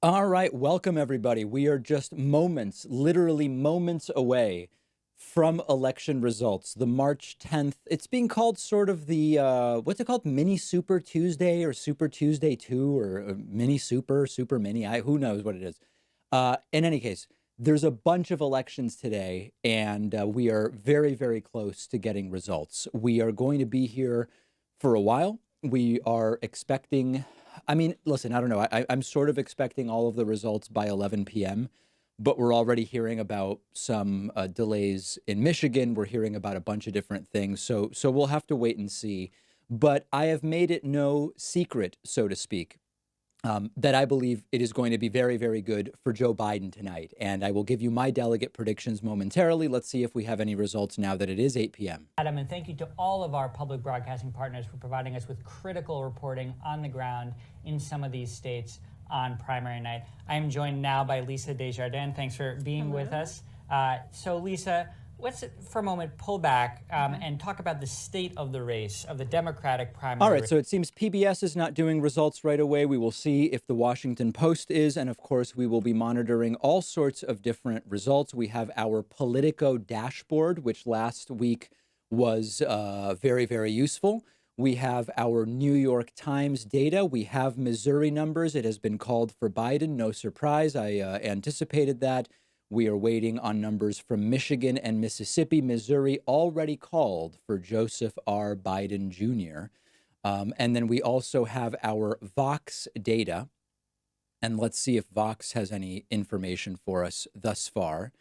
All right, welcome everybody. We are just moments, literally moments away from election results. The March 10th, it's being called sort of the, what's it called? Mini Super Tuesday or Super Tuesday 2 or Mini Super, Super Mini, who knows what it is. In any case, there's a bunch of elections today and we are very, very close to getting results. We are going to be here for a while. We are expecting, I mean, listen, I don't know. I'm sort of expecting all of the results by 11 p.m., but we're already hearing about some delays in Michigan. We're hearing about a bunch of different things. So we'll have to wait and see. But I have made it no secret, so to speak, that I believe it is going to be very, very good for Joe Biden tonight. And I will give you my delegate predictions momentarily. Let's see if we have any results now that it is 8 p.m. Adam, and thank you to all of our public broadcasting partners for providing us with critical reporting on the ground in some of these states on primary night. I am joined now by Lisa Desjardins. Thanks for being with us. So Lisa, let's for a moment pull back and talk about the state of the race, of the Democratic primary. All right, so it seems PBS is not doing results right away. We will see if the Washington Post is, and of course, we will be monitoring all sorts of different results. We have our Politico dashboard, which last week was very, very useful. We have our New York Times data. We have Missouri numbers. It has been called for Biden. No surprise. I anticipated that. We are waiting on numbers from Michigan and Mississippi. Missouri already called for Joseph R. Biden Jr. And then we also have our Vox data. And let's see if Vox has any information for us thus far.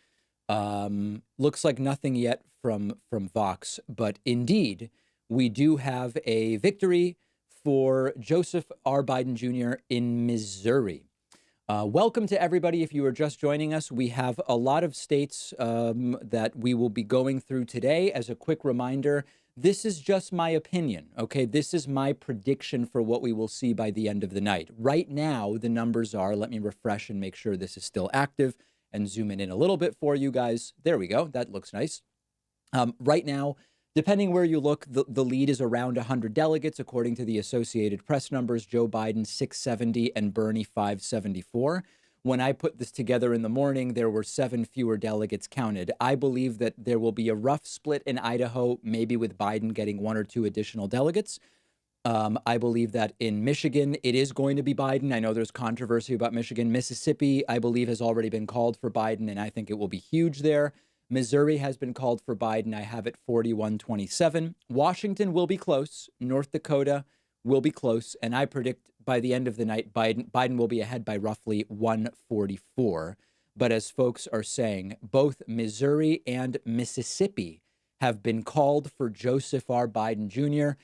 Looks like nothing yet from Vox, but indeed, we do have a victory for Joseph R. Biden Jr. in Missouri. Welcome to everybody. If you are just joining us, we have a lot of states that we will be going through today. As a quick reminder, this is just my opinion, okay? This is my prediction for what we will see by the end of the night. Right now, the numbers are, let me refresh and make sure this is still active and zoom in a little bit for you guys. There we go. That looks nice. Right now, depending where you look, the lead is around 100 delegates, according to the Associated Press numbers. Joe Biden, 670, and Bernie, 574. When I put this together in the morning, there were 7 fewer delegates counted. I believe that there will be a rough split in Idaho, maybe with Biden getting 1 or 2 additional delegates. I believe that in Michigan, it is going to be Biden. I know there's controversy about Michigan. Mississippi, I believe, has already been called for Biden, and I think it will be huge there. Missouri has been called for Biden. I have it 41-27. Washington will be close. North Dakota will be close. And I predict by the end of the night, Biden will be ahead by roughly 144. But as folks are saying, both Missouri and Mississippi have been called for Joseph R. Biden Jr.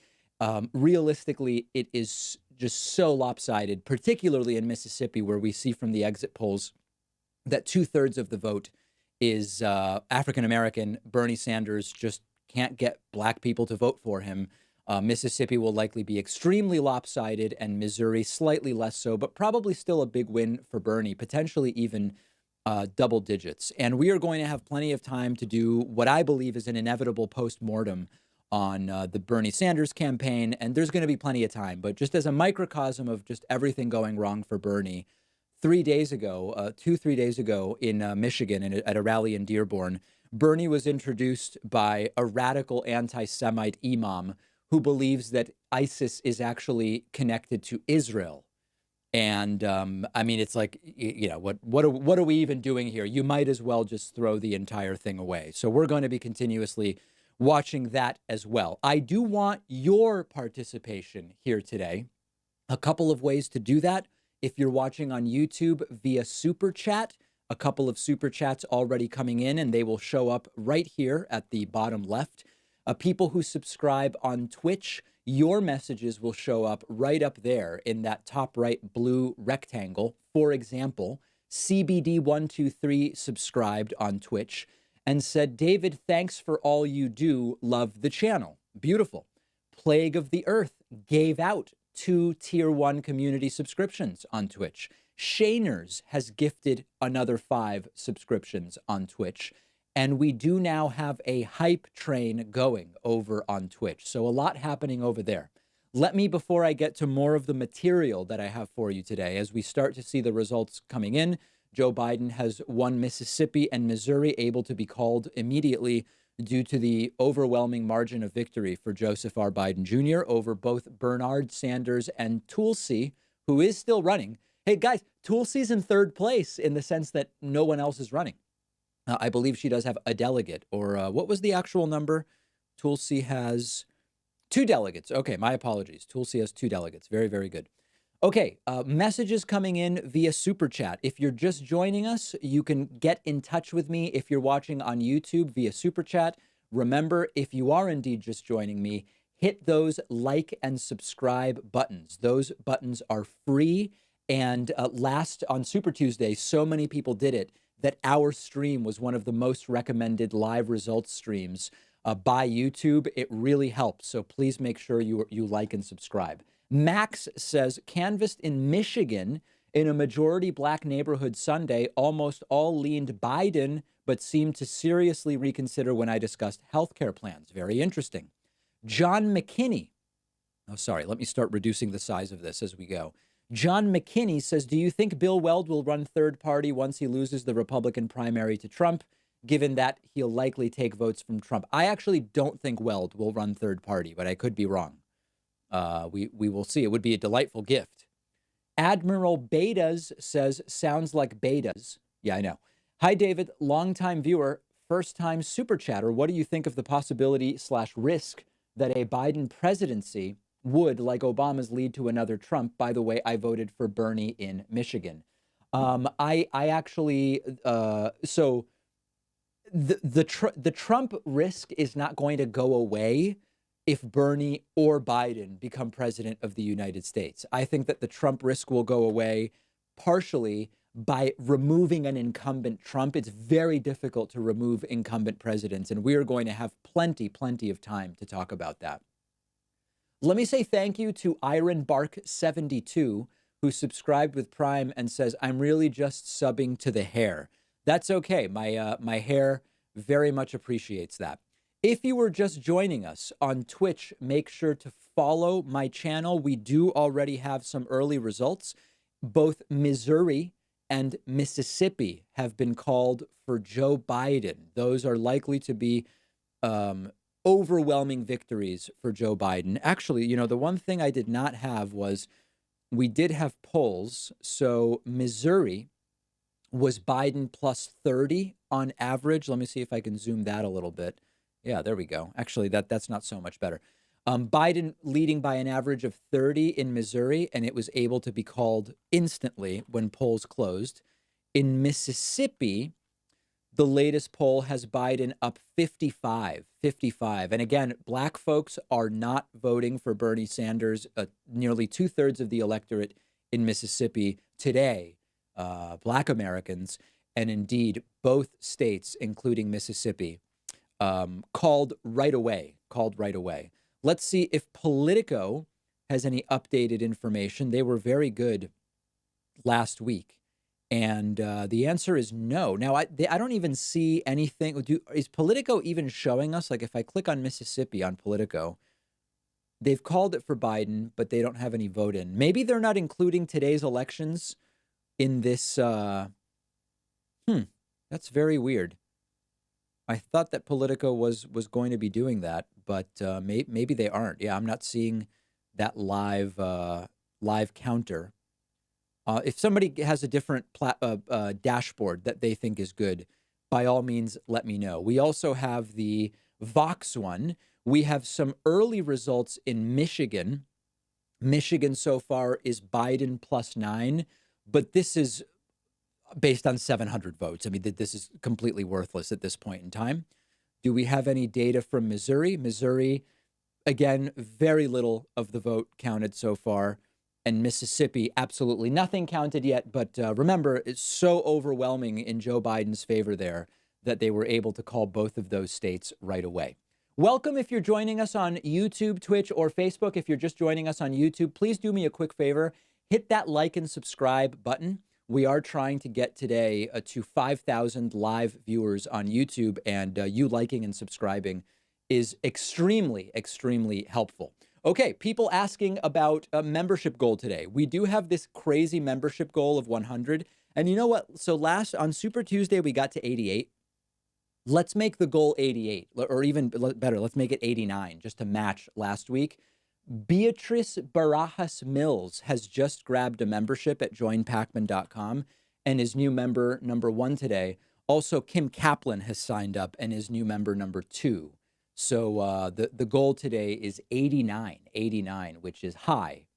Realistically, it is just so lopsided, particularly in Mississippi, where we see from the exit polls that 2/3 of the vote is African-American. Bernie Sanders just can't get black people to vote for him. Mississippi will likely be extremely lopsided, and Missouri slightly less so, but probably still a big win for Bernie, potentially even double digits. And we are going to have plenty of time to do what I believe is an inevitable post-mortem on the Bernie Sanders campaign, and there's going to be plenty of time. But just as a microcosm of just everything going wrong for Bernie, 3 days ago, 3 days ago in Michigan at a rally in Dearborn, Bernie was introduced by a radical anti-Semite imam who believes that ISIS is actually connected to Israel. And I mean, it's like, you know, what are we even doing here? You might as well just throw the entire thing away. So we're going to be continuously watching that as well. I do want your participation here today. A couple of ways to do that. If you're watching on YouTube via Super Chat, a couple of Super Chats already coming in, and they will show up right here at the bottom left. People who subscribe on Twitch, your messages will show up right up there in that top right blue rectangle. For example, CBD123 subscribed on Twitch and said, David, thanks for all you do. Love the channel. Beautiful. Plague of the Earth gave out 2 tier 1 community subscriptions on Twitch. Shaners has gifted another 5 subscriptions on Twitch. And we do now have a hype train going over on Twitch. So a lot happening over there. Let me, before I get to more of the material that I have for you today, as we start to see the results coming in, Joe Biden has won Mississippi and Missouri, able to be called immediately due to the overwhelming margin of victory for Joseph R. Biden Jr. over both Bernard Sanders and Tulsi, who is still running. Hey, guys, Tulsi's in third place in the sense that no one else is running. I believe she does have a delegate, or what was the actual number? Tulsi has 2 delegates. Okay, my apologies. Tulsi has 2 delegates. Very, very good. Okay, messages coming in via Super Chat. If you're just joining us, you can get in touch with me if you're watching on YouTube via Super Chat. Remember, if you are indeed just joining me, hit those like and subscribe buttons. Those buttons are free. And last on Super Tuesday, so many people did it that our stream was one of the most recommended live results streams by YouTube. It really helps. So please make sure you like and subscribe. Max says, canvassed in Michigan in a majority black neighborhood Sunday, almost all leaned Biden, but seemed to seriously reconsider when I discussed healthcare plans. Very interesting. John McKinney. Oh, sorry. Let me start reducing the size of this as we go. John McKinney says, do you think Bill Weld will run third party once he loses the Republican primary to Trump, given that he'll likely take votes from Trump? I actually don't think Weld will run third party, but I could be wrong. We will see. It would be a delightful gift. Admiral Betas says, sounds like betas. Yeah, I know. Hi, David, longtime viewer, first time super chatter. What do you think of the possibility / risk that a Biden presidency would, like Obama's, lead to another Trump? By the way, I voted for Bernie in Michigan. I actually, so the Trump risk is not going to go away if Bernie or Biden become president of the United States. I think that the Trump risk will go away partially by removing an incumbent Trump. It's very difficult to remove incumbent presidents, and we are going to have plenty of time to talk about that. Let me say thank you to Iron Bark 72, who subscribed with Prime and says, I'm really just subbing to the hair. That's okay. My hair very much appreciates that. If you were just joining us on Twitch, make sure to follow my channel. We do already have some early results. Both Missouri and Mississippi have been called for Joe Biden. Those are likely to be overwhelming victories for Joe Biden. Actually, you know, the one thing I did not have was we did have polls. So Missouri was Biden plus 30 on average. Let me see if I can zoom that a little bit. Yeah, there we go. Actually, that's not so much better. Biden leading by an average of 30 in Missouri, and it was able to be called instantly when polls closed. In Mississippi, the latest poll has Biden up 55. And again, black folks are not voting for Bernie Sanders. Nearly 2/3 of the electorate in Mississippi today, black Americans, and indeed both states, including Mississippi, called right away. Let's see if Politico has any updated information. They were very good last week. And the answer is no. Now, I don't even see anything. Is Politico even showing us? Like, if I click on Mississippi on Politico, they've called it for Biden, but they don't have any vote in. Maybe they're not including today's elections in this. That's very weird. I thought that Politico was going to be doing that, but maybe they aren't. Yeah, I'm not seeing that live counter. If somebody has a different dashboard that they think is good, by all means, let me know. We also have the Vox one. We have some early results in Michigan. Michigan so far is Biden plus 9, but this is based on 700 votes. I mean, this is completely worthless at this point in time. Do we have any data from Missouri? Missouri, again, very little of the vote counted so far. And Mississippi, absolutely nothing counted yet. But remember, it's so overwhelming in Joe Biden's favor there that they were able to call both of those states right away. Welcome if you're joining us on YouTube, Twitch, or Facebook. If you're just joining us on YouTube, please do me a quick favor. Hit that like and subscribe button. We are trying to get today to 5,000 live viewers on YouTube, and you liking and subscribing is extremely helpful. Okay, people asking about a membership goal today. We do have this crazy membership goal of 100. And you know what? So on Super Tuesday, we got to 88. Let's make the goal 88, or even better, let's make it 89, just to match last week. Beatrice Barajas Mills has just grabbed a membership at joinpacman.com and is new member number 1 today. Also, Kim Kaplan has signed up and is new member number 2. So the goal today is 89, which is high.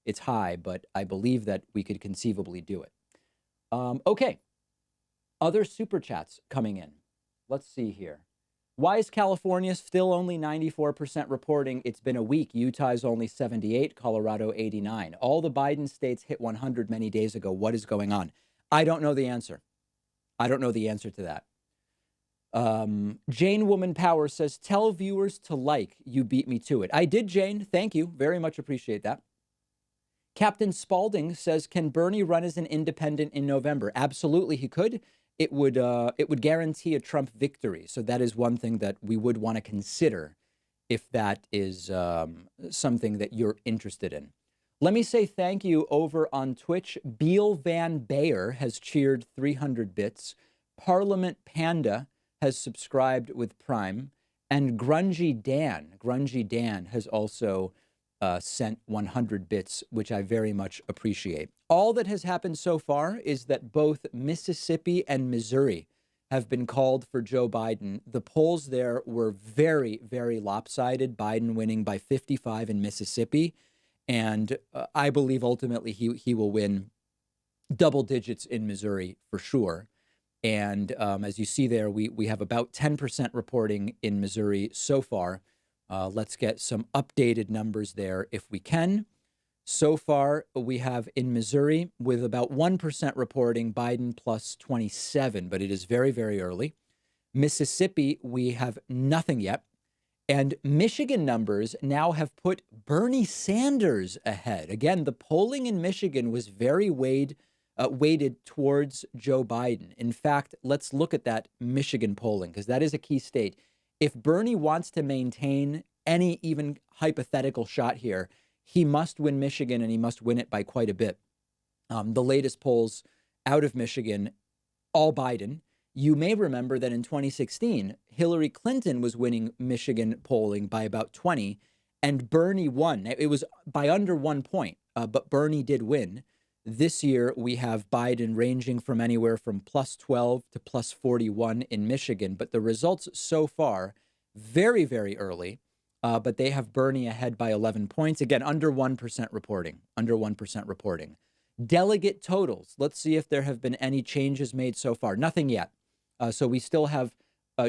It's high, but I believe that we could conceivably do it. Okay, other super chats coming in. Let's see here. Why is California still only 94% reporting? It's been a week. Utah's only 78, Colorado 89. All the Biden states hit 100 many days ago. What is going on? I don't know the answer. I don't know the answer to that. Jane Woman Power says, tell viewers to like. You beat me to it. I did, Jane. Thank you. Very much appreciate that. Captain Spaulding says, can Bernie run as an independent in November? Absolutely, he could. It would guarantee a Trump victory. So that is one thing that we would want to consider if that is something that you're interested in. Let me say thank you over on Twitch. Beal Van Bayer has cheered 300 bits. Parliament Panda has subscribed with Prime. And Grungy Dan has also sent 100 bits, which I very much appreciate. All that has happened so far is that both Mississippi and Missouri have been called for Joe Biden. The polls there were very, very lopsided, Biden winning by 55 in Mississippi. And I believe ultimately he will win double digits in Missouri for sure. And as you see there, we have about 10% reporting in Missouri so far. Let's get some updated numbers there if we can. So far, we have in Missouri with about 1% reporting Biden plus 27, but it is very, very early. Mississippi, we have nothing yet. And Michigan numbers now have put Bernie Sanders ahead. Again, the polling in Michigan was very weighted towards Joe Biden. In fact, let's look at that Michigan polling because that is a key state. If Bernie wants to maintain any even hypothetical shot here, he must win Michigan, and he must win it by quite a bit. The latest polls out of Michigan, all Biden. You may remember that in 2016, Hillary Clinton was winning Michigan polling by about 20, and Bernie won. It was by under 1 point, but Bernie did win. This year, we have Biden ranging from anywhere from plus 12 to plus 41 in Michigan. But the results so far, very, very early, but they have Bernie ahead by 11 points. Again, under 1% reporting. Delegate totals. Let's see if there have been any changes made so far. Nothing yet. So we still have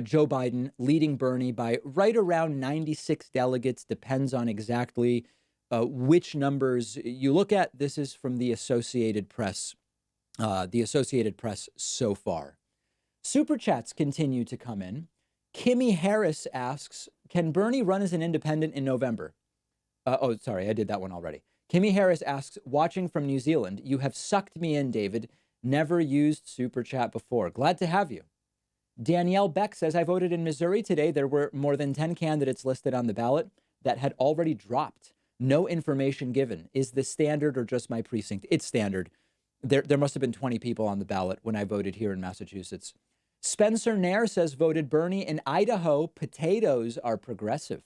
Joe Biden leading Bernie by right around 96 delegates. Depends on exactly which numbers you look at. This is from the Associated Press. So far. Super chats continue to come in. Kimmy Harris asks, can Bernie run as an independent in November? Sorry, I did that one already. Kimmy Harris asks, watching from New Zealand, you have sucked me in, David. Never used Super Chat before. Glad to have you. Danielle Beck says, I voted in Missouri today. There were more than 10 candidates listed on the ballot that had already dropped. No information given. Is this standard or just my precinct? It's standard. There must have been 20 people on the ballot when I voted here in Massachusetts. Spencer Nair says, voted Bernie in Idaho. Potatoes are progressive.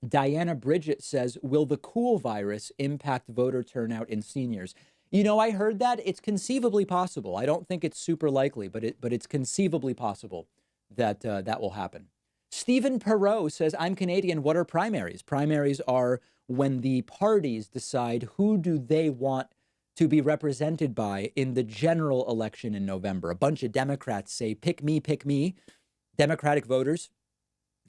Diana Bridget says, will the cool virus impact voter turnout in seniors? You know, I heard that. It's conceivably possible. I don't think it's super likely, but it's conceivably possible that that will happen. Stephen Perot says, I'm Canadian. What are primaries? Primaries are when the parties decide who do they want to be represented by in the general election in November. A bunch of Democrats say, pick me. Democratic voters,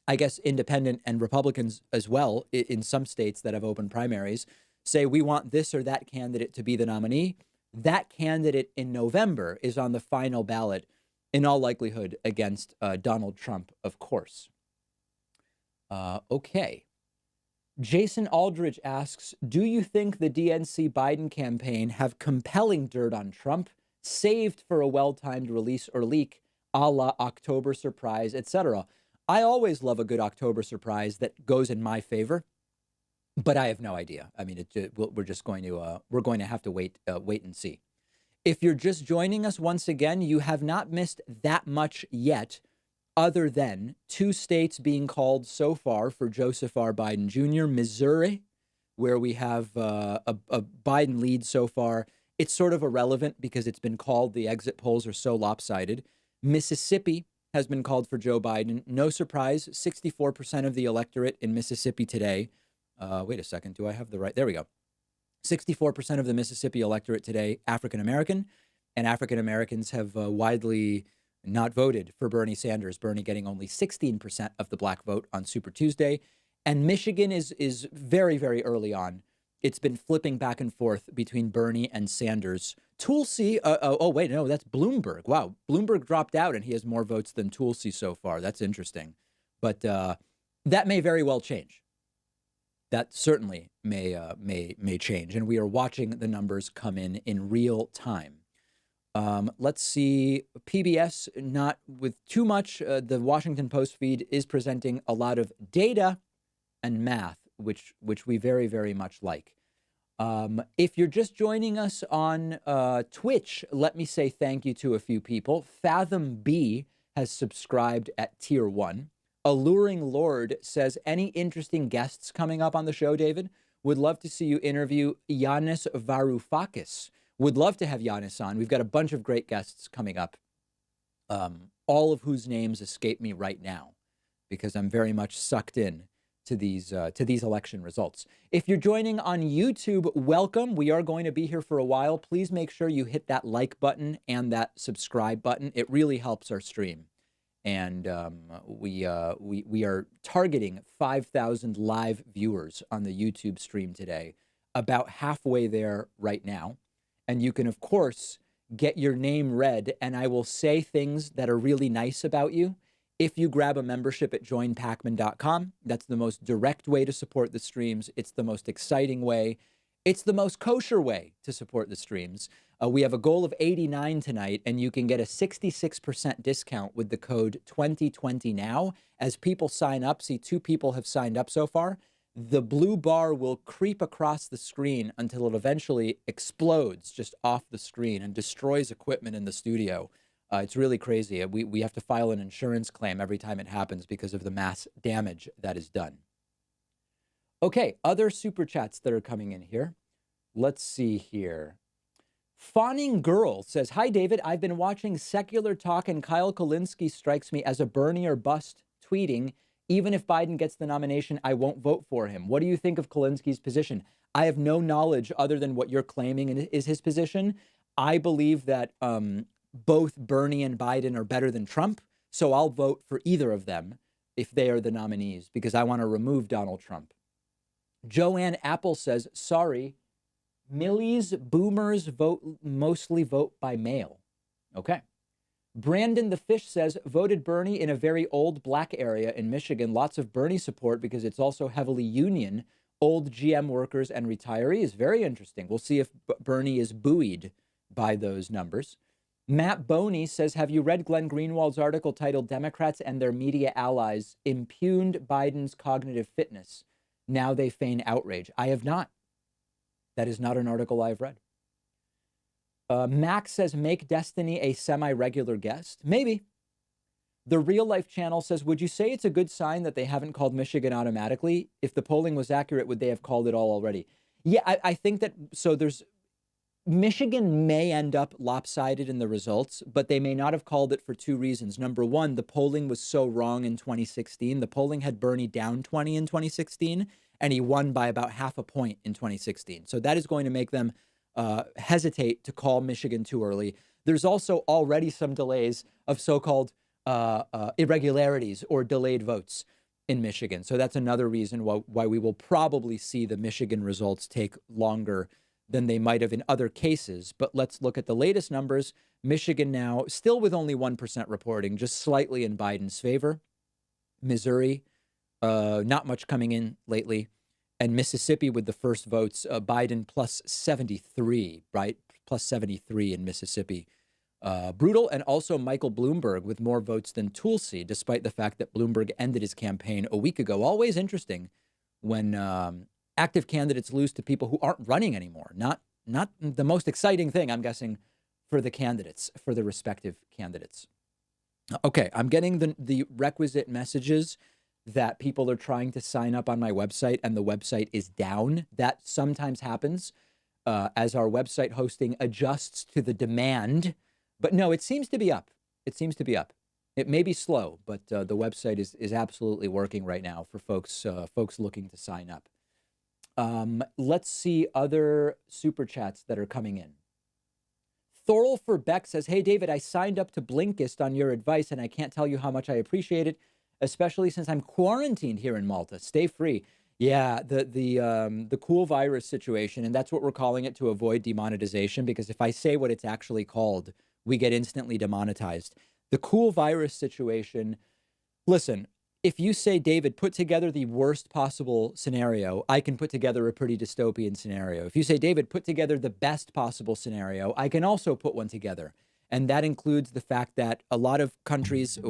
I guess independent and Republicans as well, in some states that have open primaries, say we want this or that candidate to be the nominee. That candidate in November is on the final ballot, in all likelihood, against Donald Trump, of course. Okay. Jason Aldridge asks, do you think the DNC Biden campaign have compelling dirt on Trump, saved for a well-timed release or leak, a la October surprise, etc.? I always love a good October surprise that goes in my favor. but I have no idea. I mean, we're just going to have to wait and see. If you're just joining us once again, you have not missed that much yet, other than two states being called so far for Joseph R. Biden Jr. Missouri, where we have a Biden lead so far. It's sort of irrelevant because it's been called. The exit polls are so lopsided. Mississippi has been called for Joe Biden. No surprise, 64% of the electorate in Mississippi today. Wait a second. Do I have the right? There we go. 64% of the Mississippi electorate today, African American, and African Americans have widely not voted for Bernie Sanders. Bernie getting only 16% of the black vote on Super Tuesday. And Michigan is very, very early on. It's been flipping back and forth between Bernie and Sanders. Tulsi, oh, wait, no, that's Bloomberg. Wow, Bloomberg dropped out and he has more votes than Tulsi so far. That's interesting. But that may very well change. That certainly may change. And we are watching the numbers come in real time. Let's see. PBS, not with too much. The Washington Post feed is presenting a lot of data and math, which we very, very much like. If you're just joining us on Twitch, let me say thank you to a few people. Fathom B has subscribed at tier 1. Alluring Lord says, any interesting guests coming up on the show, David? Would love to see you interview Yanis Varoufakis. Would love to have Yanis on. We've got a bunch of great guests coming up, all of whose names escape me right now because I'm very much sucked in to these election results. If you're joining on YouTube, welcome. We are going to be here for a while. Please make sure you hit that like button and that subscribe button. It really helps our stream. And we are targeting 5,000 live viewers on the YouTube stream today, about halfway there right now. And you can, of course, get your name read, and I will say things that are really nice about you if you grab a membership at joinpacman.com. That's the most direct way to support the streams. It's the most exciting way. It's the most kosher way to support the streams. We have a goal of 89 tonight, and you can get a 66% discount with the code 2020NOW. As people sign up, see 2 people have signed up so far. The blue bar will creep across the screen until it eventually explodes just off the screen and destroys equipment in the studio. It's really crazy. We have to file an insurance claim every time it happens because of the mass damage that is done. Okay, other super chats that are coming in here. Let's see here. Fawning Girl says, hi, David. I've been watching Secular Talk, and Kyle Kulinski strikes me as a Bernie or bust, tweeting, even if Biden gets the nomination, I won't vote for him. What do you think of Kulinski's position? I have no knowledge other than what you're claiming is his position. I believe that both Bernie and Biden are better than Trump, so I'll vote for either of them if they are the nominees because I want to remove Donald Trump. Joanne Apple says, sorry, Millie's boomers mostly vote by mail. Okay. Brandon the Fish says, voted Bernie in a very old black area in Michigan. Lots of Bernie support because it's also heavily union, old GM workers and retirees. Very interesting. We'll see if Bernie is buoyed by those numbers. Matt Boney says, have you read Glenn Greenwald's article titled Democrats and Their Media Allies Impugned Biden's Cognitive Fitness? Now they feign outrage. I have not. That is not an article I've read. Max says, make Destiny a semi-regular guest. Maybe. The Real Life Channel says, would you say it's a good sign that they haven't called Michigan automatically? If the polling was accurate, would they have called it all already? Yeah, I think that, so Michigan may end up lopsided in the results, but they may not have called it for 2 reasons. Number one, the polling was so wrong in 2016. The polling had Bernie down 20 in 2016, and he won by about half a point in 2016. So that is going to make them hesitate to call Michigan too early. There's also already some delays of so-called irregularities or delayed votes in Michigan. So that's another reason why we will probably see the Michigan results take longer than they might have in other cases. But let's look at the latest numbers. Michigan now still with only 1% reporting, just slightly in Biden's favor. Missouri, not much coming in lately. And Mississippi with the first votes, Biden plus 73, right? Plus 73 in Mississippi. Brutal. And also Michael Bloomberg with more votes than Tulsi, despite the fact that Bloomberg ended his campaign a week ago. Always interesting when active candidates lose to people who aren't running anymore. Not the most exciting thing, I'm guessing, for the candidates, for the respective candidates. Okay, I'm getting the requisite messages that people are trying to sign up on my website and the website is down. That sometimes happens as our website hosting adjusts to the demand. But no, it seems to be up. It seems to be up. It may be slow, but the website is absolutely working right now for folks looking to sign up. Let's see other super chats that are coming in. Thorl for Beck says, "Hey, David, I signed up to Blinkist on your advice, and I can't tell you how much I appreciate it, especially since I'm quarantined here in Malta. Stay free." Yeah, the cool virus situation, and that's what we're calling it to avoid demonetization, because if I say what it's actually called, we get instantly demonetized. The cool virus situation, listen, if you say, David, put together the worst possible scenario, I can put together a pretty dystopian scenario. If you say, David, put together the best possible scenario, I can also put one together. And that includes the fact that a lot of countries, a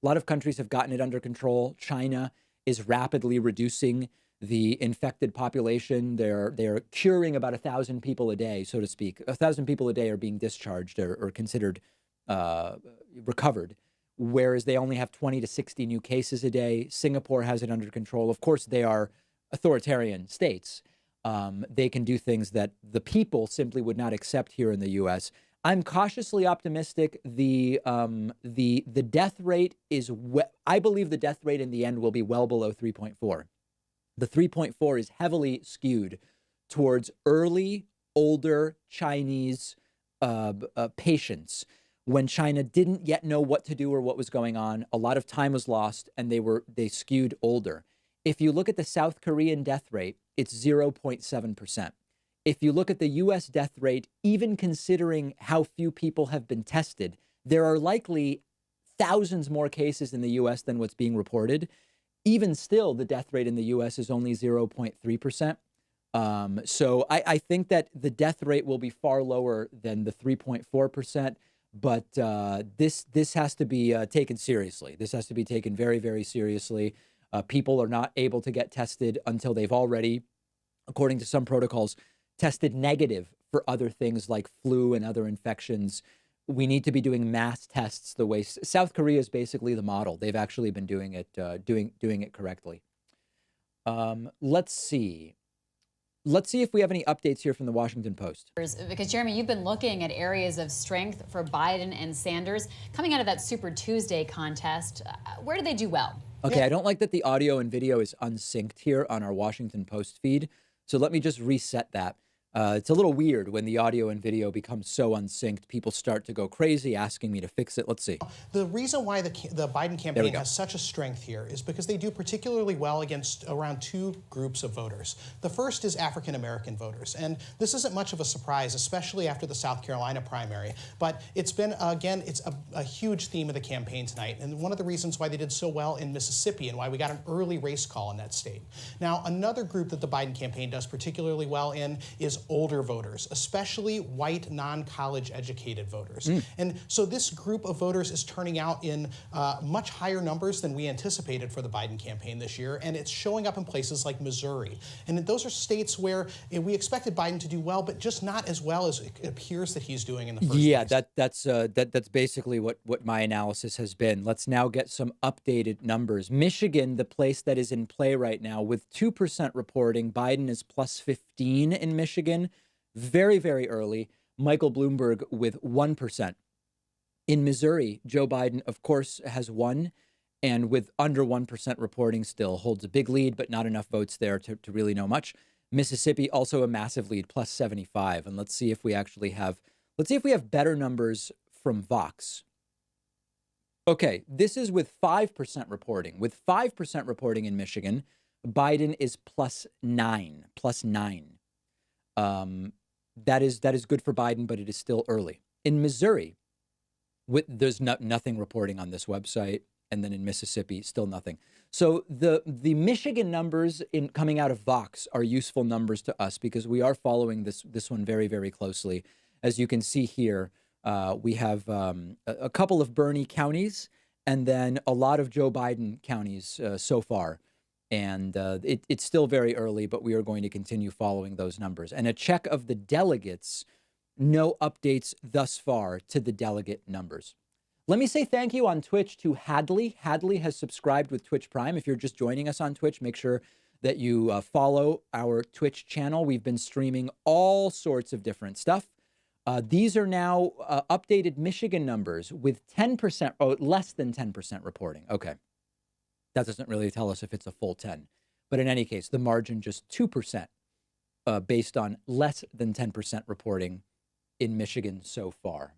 lot of countries have gotten it under control. China is rapidly reducing the infected population. They're curing about 1,000 people a day, so to speak. 1,000 people a day are being discharged or considered recovered, whereas they only have 20 to 60 new cases a day. Singapore has it under control. Of course, they are authoritarian states. They can do things that the people simply would not accept here in the U.S. I'm cautiously optimistic. The death rate is, I believe the death rate in the end will be well below 3.4. The 3.4 is heavily skewed towards early, older Chinese patients. When China didn't yet know what to do or what was going on, a lot of time was lost, and they skewed older. If you look at the South Korean death rate, it's 0.7%. If you look at the U.S. death rate, even considering how few people have been tested, there are likely thousands more cases in the U.S. than what's being reported. Even still, the death rate in the U.S. is only 0.3%. So I think that the death rate will be far lower than the 3.4%. But this has to be taken seriously. This has to be taken very, very seriously. People are not able to get tested until they've already, according to some protocols, tested negative for other things like flu and other infections. We need to be doing mass tests the way South Korea is basically the model. They've actually been doing it, doing it correctly. Let's see. Let's see if we have any updates here from the Washington Post. Because, Jeremy, you've been looking at areas of strength for Biden and Sanders coming out of that Super Tuesday contest. Where do they do well? Okay, I don't like that the audio and video is unsynced here on our Washington Post feed. So let me just reset that. It's a little weird when the audio and video become so unsynced. People start to go crazy asking me to fix it. Let's see. The reason why the Biden campaign has such a strength here is because they do particularly well against around two groups of voters. The first is African-American voters. And this isn't much of a surprise, especially after the South Carolina primary. But it's been, again, it's a huge theme of the campaign tonight. And one of the reasons why they did so well in Mississippi and why we got an early race call in that state. Now, another group that the Biden campaign does particularly well in is older voters, especially white, non-college educated voters. And so this group of voters is turning out in much higher numbers than we anticipated for the Biden campaign this year, and it's showing up in places like Missouri. And those are states where we expected Biden to do well, but just not as well as it appears that he's doing in the first place. That's basically what my analysis has been. Let's now get some updated numbers. Michigan, the place that is in play right now, with 2% reporting, Biden is plus 15 in Michigan. Very, very early. Michael Bloomberg with 1%. In Missouri, Joe Biden, of course, has won, and with under 1% reporting still holds a big lead, but not enough votes there to really know much. Mississippi, also a massive lead, plus 75. And let's see if we have better numbers from Vox. Okay, this is with 5% reporting. With 5% reporting in Michigan, Biden is plus 9. That is good for Biden, but it is still early. In Missouri, there's nothing reporting on this website, and then in Mississippi, still nothing. So the Michigan numbers coming out of Vox are useful numbers to us because we are following this one very, very closely. As you can see here, we have a couple of Bernie counties and then a lot of Joe Biden counties so far. And it's still very early, but we are going to continue following those numbers. And a check of the delegates, no updates thus far to the delegate numbers. Let me say thank you on Twitch to Hadley. Hadley has subscribed with Twitch Prime. If you're just joining us on Twitch, make sure that you follow our Twitch channel. We've been streaming all sorts of different stuff. These are now updated Michigan numbers with 10%, or less than 10% reporting. Okay. That doesn't really tell us if it's a full 10. But in any case, the margin just 2% based on less than 10% reporting in Michigan so far.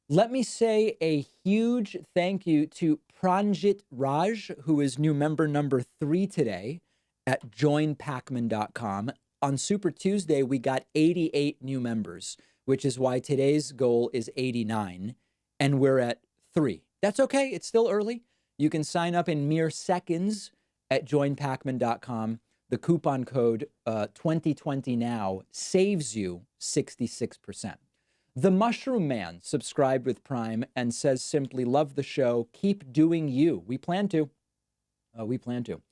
Let me say a huge thank you to Pranjit Raj, who is new member number 3 today at joinpacman.com. On Super Tuesday, we got 88 new members, which is why today's goal is 89, and we're at 3. That's okay. It's still early. You can sign up in mere seconds at joinpacman.com. The coupon code 2020now saves you 66%. The Mushroom Man subscribed with Prime and says simply, love the show. Keep doing you. We plan to. We plan to.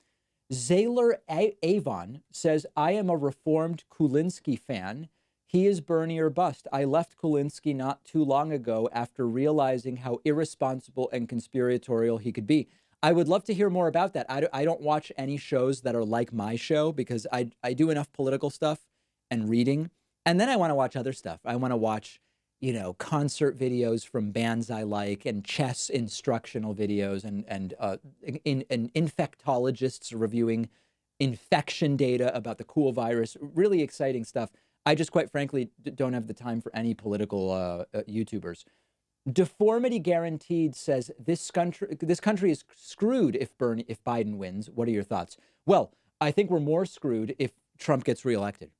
Zaylor Avon says, I am a reformed Kulinski fan. He is Bernie or bust. I left Kulinski not too long ago after realizing how irresponsible and conspiratorial he could be. I would love to hear more about that. I don't watch any shows that are like my show because I do enough political stuff and reading. And then I want to watch other stuff. I want to watch, concert videos from bands I like and chess instructional videos and infectologists reviewing infection data about the cool virus. Really exciting stuff. I just quite frankly don't have the time for any political YouTubers. Deformity Guaranteed says this country is screwed if Biden wins. What are your thoughts? Well, I think we're more screwed if Trump gets reelected,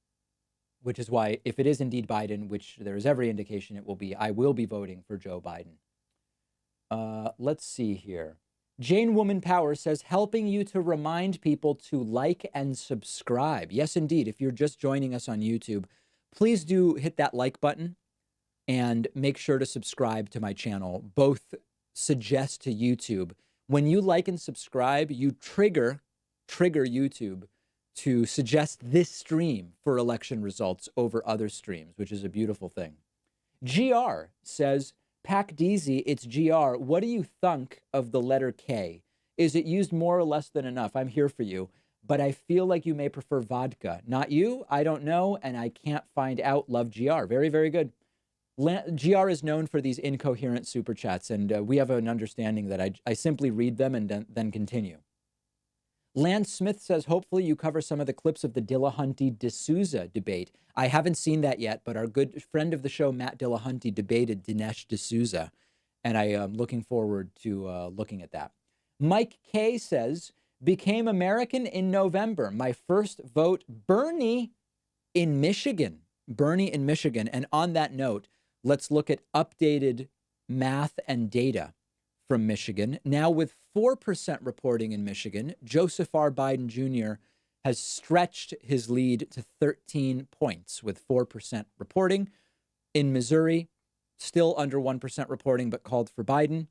which is why if it is indeed Biden, which there is every indication it will be, I will be voting for Joe Biden. Let's see here. Jane Woman Power says, helping you to remind people to like and subscribe. Yes, indeed. If you're just joining us on YouTube, please do hit that like button and make sure to subscribe to my channel. Both suggest to YouTube. When you like and subscribe, you trigger YouTube to suggest this stream for election results over other streams, which is a beautiful thing. GR says, Pac DZ, it's GR. What do you think of the letter K? Is it used more or less than enough? I'm here for you, but I feel like you may prefer vodka. Not you? I don't know, and I can't find out. Love GR. Very, very good. GR is known for these incoherent super chats, and we have an understanding that I simply read them and then continue. Lance Smith says, hopefully you cover some of the clips of the Dillahunty D'Souza debate. I haven't seen that yet, but our good friend of the show, Matt Dillahunty, debated Dinesh D'Souza, and I am looking forward to looking at that. Mike K says, became American in November. My first vote, Bernie in Michigan. Bernie in Michigan. And on that note, let's look at updated math and data from Michigan. Now with 4% reporting in Michigan, Joseph R. Biden Jr. has stretched his lead to 13 points with 4% reporting. In Missouri, still under 1% reporting, but called for Biden.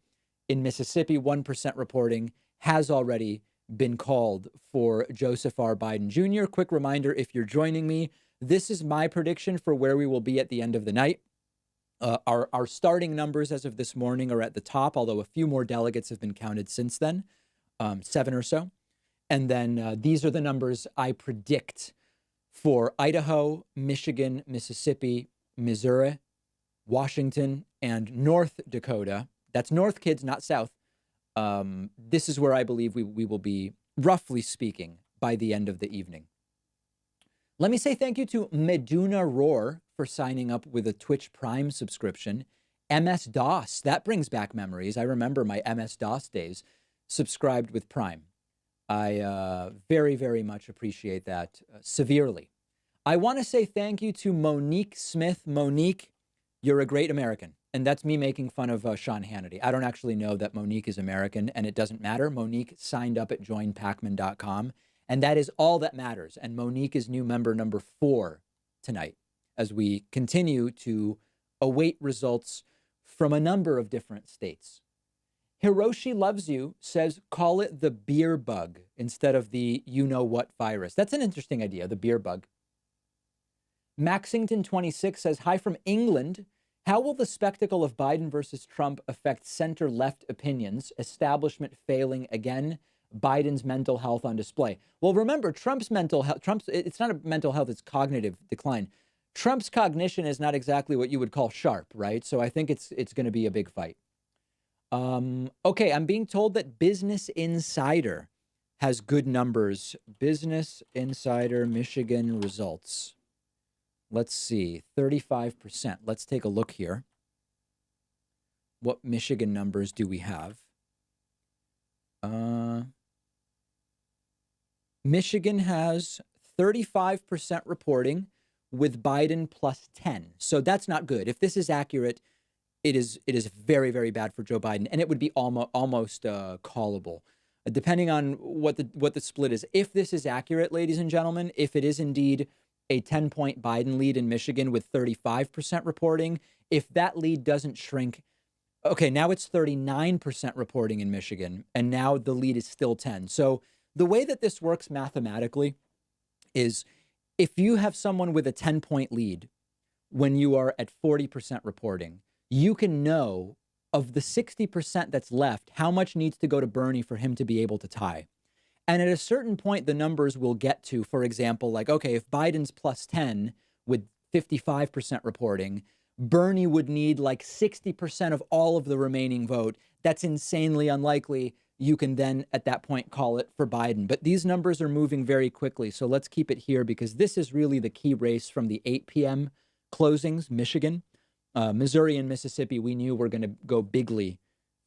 In Mississippi, 1% reporting has already been called for Joseph R. Biden Jr. Quick reminder, if you're joining me, this is my prediction for where we will be at the end of the night. Our starting numbers as of this morning are at the top, although a few more delegates have been counted since then, 7 or so. And then these are the numbers I predict for Idaho, Michigan, Mississippi, Missouri, Washington, and North Dakota. That's North, kids, not South. This is where I believe we will be, roughly speaking, by the end of the evening. Let me say thank you to Meduna Roar for signing up with a Twitch Prime subscription. MS-DOS, that brings back memories. I remember my MS-DOS days, subscribed with Prime. I very, very much appreciate that severely. I want to say thank you to Monique Smith. Monique, you're a great American. And that's me making fun of Sean Hannity. I don't actually know that Monique is American, and it doesn't matter. Monique signed up at joinpacman.com. And that is all that matters. And Monique is new member number 4 tonight as we continue to await results from a number of different states. Hiroshi Loves You says, call it the beer bug instead of the you-know-what virus. That's an interesting idea, the beer bug. Maxington26 says, hi from England. How will the spectacle of Biden versus Trump affect center-left opinions? Establishment failing again? Biden's mental health on display. Well, remember, Trump's mental health, it's not a mental health, it's cognitive decline. Trump's cognition is not exactly what you would call sharp, right? So I think it's going to be a big fight. Okay, I'm being told that Business Insider has good numbers. Business Insider, Michigan results. Let's see, 35%. Let's take a look here. What Michigan numbers do we have? Michigan has 35% reporting with Biden plus 10. So that's not good. If this is accurate, it is very, very bad for Joe Biden, and it would be almost callable, depending on what the split is. If this is accurate, ladies and gentlemen, if it is indeed a 10-point Biden lead in Michigan with 35% reporting, if that lead doesn't shrink, okay, now it's 39% reporting in Michigan, and now the lead is still 10. So the way that this works mathematically is if you have someone with a 10-point lead when you are at 40% reporting, you can know of the 60% that's left, how much needs to go to Bernie for him to be able to tie. And at a certain point, the numbers will get to, for example, like, okay, if Biden's plus 10 with 55% reporting, Bernie would need like 60% of all of the remaining vote. That's insanely unlikely. You can then at that point call it for Biden. But these numbers are moving very quickly. So let's keep it here because this is really the key race from the 8 p.m. closings. Michigan, Missouri, and Mississippi, we knew were going to go bigly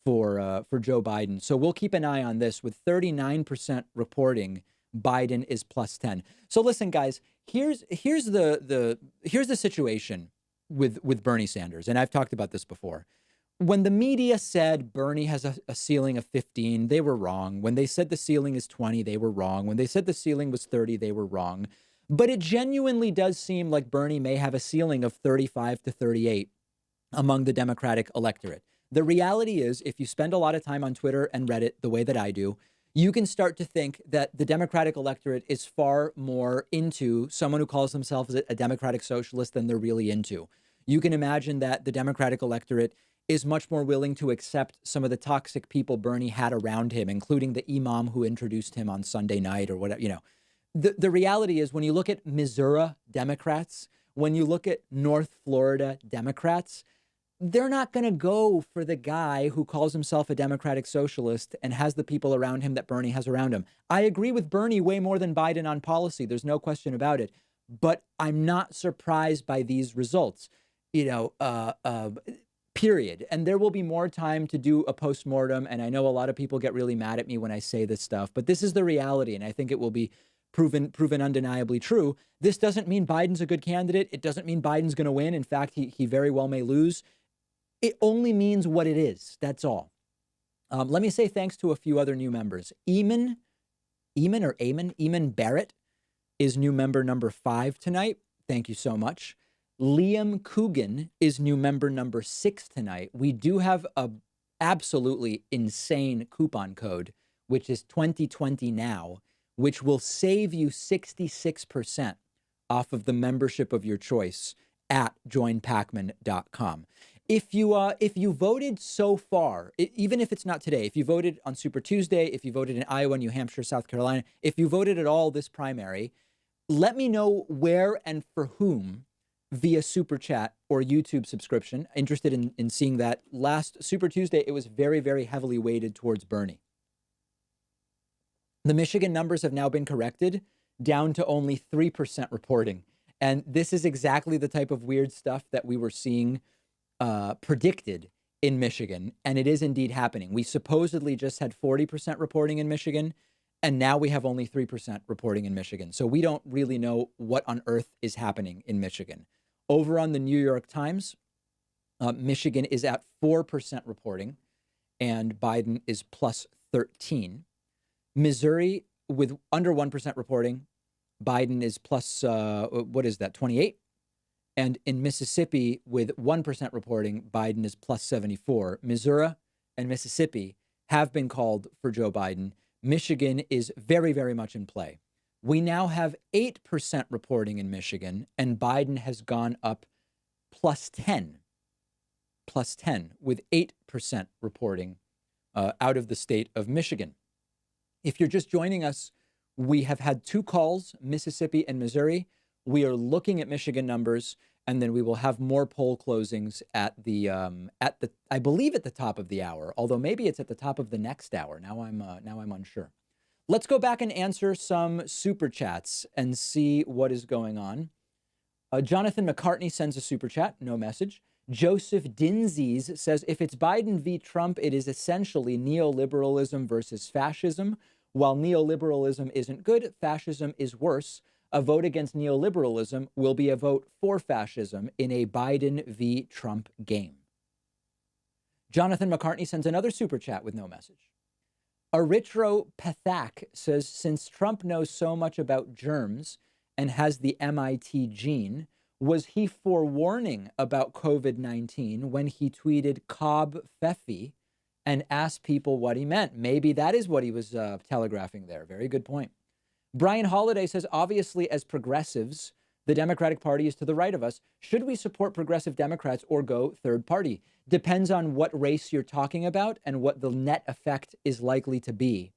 for Joe Biden. So we'll keep an eye on this. With 39% reporting, Biden is plus 10. So listen, guys, here's the situation with Bernie Sanders. And I've talked about this before. When the media said Bernie has a ceiling of 15, they were wrong. When they said the ceiling is 20, they were wrong. When they said the ceiling was 30, they were wrong. But it genuinely does seem like Bernie may have a ceiling of 35 to 38 among the Democratic electorate. The reality is, if you spend a lot of time on Twitter and Reddit the way that I do, you can start to think that the Democratic electorate is far more into someone who calls themselves a Democratic socialist than they're really into. You can imagine that the Democratic electorate is much more willing to accept some of the toxic people Bernie had around him, including the imam who introduced him on Sunday night or whatever. You know, the reality is when you look at Missouri Democrats, when you look at North Florida Democrats, they're not going to go for the guy who calls himself a Democratic socialist and has the people around him that Bernie has around him. I agree with Bernie way more than Biden on policy. There's no question about it. But I'm not surprised by these results, period. And there will be more time to do a postmortem. And I know a lot of people get really mad at me when I say this stuff, but this is the reality. And I think it will be proven undeniably true. This doesn't mean Biden's a good candidate. It doesn't mean Biden's going to win. In fact, he very well may lose. It only means what it is. That's all. Let me say thanks to a few other new members. Eamon Barrett is new member number 5 tonight. Thank you so much. Liam Coogan is new member number 6 tonight. We do have a absolutely insane coupon code, which is 2020 now, which will save you 66% off of the membership of your choice at joinpacman.com. If you voted so far, even if it's not today, if you voted on Super Tuesday, if you voted in Iowa, New Hampshire, South Carolina, if you voted at all this primary, let me know where and for whom via Super Chat or YouTube subscription. Interested in seeing that. Last Super Tuesday, it was very, very heavily weighted towards Bernie. The Michigan numbers have now been corrected down to only 3% reporting. And this is exactly the type of weird stuff that we were seeing predicted in Michigan, and it is indeed happening. We supposedly just had 40% reporting in Michigan, and now we have only 3% reporting in Michigan. So we don't really know what on earth is happening in Michigan. Over on the New York Times, Michigan is at 4% reporting, and Biden is plus 13. Missouri with under 1% reporting, Biden is plus, 28? And in Mississippi, with 1% reporting, Biden is plus 74. Missouri and Mississippi have been called for Joe Biden. Michigan is very, very much in play. We now have 8% reporting in Michigan, and Biden has gone up plus 10, with 8% reporting out of the state of Michigan. If you're just joining us, we have had 2 calls, Mississippi and Missouri. We are looking at Michigan numbers, and then we will have more poll closings at the I believe at the top of the hour, although maybe it's at the top of the next hour. Now I'm unsure. Let's go back and answer some super chats and see what is going on. Jonathan McCartney sends a super chat, no message. Joseph Dinsies says, if it's Biden v. Trump, it is essentially neoliberalism versus fascism. While neoliberalism isn't good, fascism is worse. A vote against neoliberalism will be a vote for fascism in a Biden v. Trump game. Jonathan McCartney sends another super chat with no message. Eritro Pathak says, since Trump knows so much about germs and has the MIT gene, was he forewarning about COVID-19 when he tweeted Cobb Fefe and asked people what he meant? Maybe that is what he was telegraphing there. Very good point. Brian Holiday says, obviously, as progressives, the Democratic Party is to the right of us. Should we support progressive Democrats or go third party? Depends on what race you're talking about and what the net effect is likely to be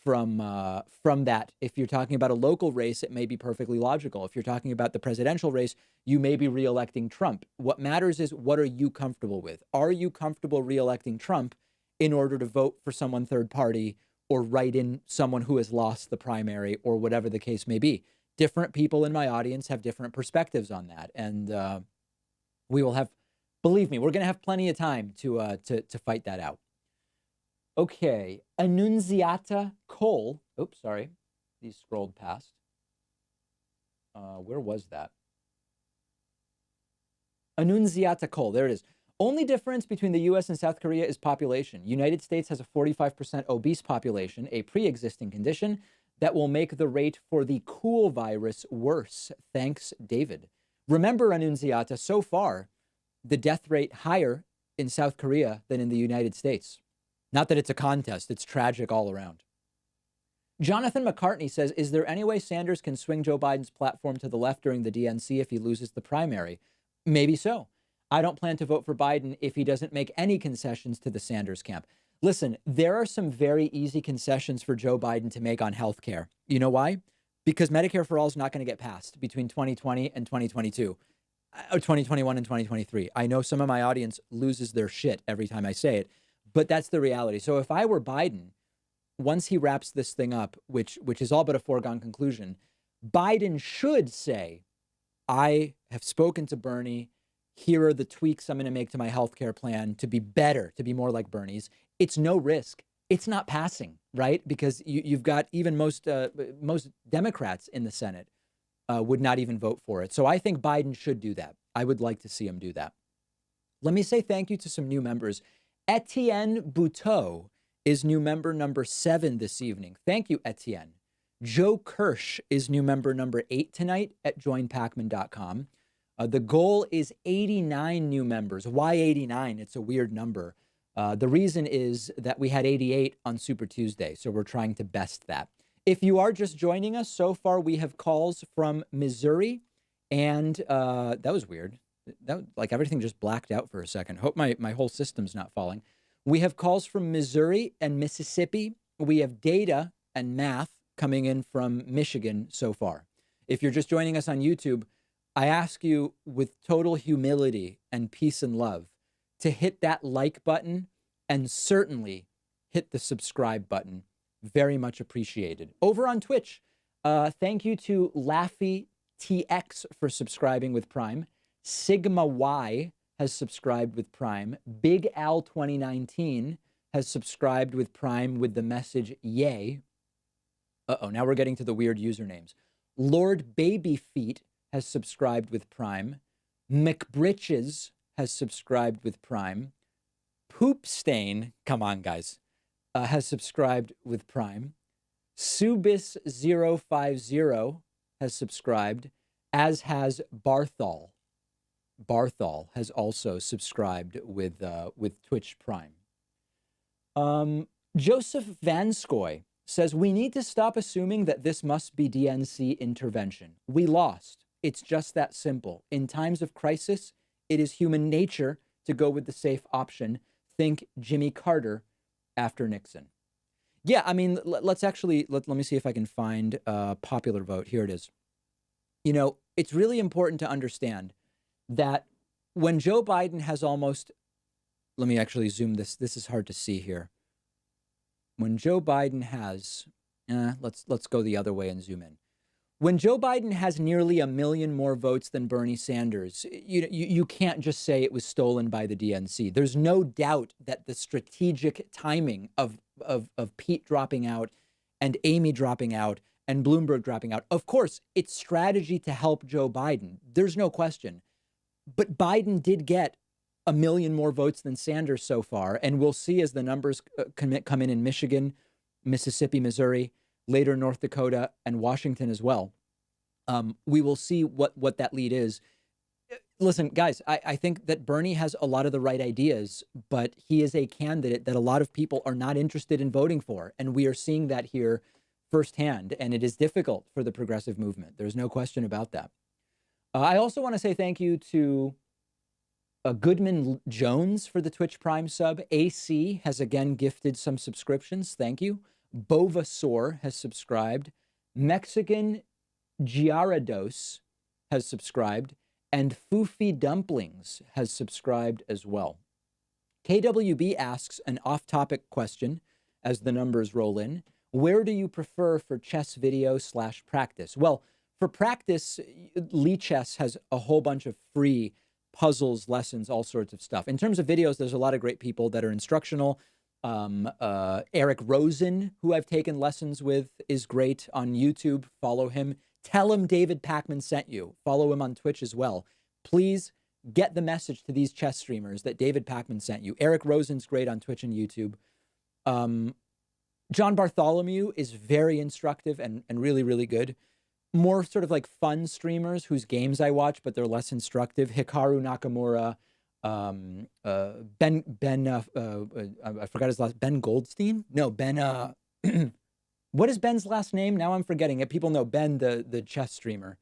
from that. If you're talking about a local race, it may be perfectly logical. If you're talking about the presidential race, you may be reelecting Trump. What matters is, what are you comfortable with? Are you comfortable reelecting Trump in order to vote for someone third party or write in someone who has lost the primary or whatever the case may be? Different people in my audience have different perspectives on that. And we will have, believe me, we're going to have plenty of time to fight that out. Okay, Annunziata Cole. Oops, sorry. These scrolled past. Where was that? Annunziata Cole. There it is. Only difference between the U.S. and South Korea is population. United States has a 45% obese population, a pre-existing condition that will make the rate for the cool virus worse. Thanks, David. Remember, Annunziata, so far, the death rate higher in South Korea than in the United States. Not that it's a contest, it's tragic all around. Jonathan McCartney says, is there any way Sanders can swing Joe Biden's platform to the left during the DNC if he loses the primary? Maybe so. I don't plan to vote for Biden if he doesn't make any concessions to the Sanders camp. Listen, there are some very easy concessions for Joe Biden to make on health care. You know why? Because Medicare for All is not going to get passed between 2020 and 2022, or 2021 and 2023. I know some of my audience loses their shit every time I say it, but that's the reality. So if I were Biden, once he wraps this thing up, which is all but a foregone conclusion, Biden should say, I have spoken to Bernie. Here are the tweaks I'm going to make to my healthcare plan to be better, to be more like Bernie's. It's no risk. It's not passing, right? Because you've got even most Democrats in the Senate would not even vote for it. So I think Biden should do that. I would like to see him do that. Let me say thank you to some new members. Etienne Bouteau is new member number 7 this evening. Thank you, Etienne. Joe Kirsch is new member number 8 tonight at joinpacman.com. The goal is 89 new members. Why 89? It's a weird number. The reason is that we had 88 on Super Tuesday, so we're trying to best that. If you are just joining us, so far we have calls from Missouri, and that was weird. Like everything just blacked out for a second. Hope my whole system's not falling. We have calls from Missouri and Mississippi. We have data and math coming in from Michigan so far. If you're just joining us on YouTube, I ask you with total humility and peace and love to hit that like button and certainly hit the subscribe button. Very much appreciated. Over on Twitch, thank you to Laffy TX for subscribing with Prime. Sigma Y has subscribed with Prime. Big Al 2019 has subscribed with Prime with the message yay. Now we're getting to the weird usernames. Lord Babyfeet has subscribed with Prime. McBritches has subscribed with Prime. Poopstain, come on guys, has subscribed with Prime. Subis050 has subscribed, as has Barthol. Barthol has also subscribed with Twitch Prime. Joseph Vanskoy says, we need to stop assuming that this must be DNC intervention. We lost. It's just that simple. In times of crisis, it is human nature to go with the safe option. Think Jimmy Carter after Nixon. Yeah, I mean, let's actually, let me see if I can find a popular vote. Here it is. You know, it's really important to understand that when Joe Biden has almost, let me actually zoom this. This is hard to see here. When Joe Biden has, let's go the other way and zoom in. When Joe Biden has nearly 1 million more votes than Bernie Sanders, you can't just say it was stolen by the DNC. There's no doubt that the strategic timing of Pete dropping out and Amy dropping out and Bloomberg dropping out, of course, it's strategy to help Joe Biden. There's no question. But Biden did get 1 million more votes than Sanders so far. And we'll see as the numbers come in Michigan, Mississippi, Missouri, later North Dakota, and Washington as well. We will see what that lead is. Listen, guys, I think that Bernie has a lot of the right ideas, but he is a candidate that a lot of people are not interested in voting for. And we are seeing that here firsthand. And it is difficult for the progressive movement. There's no question about that. I also want to say thank you to Goodman Jones for the Twitch Prime sub. AC has again gifted some subscriptions. Thank you. Bovasaur has subscribed. Mexican Giarados has subscribed. And Foofy Dumplings has subscribed as well. KWB asks an off-topic question as the numbers roll in. Where do you prefer for chess video / practice? Well, for practice, Lee Chess has a whole bunch of free puzzles, lessons, all sorts of stuff. In terms of videos, there's a lot of great people that are instructional. Eric Rosen, who I've taken lessons with, is great on YouTube. Follow him. Tell him David Pakman sent you. Follow him on Twitch as well. Please get the message to these chess streamers that David Pakman sent you. Eric Rosen's great on Twitch and YouTube. John Bartholomew is very instructive and really, really good. More sort of like fun streamers whose games I watch, but they're less instructive. Hikaru Nakamura, I forgot his last, Ben Goldstein? No, Ben, what is Ben's last name? Now I'm forgetting it. People know Ben, the chess streamer.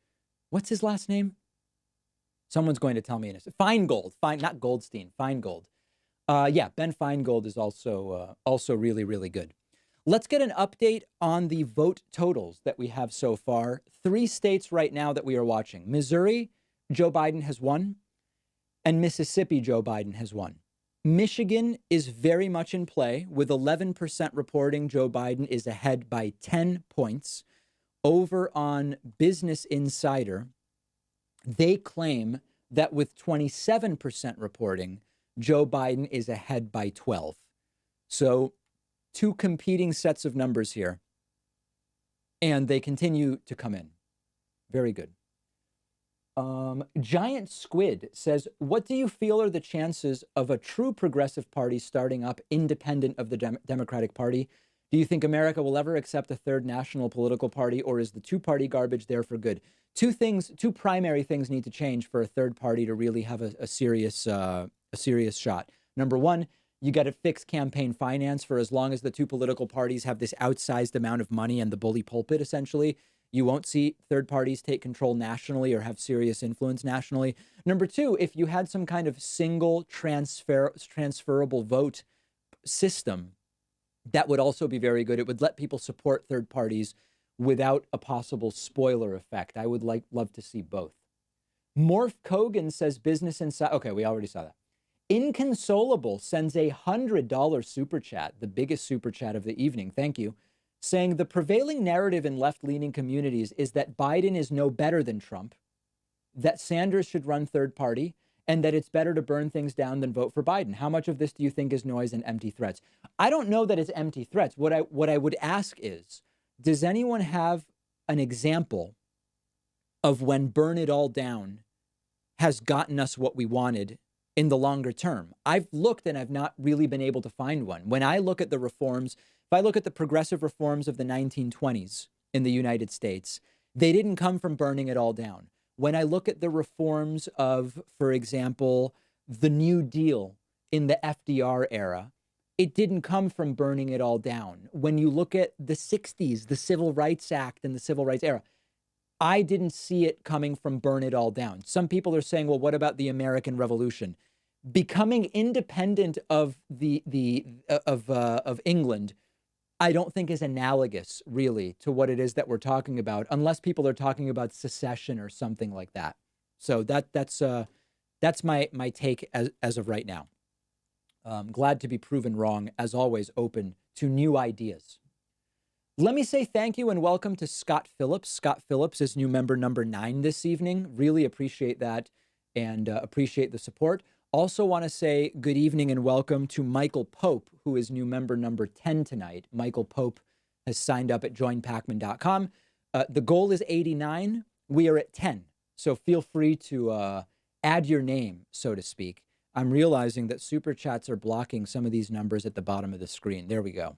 What's his last name? Someone's going to tell me in a second. Feingold, not Goldstein, Feingold. Yeah, Ben Feingold is also really, really good. Let's get an update on the vote totals that we have so far. 3 states right now that we are watching. Missouri, Joe Biden has won, and Mississippi, Joe Biden has won. Michigan is very much in play, with 11% reporting Joe Biden is ahead by 10 points. Over on Business Insider, they claim that with 27% reporting, Joe Biden is ahead by 12. So 2 competing sets of numbers here, and they continue to come in. Very good. Giant Squid says, what do you feel are the chances of a true progressive party starting up independent of the Democratic Party? Do you think America will ever accept a third national political party, or is the 2-party garbage there for good? 2 primary things need to change for a third party to really have a serious shot. Number 1, you got to fix campaign finance. For as long as the 2 political parties have this outsized amount of money and the bully pulpit, essentially, you won't see third parties take control nationally or have serious influence nationally. Number 2, if you had some kind of single transferable vote system, that would also be very good. It would let people support third parties without a possible spoiler effect. I would love to see both. Morph Kogan says Business Insider. Okay, we already saw that. Inconsolable sends a $100 super chat, the biggest super chat of the evening. Thank you. Saying the prevailing narrative in left-leaning communities is that Biden is no better than Trump, that Sanders should run third party, and that it's better to burn things down than vote for Biden. How much of this do you think is noise and empty threats? I don't know that it's empty threats. What I would ask is, does anyone have an example of when burn it all down has gotten us what we wanted in the longer term? I've looked and I've not really been able to find one. When I look at the reforms, if I look at the progressive reforms of the 1920s in the United States, they didn't come from burning it all down. When I look at the reforms of, for example, the New Deal in the FDR era, it didn't come from burning it all down. When you look at the 60s, the Civil Rights Act and the Civil Rights era, I didn't see it coming from burn it all down. Some people are saying, well, what about the American Revolution? Becoming independent of of England, I don't think is analogous really to what it is that we're talking about, unless people are talking about secession or something like that. So that's my take as of right now. Glad to be proven wrong, as always, open to new ideas. Let me say thank you and welcome to Scott Phillips. Scott Phillips is new member number 9 this evening. Really appreciate that and appreciate the support. Also want to say good evening and welcome to Michael Pope, who is new member number 10 tonight. Michael Pope has signed up at joinpacman.com. The goal is 89. We are at 10. So feel free to add your name, so to speak. I'm realizing that super chats are blocking some of these numbers at the bottom of the screen. There we go.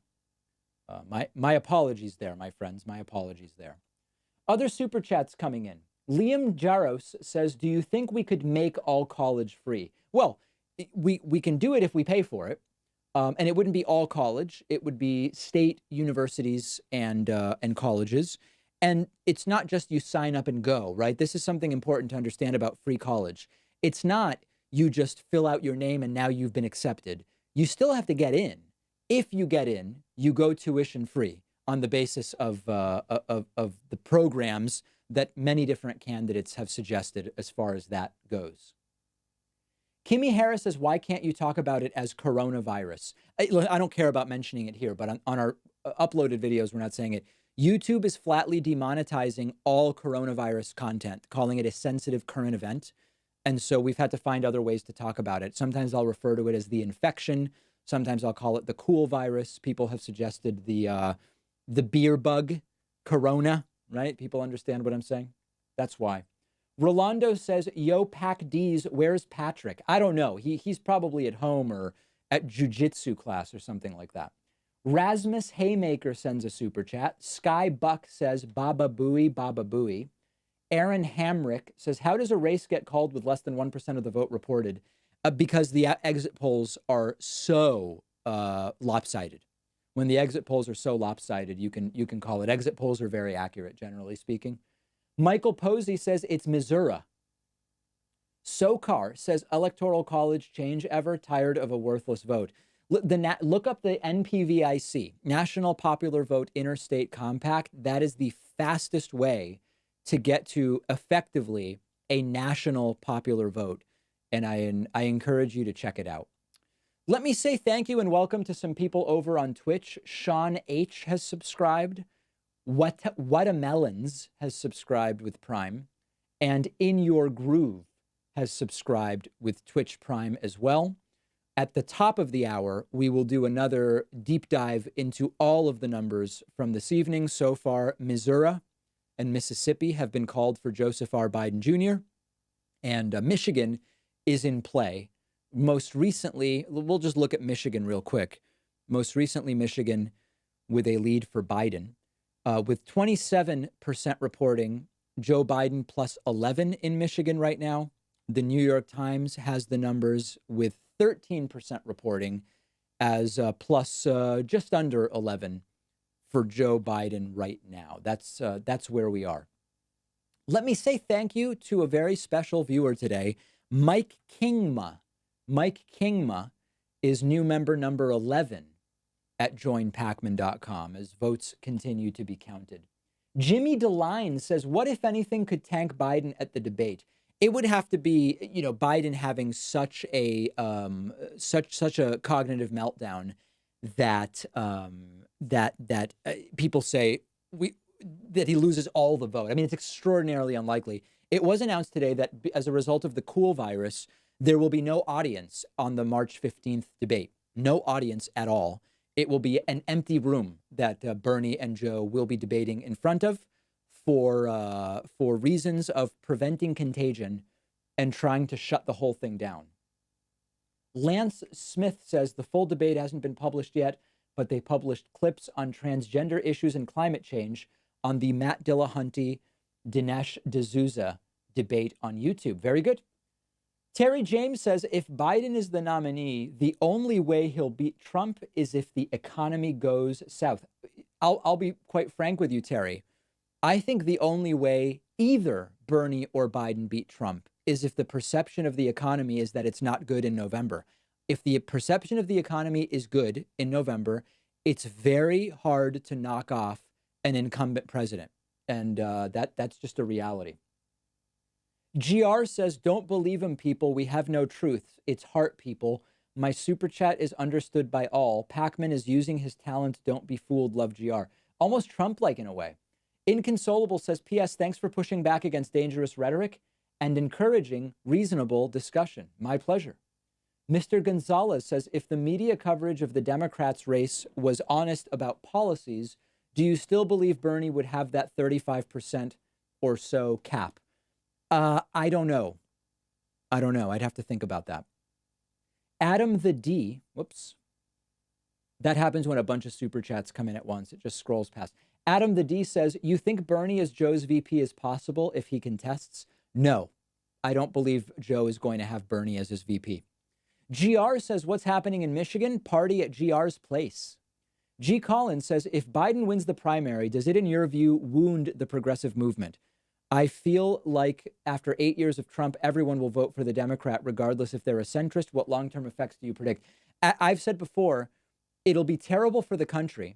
My apologies there, my friends. My apologies there. Other super chats coming in. Liam Jaros says, do you think we could make all college free? Well, we can do it if we pay for it. And it wouldn't be all college. It would be state universities and colleges. And it's not just you sign up and go, right? This is something important to understand about free college. It's not you just fill out your name and now you've been accepted. You still have to get in. If you get in, you go tuition free on the basis of the programs that many different candidates have suggested as far as that goes. Kimmy Harris says, why can't you talk about it as coronavirus? I don't care about mentioning it here, but on our uploaded videos, we're not saying it. YouTube is flatly demonetizing all coronavirus content, calling it a sensitive current event. And so we've had to find other ways to talk about it. Sometimes I'll refer to it as the infection. Sometimes I'll call it the cool virus. People have suggested the beer bug, corona, right? People understand what I'm saying? That's why. Rolando says, yo, Pac D's, where's Patrick? I don't know. He's probably at home or at jujitsu class or something like that. Rasmus Haymaker sends a super chat. Sky Buck says, Baba Booey, Baba Booey. Aaron Hamrick says, how does a race get called with less than 1% of the vote reported? Because the exit polls are so lopsided. When the exit polls are so lopsided, you can call it. Exit polls are very accurate, generally speaking. Michael Posey says it's Missouri. Sokar says, electoral college change ever? Tired of a worthless vote. Look up the NPVIC, National Popular Vote Interstate Compact. That is the fastest way to get to effectively a national popular vote. And I encourage you to check it out. Let me say thank you and welcome to some people over on Twitch. Sean H. has subscribed. Whatamelons has subscribed with Prime. And In Your Groove has subscribed with Twitch Prime as well. At the top of the hour, we will do another deep dive into all of the numbers from this evening. So far, Missouri and Mississippi have been called for Joseph R. Biden Jr. And Michigan is in play. Most recently, we'll just look at Michigan real quick. Most recently, Michigan with a lead for Biden. With 27% reporting, Joe Biden plus 11 in Michigan right now. The New York Times has the numbers with 13% reporting as plus just under 11 for Joe Biden right now. That's where we are. Let me say thank you to a very special viewer today, Mike Kingma. Mike Kingma is new member number 11 at joinpacman.com as votes continue to be counted. Jimmy DeLine says, what, if anything, could tank Biden at the debate? It would have to be, Biden having such a cognitive meltdown that people say that he loses all the vote. I mean, it's extraordinarily unlikely. It was announced today that as a result of the cool virus, there will be no audience on the March 15th debate. No audience at all. It will be an empty room that Bernie and Joe will be debating in front of for reasons of preventing contagion and trying to shut the whole thing down. Lance Smith says the full debate hasn't been published yet, but they published clips on transgender issues and climate change on the Matt Dillahunty, Dinesh D'Souza debate on YouTube. Very good. Terry James says, if Biden is the nominee, the only way he'll beat Trump is if the economy goes south. I'll be quite frank with you, Terry. I think the only way either Bernie or Biden beat Trump is if the perception of the economy is that it's not good in November. If the perception of the economy is good in November, it's very hard to knock off an incumbent president. And that's just a reality. GR says, don't believe him, people. We have no truth. It's heart, people. My super chat is understood by all. Pacman is using his talent. Don't be fooled. Love GR. Almost Trump-like in a way. Inconsolable says, P.S. Thanks for pushing back against dangerous rhetoric and encouraging reasonable discussion. My pleasure. Mr. Gonzalez says, if the media coverage of the Democrats' race was honest about policies, do you still believe Bernie would have that 35% or so cap? I don't know. I'd have to think about that. Adam the D, whoops. That happens when a bunch of super chats come in at once. It just scrolls past. Adam the D says, you think Bernie as Joe's VP is possible if he contests? No, I don't believe Joe is going to have Bernie as his VP. GR says, what's happening in Michigan? Party at GR's place. G. Collins says, if Biden wins the primary, does it, in your view, wound the progressive movement? I feel like after 8 years of Trump, everyone will vote for the Democrat, regardless if they're a centrist. What long-term effects do you predict? I've said before, it'll be terrible for the country,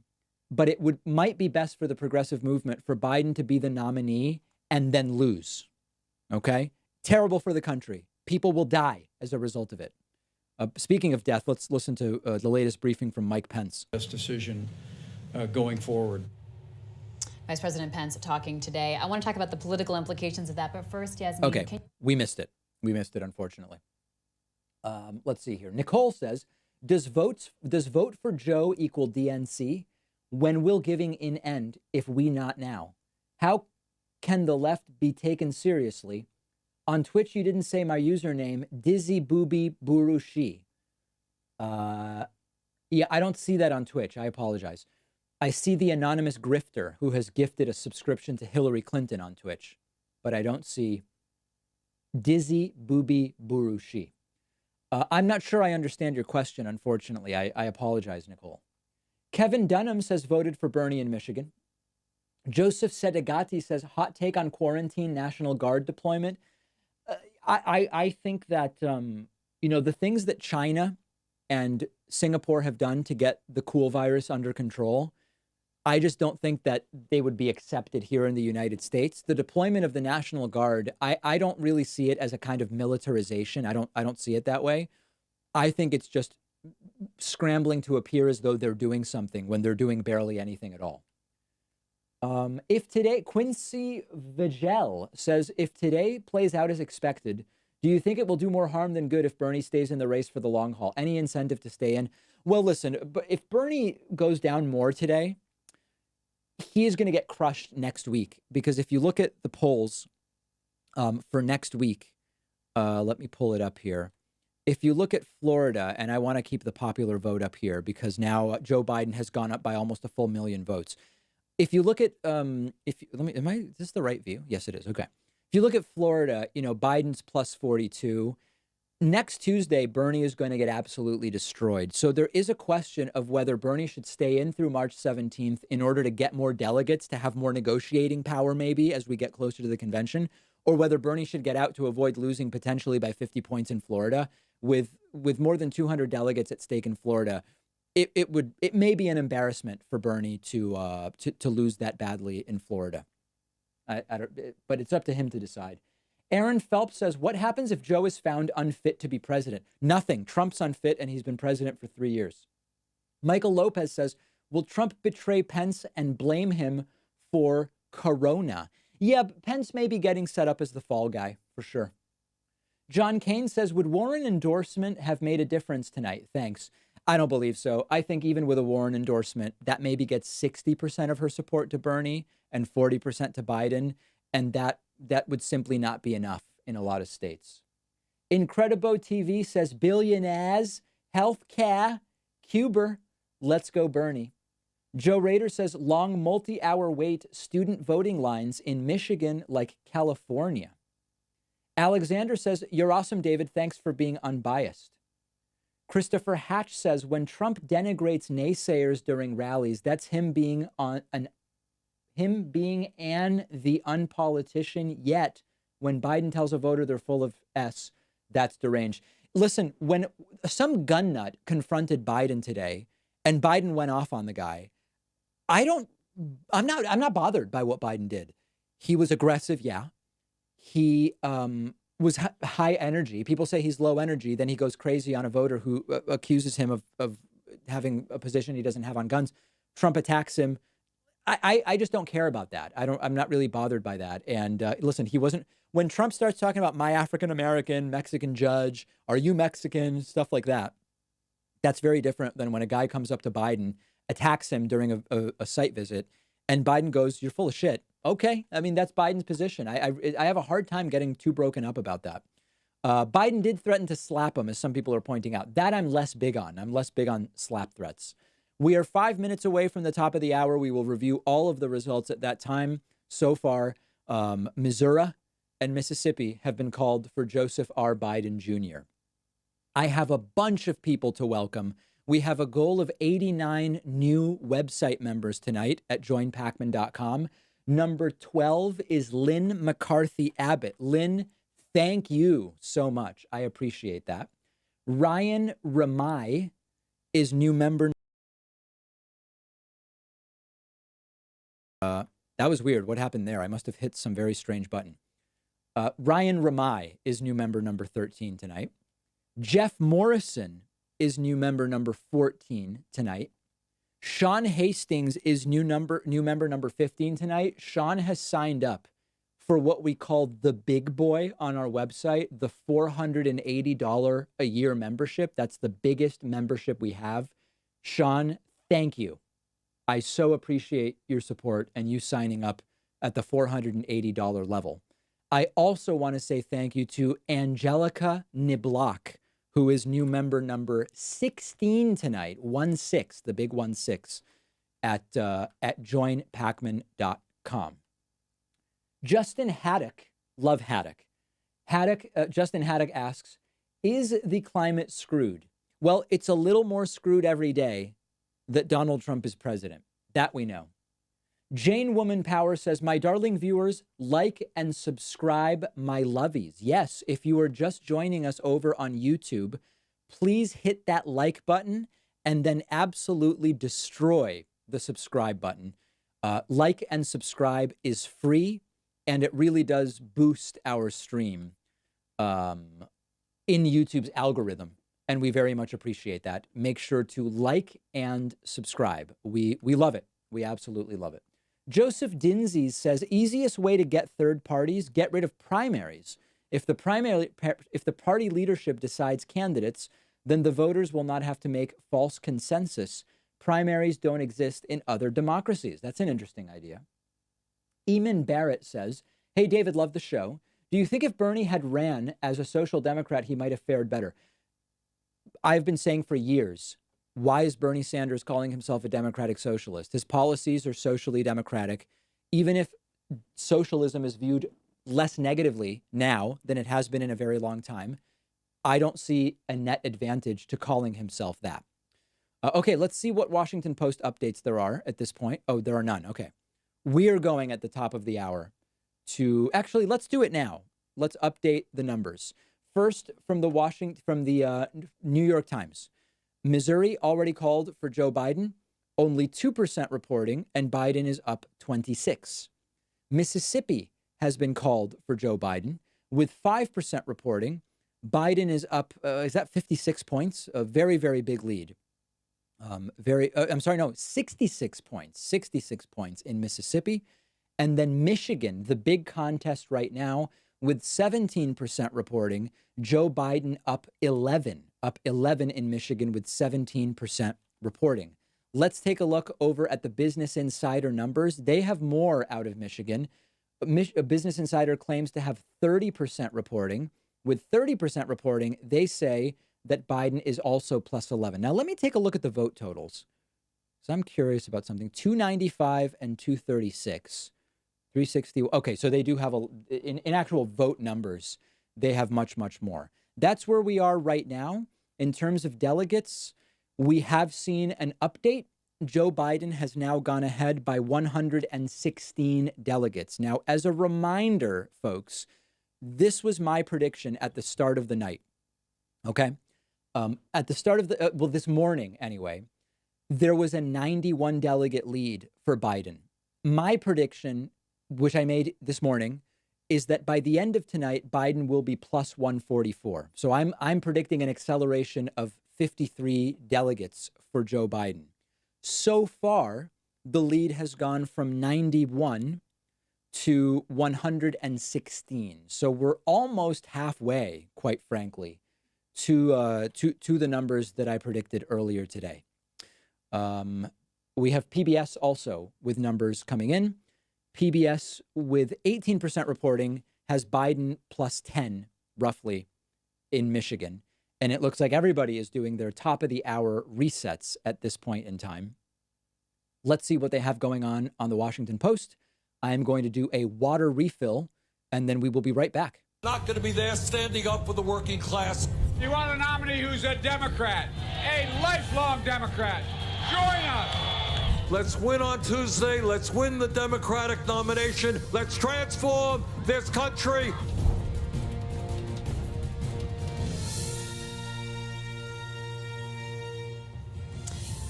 but it might be best for the progressive movement for Biden to be the nominee and then lose. Okay? Terrible for the country. People will die as a result of it. Speaking of death, let's listen to the latest briefing from Mike Pence. This decision going forward. Vice President Pence talking today. I want to talk about the political implications of that, but first, Yasmin. Okay, we missed it. We missed it, unfortunately. Let's see here. Nicole says, does vote for Joe equal DNC? When will giving in end if we not now? How can the left be taken seriously? On Twitch, you didn't say my username, Dizzy Booby Burushi. Yeah, I don't see that on Twitch. I apologize. I see the anonymous grifter who has gifted a subscription to Hillary Clinton on Twitch, but I don't see Dizzy Booby Burushi. I'm not sure I understand your question, unfortunately. I apologize, Nicole. Kevin Dunham says voted for Bernie in Michigan. Joseph Sedegati says hot take on quarantine National Guard deployment. I think that, the things that China and Singapore have done to get the cool virus under control, I just don't think that they would be accepted here in the United States. The deployment of the National Guard, I don't really see it as a kind of militarization. I don't see it that way. I think it's just scrambling to appear as though they're doing something when they're doing barely anything at all. If today, Quincy Vigel says, if today plays out as expected, do you think it will do more harm than good if Bernie stays in the race for the long haul? Any incentive to stay in? Well, listen, but if Bernie goes down more today, he is going to get crushed next week, because if you look at the polls for next week, let me pull it up here. If you look at Florida, and I want to keep the popular vote up here because now Joe Biden has gone up by almost a full million votes. If you look at, is this the right view? Yes, it is. Okay. If you look at Florida, Biden's plus 42. Next Tuesday, Bernie is going to get absolutely destroyed. So there is a question of whether Bernie should stay in through March 17th in order to get more delegates, to have more negotiating power maybe as we get closer to the convention, or whether Bernie should get out to avoid losing potentially by 50 points in Florida. With more than 200 delegates at stake in Florida, it may be an embarrassment for Bernie to lose that badly in Florida. But it's up to him to decide. Aaron Phelps says, what happens if Joe is found unfit to be president? Nothing. Trump's unfit, and he's been president for 3 years. Michael Lopez says, will Trump betray Pence and blame him for Corona? Yeah, Pence may be getting set up as the fall guy, for sure. John Kane says, would Warren endorsement have made a difference tonight? Thanks. I don't believe so. I think even with a Warren endorsement, that maybe gets 60% of her support to Bernie and 40% to Biden, and that would simply not be enough in a lot of states. Incredibo TV says, billionaires, healthcare, Cuber, let's go Bernie. Joe Rader says, long multi-hour wait student voting lines in Michigan like California. Alexander says, you're awesome, David. Thanks for being unbiased. Christopher Hatch says, when Trump denigrates naysayers during rallies, that's him being the unpolitician. Yet when Biden tells a voter they're full of S, that's deranged. Listen, when some gun nut confronted Biden today and Biden went off on the guy, I'm not bothered by what Biden did. He was aggressive. Yeah. He was high energy. People say he's low energy. Then he goes crazy on a voter who accuses him of having a position he doesn't have on guns. Trump attacks him. I just don't care about that. I'm not really bothered by that. And listen, he wasn't, when Trump starts talking about my African-American, Mexican judge, are you Mexican, stuff like that, that's very different than when a guy comes up to Biden, attacks him during a site visit, and Biden goes, you're full of shit. Okay. I mean, that's Biden's position. I have a hard time getting too broken up about that. Biden did threaten to slap him, as some people are pointing out. That I'm less big on. I'm less big on slap threats. We are 5 minutes away from the top of the hour. We will review all of the results at that time. So far, Missouri and Mississippi have been called for Joseph R. Biden Jr. I have a bunch of people to welcome. We have a goal of 89 new website members tonight at joinpacman.com. Number 12 is Lynn McCarthy Abbott. Lynn, thank you so much. I appreciate that. Ryan Ramai is new member. That was weird. What happened there? I must have hit some very strange button. Ryan Ramai is new member number 13 tonight. Jeff Morrison is new member number 14 tonight. Sean Hastings is new member number 15 tonight. Sean has signed up for what we call the big boy on our website, the $480 a year membership. That's the biggest membership we have. Sean, thank you. I so appreciate your support and you signing up at the $480 level. I also want to say thank you to Angelica Niblock, who is new member number 16 tonight, 16, the big 16, at joinpacman.com. Justin Haddock, love Haddock. Justin Haddock asks, is the climate screwed? Well, it's a little more screwed every day that Donald Trump is president. That we know. Jane Woman Power says, my darling viewers, like and subscribe, my lovies. Yes, if you are just joining us over on YouTube, please hit that like button and then absolutely destroy the subscribe button. Like and subscribe is free, and it really does boost our stream in YouTube's algorithm. And we very much appreciate that. Make sure to like and subscribe. We love it. We absolutely love it. Joseph Dinsies says, easiest way to get third parties, get rid of primaries. If the party leadership decides candidates, then the voters will not have to make false consensus. Primaries don't exist in other democracies. That's an interesting idea. Eamon Barrett says, hey, David, love the show. Do you think if Bernie had ran as a social democrat, he might have fared better? I've been saying for years, why is Bernie Sanders calling himself a democratic socialist? His policies are socially democratic. Even if socialism is viewed less negatively now than it has been in a very long time, I don't see a net advantage to calling himself that. Okay, let's see what Washington Post updates there are at this point. Oh, there are none. Okay. We are going at the top of the hour to, actually, let's do it now. Let's update the numbers. First, from the New York Times. Missouri already called for Joe Biden, only 2% reporting, and Biden is up 26. Mississippi has been called for Joe Biden with 5% reporting. Biden is up, is that 56 points? A very, very big lead. 66 points, 66 points in Mississippi. And then Michigan, the big contest right now, with 17% reporting, Joe Biden up 11 in Michigan with 17% reporting. Let's take a look over at the Business Insider numbers. They have more out of Michigan. Business Insider claims to have 30% reporting. With 30% reporting, they say that Biden is also plus 11. Now, let me take a look at the vote totals. So I'm curious about something. 295 and 236. 360. Okay, so they do have in actual vote numbers. they have much, much more. That's where we are right now. In terms of delegates, we have seen an update. Joe Biden has now gone ahead by 116 delegates. Now, as a reminder, folks, this was my prediction at the start of the night. Okay? At the start of this morning anyway, there was a 91 delegate lead for Biden. My prediction, which I made this morning, is that by the end of tonight, Biden will be plus 144. So I'm predicting an acceleration of 53 delegates for Joe Biden. So far, the lead has gone from 91 to 116. So we're almost halfway, quite frankly, to the numbers that I predicted earlier today. We have PBS also with numbers coming in. PBS with 18% reporting has Biden plus 10 roughly in Michigan. And it looks like everybody is doing their top of the hour resets at this point in time. Let's see what they have going on the Washington Post. I am going to do a water refill, and then we will be right back. Not going to be there standing up for the working class. You want a nominee who's a Democrat, a lifelong Democrat. Join us. Let's win on Tuesday. Let's win the Democratic nomination. Let's transform this country.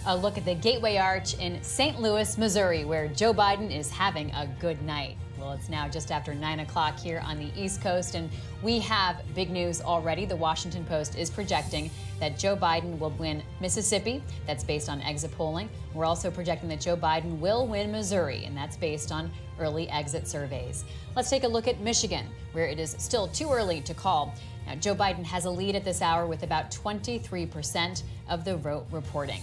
A look at the Gateway Arch in St. Louis, Missouri, where Joe Biden is having a good night. Well, it's now just after 9 o'clock here on the East Coast, and we have big news already. The Washington Post is projecting that Joe Biden will win Mississippi. That's based on exit polling. We're also projecting that Joe Biden will win Missouri, and that's based on early exit surveys. Let's take a look at Michigan, where it is still too early to call. Now, Joe Biden has a lead at this hour with about 23% of the vote reporting.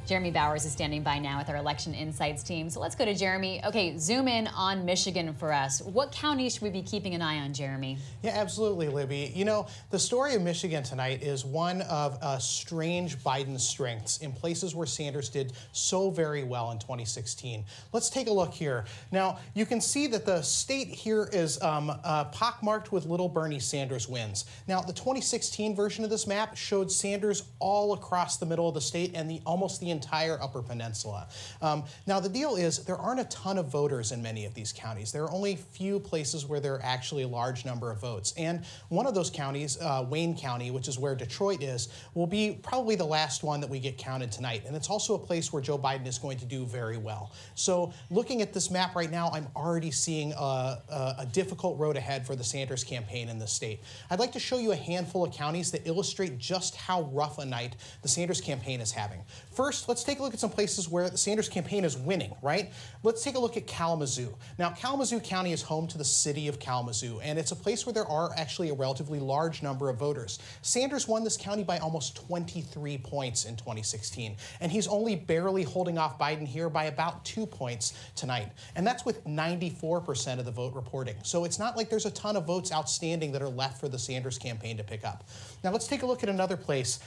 Jeremy Bowers is standing by now with our Election Insights team. So let's go to Jeremy. Okay, zoom in on Michigan for us. What counties should we be keeping an eye on, Jeremy? Yeah, absolutely, Libby. You know, the story of Michigan tonight is one of strange Biden strengths in places where Sanders did so very well in 2016. Let's take a look here. Now, you can see that the state here is pockmarked with little Bernie Sanders wins. Now, the 2016 version of this map showed Sanders all across the middle of the state and almost the entire Upper Peninsula. Now, the deal is there aren't a ton of voters in many of these counties. There are only few places where there are actually a large number of votes. And one of those counties, Wayne County, which is where Detroit is, will be probably the last one that we get counted tonight. And it's also a place where Joe Biden is going to do very well. So looking at this map right now, I'm already seeing a difficult road ahead for the Sanders campaign in the state. I'd like to show you a handful of counties that illustrate just how rough a night the Sanders campaign is having. First, let's take a look at some places where the Sanders campaign is winning, right? Let's take a look at Kalamazoo. Now, Kalamazoo County is home to the city of Kalamazoo, and it's a place where there are actually a relatively large number of voters. Sanders won this county by almost 23 points in 2016, and he's only barely holding off Biden here by about 2 points tonight. And that's with 94% of the vote reporting. So it's not like there's a ton of votes outstanding that are left for the Sanders campaign to pick up. Now, let's take a look at another place,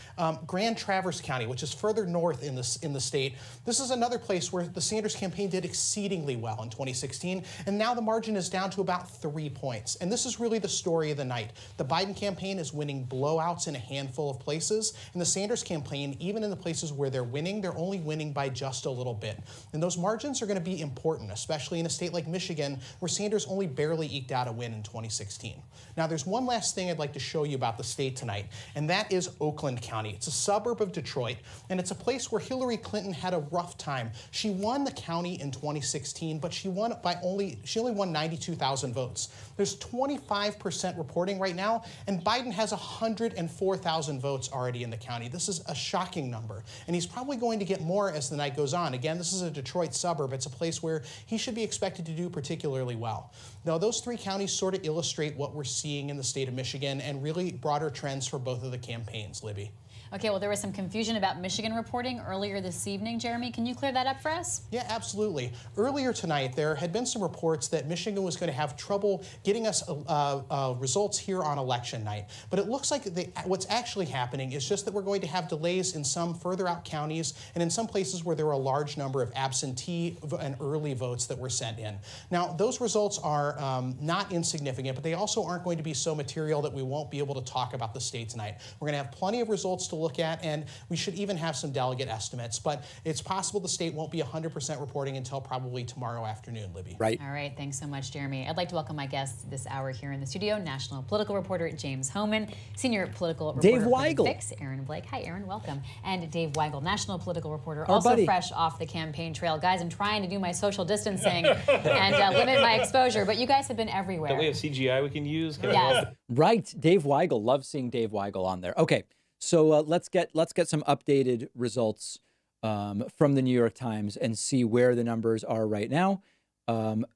Grand Traverse County, which is further north in the state. This is another place where the Sanders campaign did exceedingly well in 2016, and now the margin is down to about 3 points. And this is really the story of the night. The Biden campaign is winning blowouts in a handful of places, and the Sanders campaign, even in the places where they're winning, they're only winning by just a little bit. And those margins are going to be important, especially in a state like Michigan, where Sanders only barely eked out a win in 2016. Now, there's one last thing I'd like to show you about the state tonight, and that is Oakland County. It's a suburb of Detroit, and it's a place where Hillary Clinton had a rough time. She won the county in 2016, but she only won 92,000 votes. There's 25% reporting right now, and Biden has 104,000 votes already in the county. This is a shocking number, and he's probably going to get more as the night goes on. Again, this is a Detroit suburb. It's a place where he should be expected to do particularly well. Now, those three counties sort of illustrate what we're seeing in the state of Michigan and really broader trends for both of the campaigns, Libby. Okay, well, there was some confusion about Michigan reporting earlier this evening. Jeremy, can you clear that up for us? Yeah, absolutely. Earlier tonight, there had been some reports that Michigan was going to have trouble getting us results here on election night. But it looks like what's actually happening is just that we're going to have delays in some further out counties and in some places where there were a large number of absentee and early votes that were sent in. Now, those results are not insignificant, but they also aren't going to be so material that we won't be able to talk about the state tonight. We're going to have plenty of results to look at, and we should even have some delegate estimates. But it's possible the state won't be 100% reporting until probably tomorrow afternoon, Libby. Right. All right, thanks so much, Jeremy. I'd like to welcome my guest this hour here in the studio, national political reporter James Hohmann, senior political reporter Dave for Weigel. The Fix, Aaron Blake. Hi, Aaron, welcome. And Dave Weigel, national political reporter, Our also buddy. fresh off the campaign trail. Guys, I'm trying to do my social distancing and limit my exposure, but you guys have been everywhere. Don't we have CGI we can use? Yes. Right. Dave Weigel. Love seeing Dave Weigel on there. Okay. So let's get some updated results from the New York Times and see where the numbers are right now.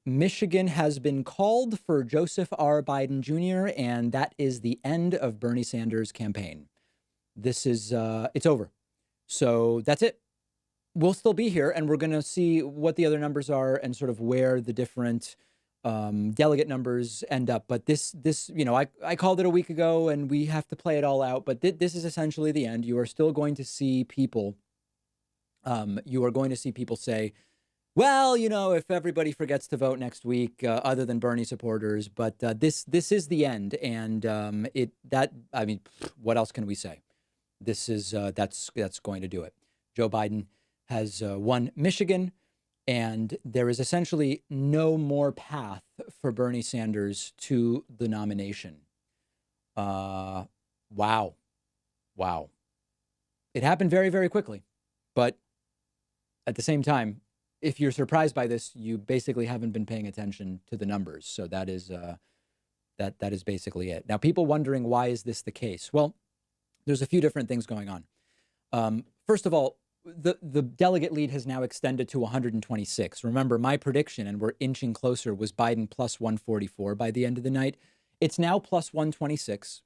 Michigan has been called for Joseph R. Biden Jr., and that is the end of Bernie Sanders' campaign. This is, it's over. So that's it. We'll still be here, and we're going to see what the other numbers are and sort of where the different delegate numbers end up. But this, you know, I called it a week ago, and we have to play it all out. But this is essentially the end. You are still going to see people. You are going to see people say, well, you know, if everybody forgets to vote next week, other than Bernie supporters, but this is the end, and I mean, what else can we say? This is that's going to do it. Joe Biden has won Michigan, and there is essentially no more path for Bernie Sanders to the nomination. Wow. It happened very, very quickly, but at the same time, if you're surprised by this, you basically haven't been paying attention to the numbers. So that is that is basically it. Now, people wondering, why is this the case? Well, there's a few different things going on. First of all, the delegate lead has now extended to 126. Remember, my prediction, and we're inching closer, was Biden plus 144 by the end of the night. It's now plus 126.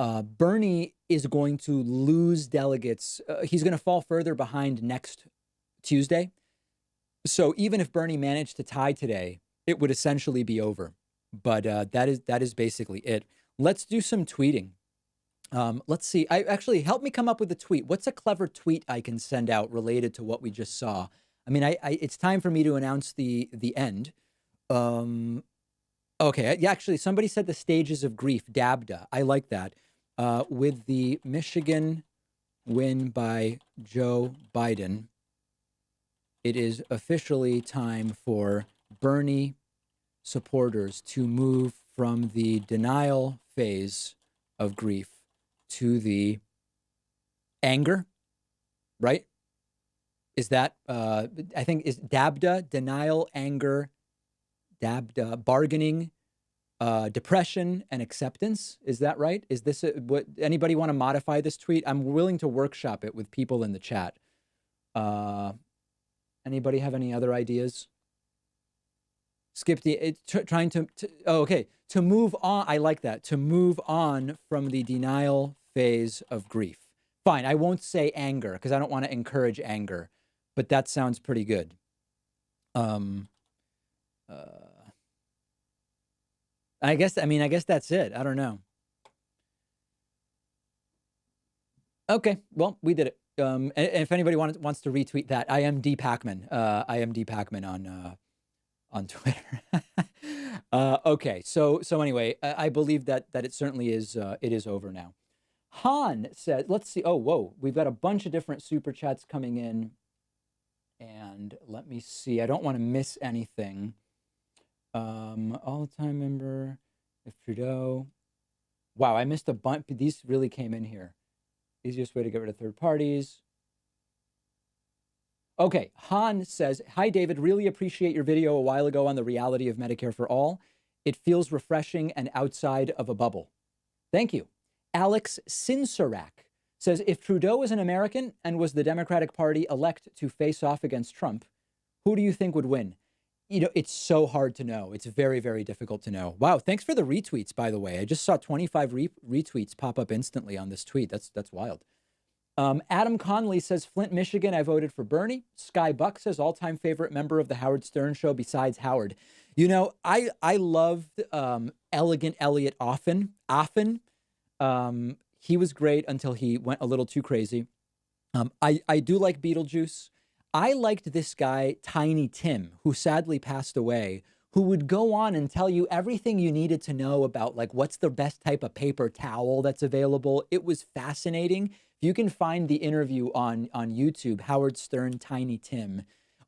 Bernie is going to lose delegates. He's going to fall further behind next Tuesday. So even if Bernie managed to tie today, it would essentially be over. But that is basically it. Let's do some tweeting. Let's see. Help me come up with a tweet. What's a clever tweet I can send out related to what we just saw? I mean, it's time for me to announce the end. Okay. Yeah, actually, somebody said the stages of grief, DABDA. I like that. With the Michigan win by Joe Biden, it is officially time for Bernie supporters to move from the denial phase of grief to the anger, right? Is that, I think, is DABDA, denial, anger, DABDA, bargaining, depression, and acceptance? Is that right? Is this, what, anybody want to modify this tweet? I'm willing to workshop it with people in the chat. Anybody have any other ideas? Skip the, trying to, oh, okay. To move on, I like that. To move on from the denial phase of grief. Fine, I won't say anger because I don't want to encourage anger, but that sounds pretty good. I guess that's it. I don't know. Okay, well, we did it. And if anybody wants to retweet that, I am D Pacman. I am D Pacman on Twitter. Okay, so anyway, I believe that it certainly is. It is over now. Han said, "Let's see. Oh, whoa, we've got a bunch of different super chats coming in, and let me see. I don't want to miss anything. All-time member, if Trudeau. Wow, I missed a bunch. These really came in here. Easiest way to get rid of third parties. Okay, Han says, hi, David. Really appreciate your video a while ago on the reality of Medicare for All. It feels refreshing and outside of a bubble. Thank you. Alex Sinsarak says, if Trudeau is an American and was the Democratic Party elect to face off against Trump, who do you think would win? You know, it's so hard to know. It's very, very difficult to know. Wow, thanks for the retweets, by the way. I just saw 25 retweets pop up instantly on this tweet. That's wild. Adam Conley says, Flint, Michigan, I voted for Bernie. Sky Buck says, all-time favorite member of the Howard Stern show besides Howard. You know, I loved Elegant Elliot often. He was great until he went a little too crazy. I do like Beetlejuice. I liked this guy, Tiny Tim, who sadly passed away, who would go on and tell you everything you needed to know about, like, what's the best type of paper towel that's available. It was fascinating. If you can find the interview on YouTube, Howard Stern, Tiny Tim.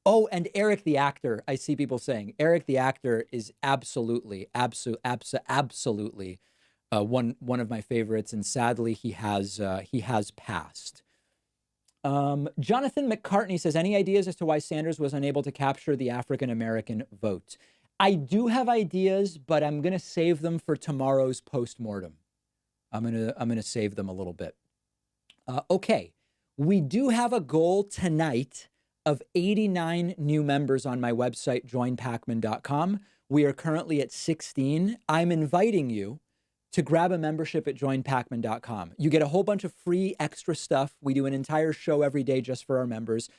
Oh, and Eric the actor. I see people saying Eric the actor is absolutely one of my favorites, and sadly he has passed. Jonathan McCartney says, any ideas as to why Sanders was unable to capture the African-American vote? I do have ideas, but I'm going to save them for tomorrow's postmortem. I'm going to save them a little bit. Okay. We do have a goal tonight of 89 new members on my website, joinpacman.com. We are currently at 16. I'm inviting you to grab a membership at joinpacman.com. You get a whole bunch of free extra stuff. We do an entire show every day just for our members.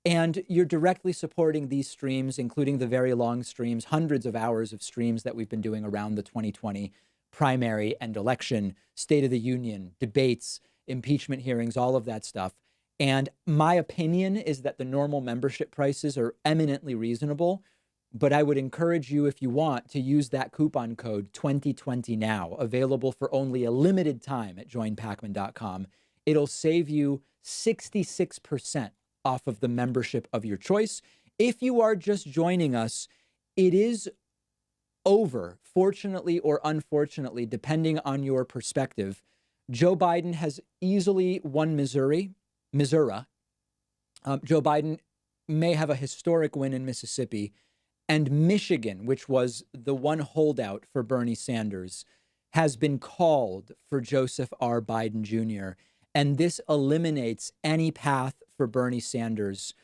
And you're directly supporting these streams, including the very long streams, hundreds of hours of streams that we've been doing around the 2020 primary and election, State of the Union, debates, impeachment hearings, all of that stuff. And my opinion is that the normal membership prices are eminently reasonable. But I would encourage you, if you want, to use that coupon code 2020NOW, available for only a limited time at joinpacman.com. It'll save you 66% off of the membership of your choice. If you are just joining us, it is over, fortunately or unfortunately, depending on your perspective. Joe Biden has easily won Missouri. Joe Biden may have a historic win in Mississippi. And Michigan, which was the one holdout for Bernie Sanders, has been called for Joseph R. Biden Jr. And this eliminates any path for Bernie Sanders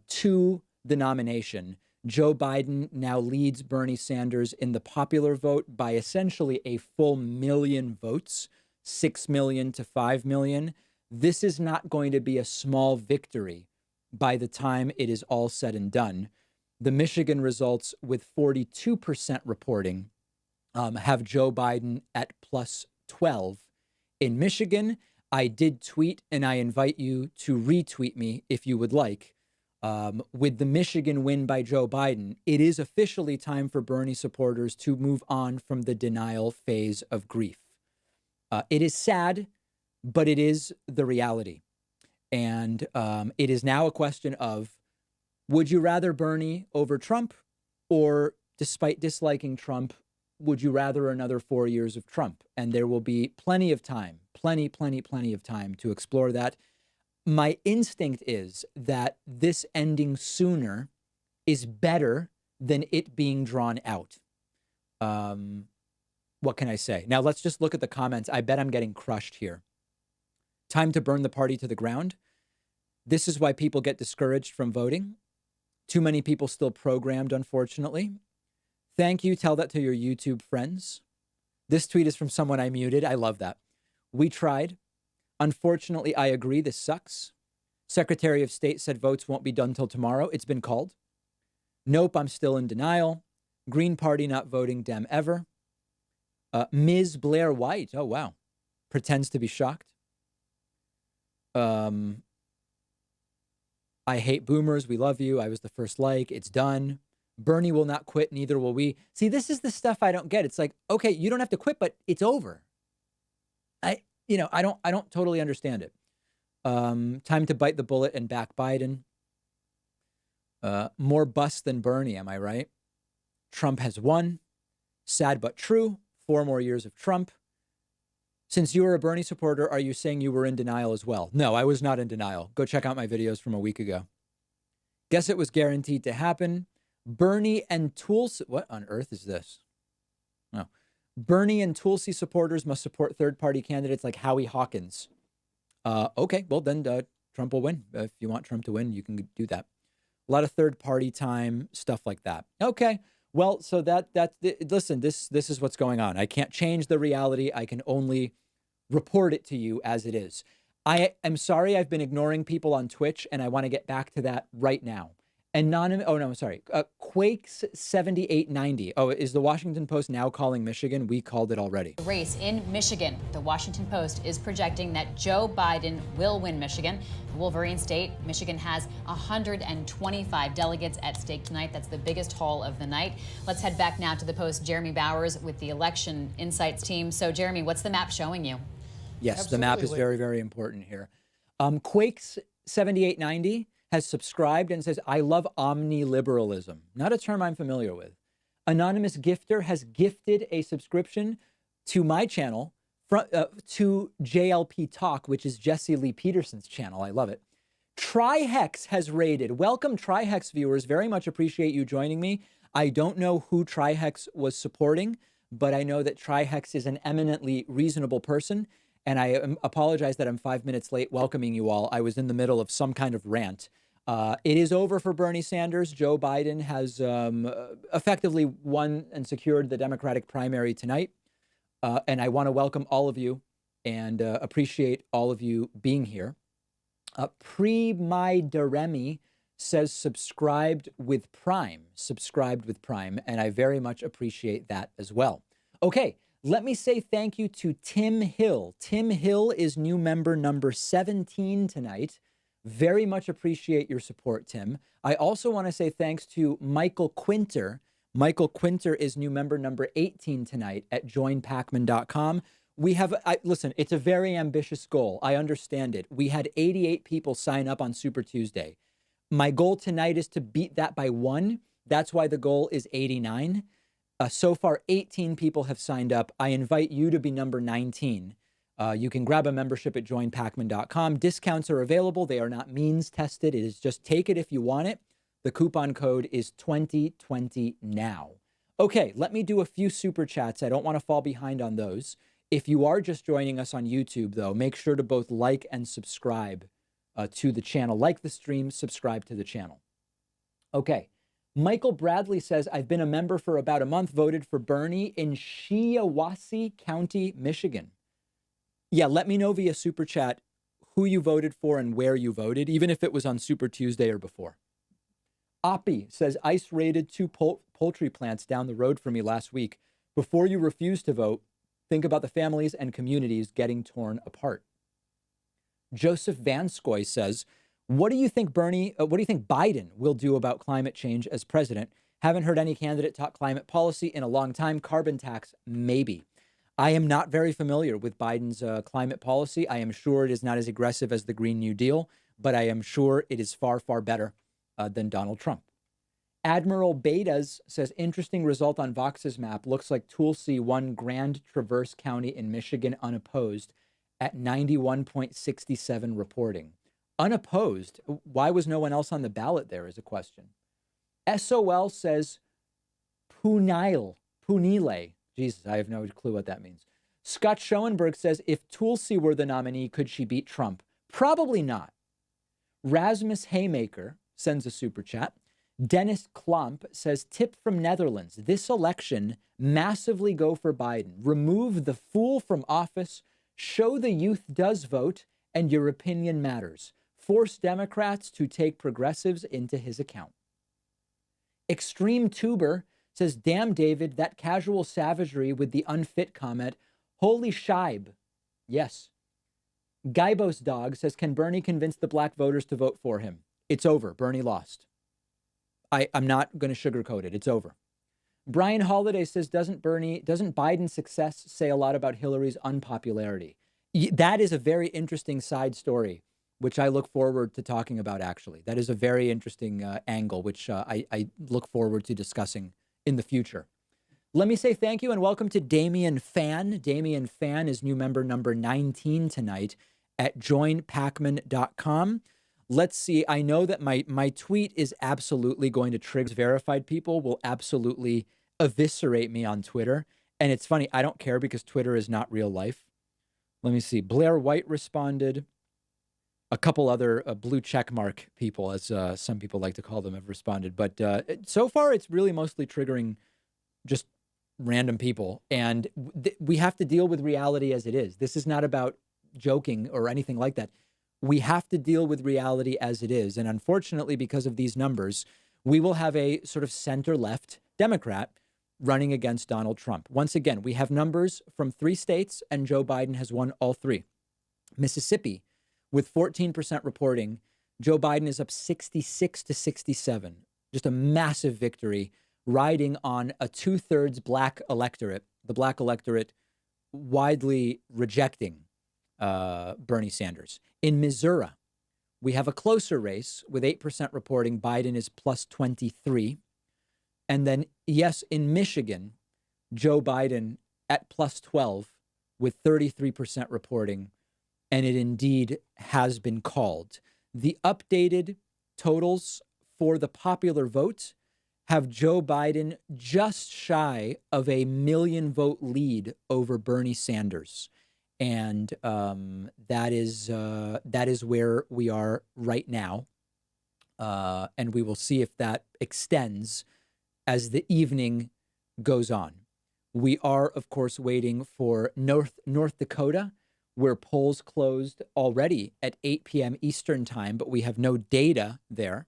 to the nomination. Joe Biden now leads Bernie Sanders in the popular vote by essentially a full million votes, 6 million to 5 million. This is not going to be a small victory by the time it is all said and done. The Michigan results, with 42% reporting, have Joe Biden at plus 12. In Michigan, I did tweet, and I invite you to retweet me if you would like. With the Michigan win by Joe Biden, it is officially time for Bernie supporters to move on from the denial phase of grief. It is sad, but it is the reality. And it is now a question of, would you rather Bernie over Trump, or despite disliking Trump, would you rather another 4 years of Trump? And there will be plenty of time, plenty of time to explore that. My instinct is that this ending sooner is better than it being drawn out. What can I say? Now let's just look at the comments. I bet I'm getting crushed here. Time to burn the party to the ground. This is why people get discouraged from voting. Too many people still programmed, unfortunately. Thank you. Tell that to your YouTube friends. This tweet is from someone I muted. I love that. We tried. Unfortunately, I agree. This sucks. Secretary of State said votes won't be done till tomorrow. It's been called. Nope, I'm still in denial. Green Party not voting Dem ever. Ms. Blair White. Oh, wow. Pretends to be shocked. I hate boomers. We love you. I was the first like. It's done. Bernie will not quit. Neither will we. See, this is the stuff I don't get. It's like, okay, you don't have to quit, but it's over. I don't totally understand it. Time to bite the bullet and back Biden. More bust than Bernie. Am I right? Trump has won. Sad but true. 4 more years of Trump. Since you were a Bernie supporter, are you saying you were in denial as well? No, I was not in denial. Go check out my videos from a week ago. Guess it was guaranteed to happen. Bernie and Tulsi. What on earth is this? Oh. Bernie and Tulsi supporters must support third-party candidates like Howie Hawkins. Okay, well then Trump will win. If you want Trump to win, you can do that. A lot of third-party time, stuff like that. Okay, well, so listen, this is what's going on. I can't change the reality. I can only report it to you as it is. I am sorry I've been ignoring people on Twitch, and I want to get back to that right now. Anonymous, oh no, I'm sorry. Quakes 7890. Oh, is the Washington Post now calling Michigan? We called it already. Race in Michigan. The Washington Post is projecting that Joe Biden will win Michigan. The Wolverine State, Michigan has 125 delegates at stake tonight. That's the biggest haul of the night. Let's head back now to the Post. Jeremy Bowers with the Election Insights team. So, Jeremy, what's the map showing you? Yes, Absolutely. the map is very, very important here. Quakes 7890 has subscribed and says, I love omniliberalism. Not a term I'm familiar with. Anonymous Gifter has gifted a subscription to my channel, to JLP Talk, which is Jesse Lee Peterson's channel. I love it. Trihex has raided. Welcome, Trihex viewers. Very much appreciate you joining me. I don't know who Trihex was supporting, but I know that Trihex is an eminently reasonable person. And I apologize that I'm 5 minutes late welcoming you all. I was in the middle of some kind of rant. It is over for Bernie Sanders. Joe Biden has effectively won and secured the Democratic primary tonight. And I want to welcome all of you and appreciate all of you being here. Pre-My-Deremi says subscribed with Prime. Subscribed with Prime. And I very much appreciate that as well. Okay. Let me say thank you to Tim Hill. Tim Hill is new member number 17 tonight. Very much appreciate your support, Tim. I also want to say thanks to Michael Quinter. Michael Quinter is new member number 18 tonight at joinpacman.com. We have, listen, it's a very ambitious goal. I understand it. We had 88 people sign up on Super Tuesday. My goal tonight is to beat that by 1. That's why the goal is 89. So far, 18 people have signed up. I invite you to be number 19. You can grab a membership at joinpacman.com. Discounts are available. They are not means tested. It is just take it if you want it. The coupon code is 2020 now. Okay, let me do a few super chats. I don't want to fall behind on those. If you are just joining us on YouTube, though, make sure to both like and subscribe to the channel. Like the stream, subscribe to the channel. Okay. Michael Bradley says, I've been a member for about a month, voted for Bernie in Shiawassee County, Michigan. Yeah, let me know via Super Chat who you voted for and where you voted, even if it was on Super Tuesday or before. Oppie says, ICE raided 2 poultry plants down the road from me last week. Before you refuse to vote, think about the families and communities getting torn apart. Joseph Vanskoy says, what do you think Biden will do about climate change as president? Haven't heard any candidate talk climate policy in a long time. Carbon tax, maybe. I am not very familiar with Biden's climate policy. I am sure it is not as aggressive as the Green New Deal, but I am sure it is far, far better than Donald Trump. Admiral Betas says, interesting result on Vox's map. Looks like Tulsi won Grand Traverse County in Michigan unopposed at 91.67 reporting. Unopposed. Why was no one else on the ballot there is a question. SOL says Punile. Jesus, I have no clue what that means. Scott Schoenberg says, if Tulsi were the nominee, could she beat Trump? Probably not. Rasmus Haymaker sends a super chat. Dennis Klomp says, tip from Netherlands. This election, massively go for Biden. Remove the fool from office. Show the youth does vote and your opinion matters. Force Democrats to take progressives into his account. Extreme Tuber says, damn, David, that casual savagery with the unfit comment. Holy shibe. Yes. Guybos Dog says, can Bernie convince the black voters to vote for him? It's over. Bernie lost. I'm not going to sugarcoat it. It's over. Brian Holiday says, doesn't Biden's success say a lot about Hillary's unpopularity? That is a very interesting side story, which I look forward to talking about, actually. That is a very interesting angle, which I look forward to discussing in the future. Let me say thank you and welcome to Damian Fan. Damian Fan is new member number 19 tonight at joinpacman.com. Let's see. I know that my tweet is absolutely going to trigger verified people will absolutely eviscerate me on Twitter. And it's funny. I don't care because Twitter is not real life. Let me see. Blair White responded. A couple other blue checkmark people, as some people like to call them, have responded. But so far, it's really mostly triggering just random people. And we have to deal with reality as it is. This is not about joking or anything like that. We have to deal with reality as it is. And unfortunately, because of these numbers, we will have a sort of center-left Democrat running against Donald Trump. Once again, we have numbers from 3 states, and Joe Biden has won all 3. Mississippi, with 14% reporting, Joe Biden is up 66 to 67. Just a massive victory, riding on a 2/3 black electorate, the black electorate widely rejecting Bernie Sanders. In Missouri, we have a closer race with 8% reporting. Biden is plus 23. And then, yes, in Michigan, Joe Biden at plus 12 with 33% reporting. And it indeed has been called. The updated totals for the popular vote have Joe Biden just shy of a 1 million vote lead over Bernie Sanders. And that is where we are right now. And we will see if that extends as the evening goes on. We are, of course, waiting for North Dakota, where polls closed already at 8 p.m. Eastern time, but we have no data there.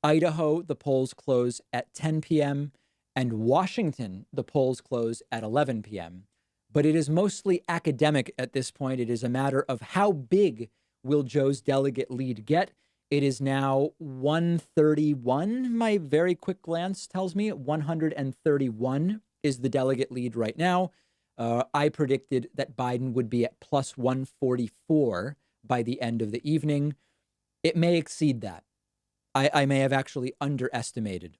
Idaho, the polls close at 10 p.m. And Washington, the polls close at 11 p.m. But it is mostly academic at this point. It is a matter of how big will Joe's delegate lead get. It is now 131. My very quick glance tells me 131 is the delegate lead right now. I predicted that Biden would be at plus 144 by the end of the evening. It may exceed that. I may have actually underestimated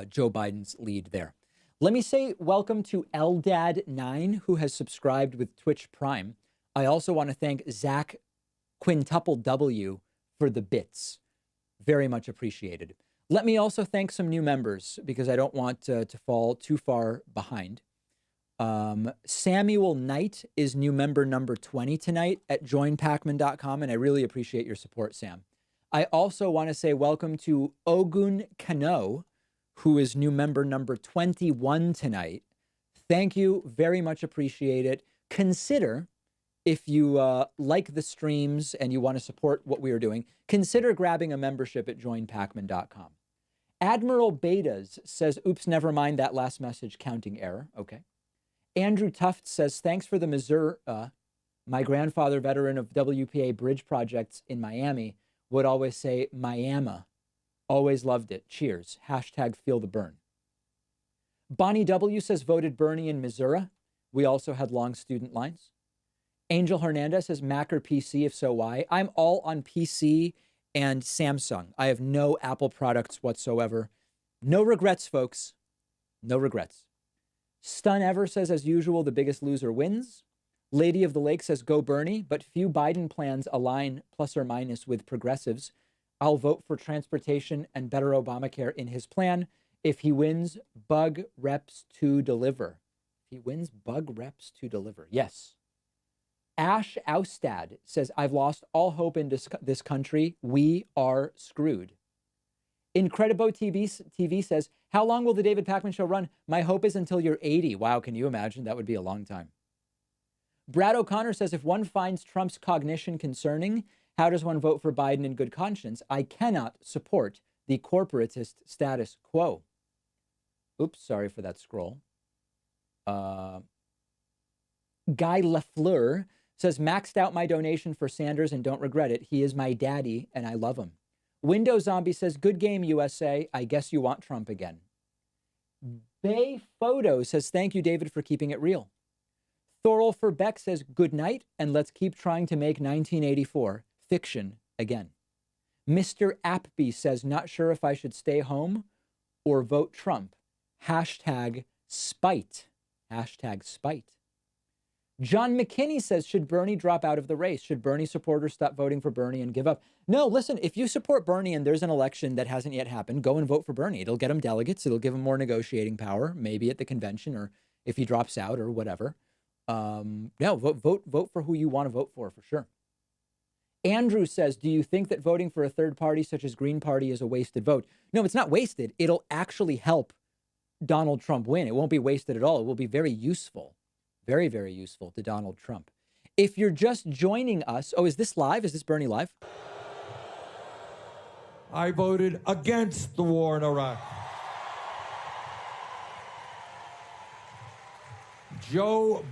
Joe Biden's lead there. Let me say welcome to Eldad9, who has subscribed with Twitch Prime. I also want to thank Zach Quintuple W for the bits. Very much appreciated. Let me also thank some new members because I don't want to fall too far behind. Samuel Knight is new member number 20 tonight at joinpacman.com, and I really appreciate your support, Sam. I also want to say welcome to Ogun Kano, who is new member number 21 tonight. Thank you. Very much appreciate it. Consider, if you like the streams and you want to support what we are doing, consider grabbing a membership at joinpacman.com. Admiral Betas says, oops, never mind that last message, counting error. Okay. Andrew Tuft says, thanks for the Missouri. My grandfather, veteran of WPA bridge projects in Miami, would always say, Miami. Always loved it. Cheers. Hashtag feel the burn. Bonnie W says, voted Bernie in Missouri. We also had long student lines. Angel Hernandez says, Mac or PC? If so, why? I'm all on PC and Samsung. I have no Apple products whatsoever. No regrets, folks. No regrets. Stun Ever says, as usual, the biggest loser wins. Lady of the Lake says, go Bernie, but few Biden plans align plus or minus with progressives. I'll vote for transportation and better Obamacare in his plan. If he wins, bug reps to deliver. If he wins, bug reps to deliver. Yes. Ash Austad says, I've lost all hope in this country. We are screwed. Incredibo TV says, how long will the David Pakman Show run? My hope is until you're 80. Wow, can you imagine? That would be a long time. Brad O'Connor says, if one finds Trump's cognition concerning, how does one vote for Biden in good conscience? I cannot support the corporatist status quo. Oops, sorry for that scroll. Guy Lafleur says, maxed out my donation for Sanders and don't regret it. He is my daddy and I love him. Windows Zombie says, good game, USA. I guess you want Trump again. Bay Photo says, thank you, David, for keeping it real. Thorolfer Beck says, good night, and let's keep trying to make 1984 fiction again. Mr. Appby says, not sure if I should stay home or vote Trump. Hashtag spite. Hashtag spite. John McKinney says, should Bernie drop out of the race? Should Bernie supporters stop voting for Bernie and give up? No, listen, if you support Bernie and there's an election that hasn't yet happened, go and vote for Bernie. It'll get him delegates. It'll give him more negotiating power, maybe at the convention or if he drops out or whatever. No, vote for who you want to vote for sure. Andrew says, do you think that voting for a third party such as Green Party is a wasted vote? No, it's not wasted. It'll actually help Donald Trump win. It won't be wasted at all. It will be very useful. Very, very useful to Donald Trump. If you're just joining us, oh, is this live? Is this Bernie live? I voted against the war in Iraq. Joe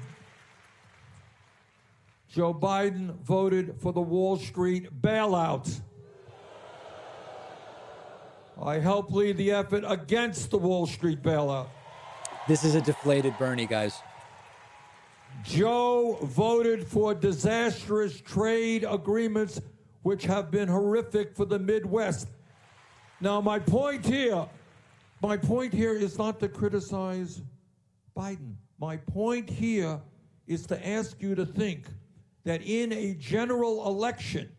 Biden voted for the Wall Street bailout. I helped lead the effort against the Wall Street bailout. This is a deflated Bernie, guys. Joe voted for disastrous trade agreements which have been horrific for the Midwest. Now, my point here is not to criticize Biden. My point here is to ask you to think that in a general election,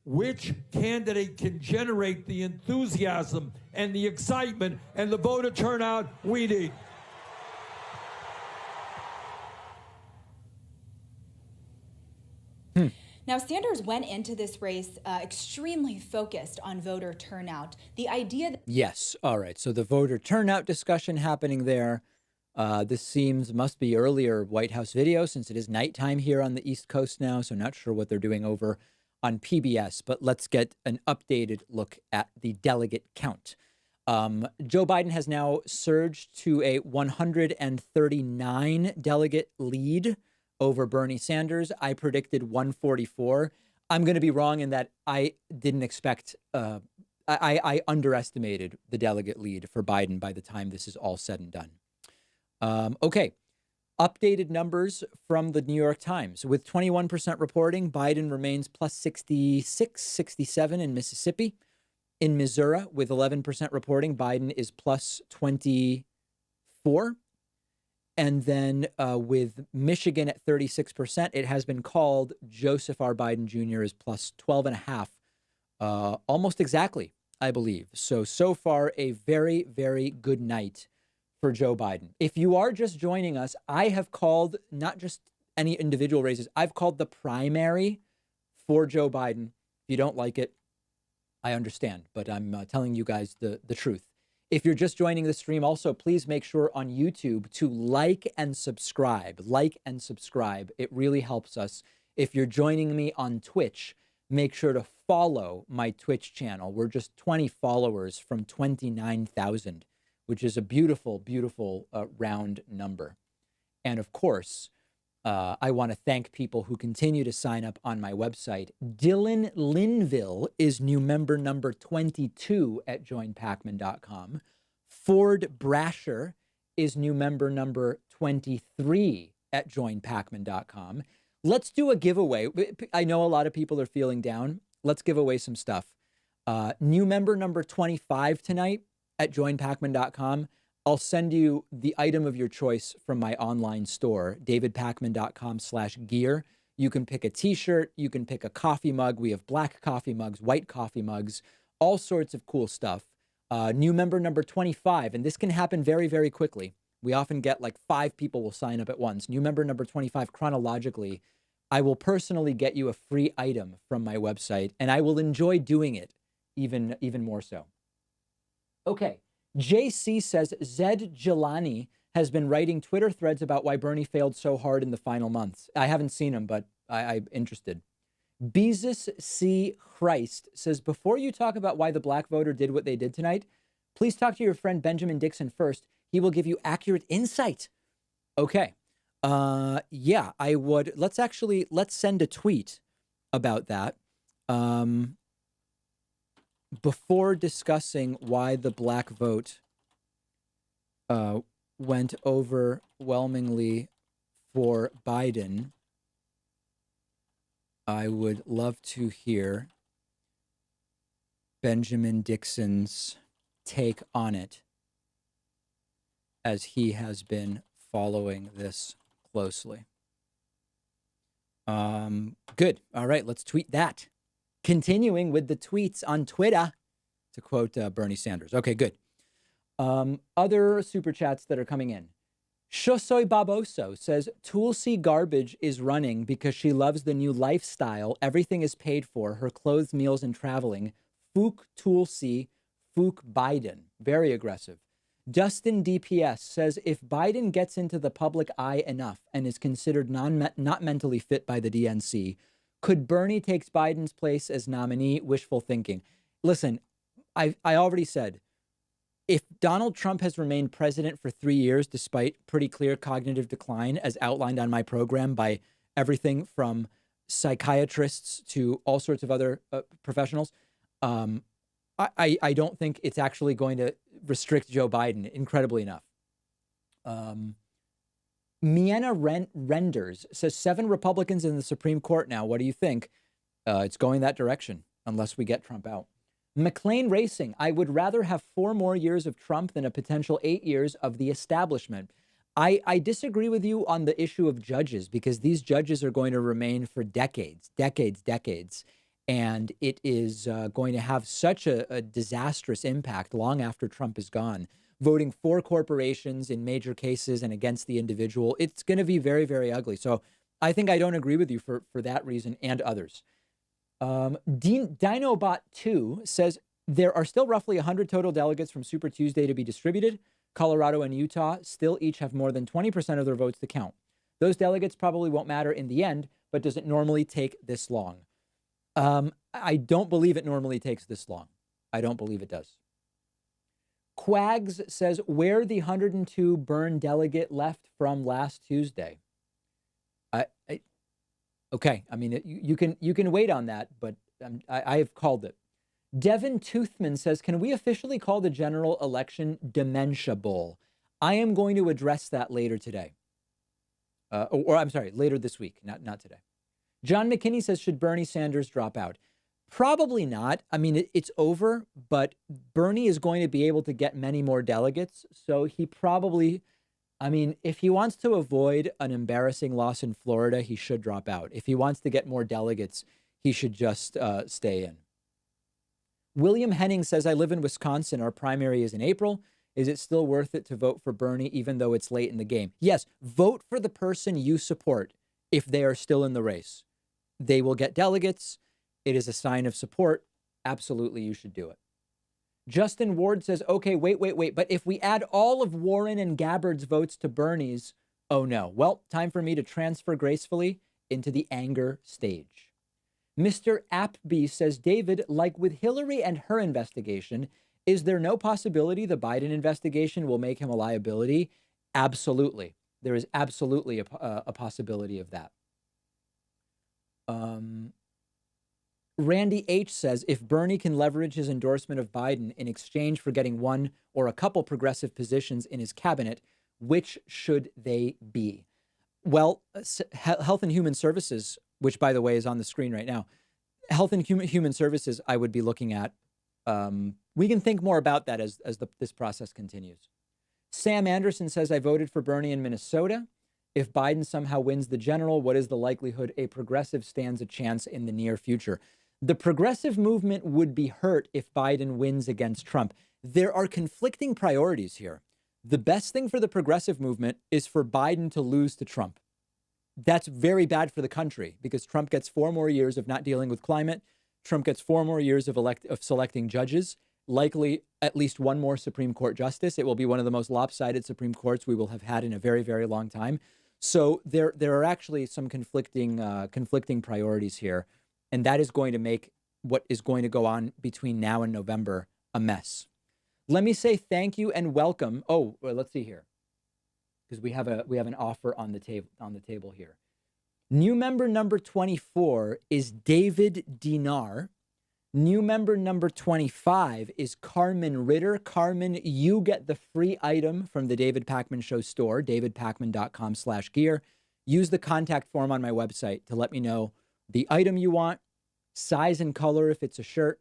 which candidate can generate the enthusiasm and the excitement and the voter turnout we need? Now, Sanders went into this race extremely focused on voter turnout. The idea that... Yes. All right. So the voter turnout discussion happening there. This must be earlier White House video since it is nighttime here on the East Coast now. So not sure what they're doing over on PBS, but let's get an updated look at the delegate count. Joe Biden has now surged to a 139 delegate lead over Bernie Sanders. I predicted 144. I'm going to be wrong in that I didn't expect, I underestimated the delegate lead for Biden by the time this is all said and done. Okay. Updated numbers from the New York Times. With 21% reporting, Biden remains plus 66, 67 in Mississippi. In Missouri, with 11% reporting, Biden is plus 24. And then with Michigan at 36%, it has been called Joseph R. Biden Jr. is plus 12.5, almost exactly, I believe. So far, a very, very good night for Joe Biden. If you are just joining us, I have called not just any individual races. I've called the primary for Joe Biden. If you don't like it, I understand, but I'm telling you guys the truth. If you're just joining the stream, also, please make sure on YouTube to like and subscribe. Like and subscribe. It really helps us. If you're joining me on Twitch, make sure to follow my Twitch channel. We're just 20 followers from 29,000, which is a beautiful, beautiful round number. And of course, I want to thank people who continue to sign up on my website. Dylan Linville is new member number 22 at joinpacman.com. Ford Brasher is new member number 23 at joinpacman.com. Let's do a giveaway. I know a lot of people are feeling down. Let's give away some stuff. New member number 25 tonight at joinpacman.com. I'll send you the item of your choice from my online store, davidpacman.com/gear. You can pick a t-shirt. You can pick a coffee mug. We have black coffee mugs, white coffee mugs, all sorts of cool stuff. New member number 25, and this can happen very, very quickly. We often get like 5 people will sign up at once. New member number 25, chronologically, I will personally get you a free item from my website, and I will enjoy doing it even more so. Okay. JC says Zed Jelani has been writing Twitter threads about why Bernie failed so hard in the final months. I haven't seen him, but I'm interested. Beezus C. Christ says, before you talk about why the black voter did what they did tonight, please talk to your friend Benjamin Dixon first. He will give you accurate insight. Okay. Yeah, I would. Let's send a tweet about that. Before discussing why the black vote went overwhelmingly for Biden, I would love to hear Benjamin Dixon's take on it, as he has been following this closely. Good. All right, let's tweet that. Continuing with the tweets on Twitter, to quote Bernie Sanders. Okay, good. Other super chats that are coming in. Shosoy Baboso says, Tulsi Garbage is running because she loves the new lifestyle. Everything is paid for. Her clothes, meals, and traveling. Fook Tulsi, Fook Biden. Very aggressive. Dustin DPS says, if Biden gets into the public eye enough and is considered not mentally fit by the DNC, could Bernie takes Biden's place as nominee? Wishful thinking. Listen, I already said, if Donald Trump has remained president for 3 years, despite pretty clear cognitive decline, as outlined on my program by everything from psychiatrists to all sorts of other professionals, I don't think it's actually going to restrict Joe Biden, incredibly enough. Miena Renders says 7 Republicans in the Supreme Court now. What do you think? It's going that direction, unless we get Trump out. McLean Racing, I would rather have 4 more years of Trump than a potential 8 years of the establishment. I disagree with you on the issue of judges, because these judges are going to remain for decades. And it is going to have such a disastrous impact long after Trump is gone. Voting for corporations in major cases and against the individual, it's going to be very, very ugly. So I think I don't agree with you for that reason and others. Dinobot2 says there are still roughly 100 total delegates from Super Tuesday to be distributed. Colorado and Utah still each have more than 20% of their votes to count. Those delegates probably won't matter in the end, but does it normally take this long? I don't believe it normally takes this long. I don't believe it does. Quags says, where the 102 burn delegate left from last Tuesday. Okay. I mean, you can wait on that, but I have called it. Devin Toothman says, can we officially call the general election Dementia Bowl? I am going to address that later today. Or I'm sorry, later this week, not today. John McKinney says, should Bernie Sanders drop out? Probably not. I mean, it's over, but Bernie is going to be able to get many more delegates. So he probably, I mean, if he wants to avoid an embarrassing loss in Florida, he should drop out. If he wants to get more delegates, he should just stay in. William Henning says, I live in Wisconsin. Our primary is in April. Is it still worth it to vote for Bernie, even though it's late in the game? Yes, vote for the person you support if they are still in the race. They will get delegates. It is a sign of support. Absolutely, you should do it. Justin Ward says, okay, wait. But if we add all of Warren and Gabbard's votes to Bernie's, oh no. Well, time for me to transfer gracefully into the anger stage. Mr. Appby says, David, like with Hillary and her investigation, is there no possibility the Biden investigation will make him a liability? Absolutely. There is absolutely a possibility of that. Randy H. says, if Bernie can leverage his endorsement of Biden in exchange for getting one or a couple progressive positions in his cabinet, which should they be? Well, Health and Human Services, which, by the way, is on the screen right now. Health and Human Services, I would be looking at. We can think more about that as this process continues. Sam Anderson says, I voted for Bernie in Minnesota. If Biden somehow wins the general, what is the likelihood a progressive stands a chance in the near future? The progressive movement would be hurt if Biden wins against Trump. There are conflicting priorities here. The best thing for the progressive movement is for Biden to lose to Trump. That's very bad for the country because Trump gets 4 more years of not dealing with climate. Trump gets 4 more years of selecting judges, likely at least 1 more Supreme Court justice. It will be one of the most lopsided Supreme Courts we will have had in a very, very long time. So there are actually some conflicting priorities here. And that is going to make what is going to go on between now and November a mess. Let me say thank you and welcome. Oh, well, let's see here. Because we have an offer on the table here. New member number 24 is David Dinar. New member number 25 is Carmen Ritter. Carmen, you get the free item from the David Pakman Show store, davidpakman.com/gear. Use the contact form on my website to let me know the item you want, size and color if it's a shirt,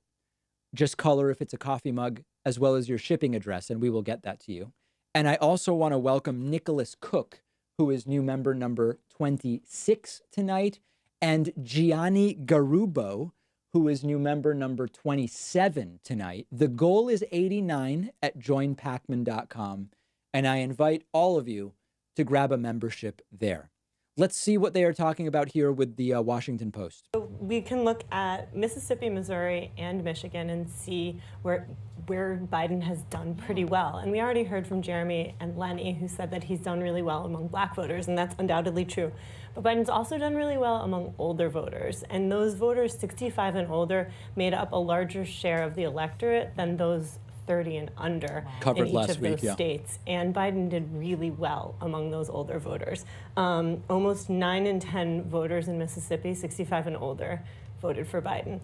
just color if it's a coffee mug, as well as your shipping address, and we will get that to you. And I also want to welcome Nicholas Cook, who is new member number 26 tonight, and Gianni Garubo, who is new member number 27 tonight. The goal is 89 at joinpakman.com, and I invite all of you to grab a membership there. Let's see what they are talking about here with the Washington Post. We can look at Mississippi, Missouri, and Michigan and see where Biden has done pretty well. And we already heard from Jeremy and Lenny, who said that he's done really well among black voters, and that's undoubtedly true. But Biden's also done really well among older voters. And those voters 65 and older made up a larger share of the electorate than those 30 and under Covered in each last of those week, states. And Biden did really well among those older voters. Almost 9 in 10 voters in Mississippi, 65 and older, voted for Biden.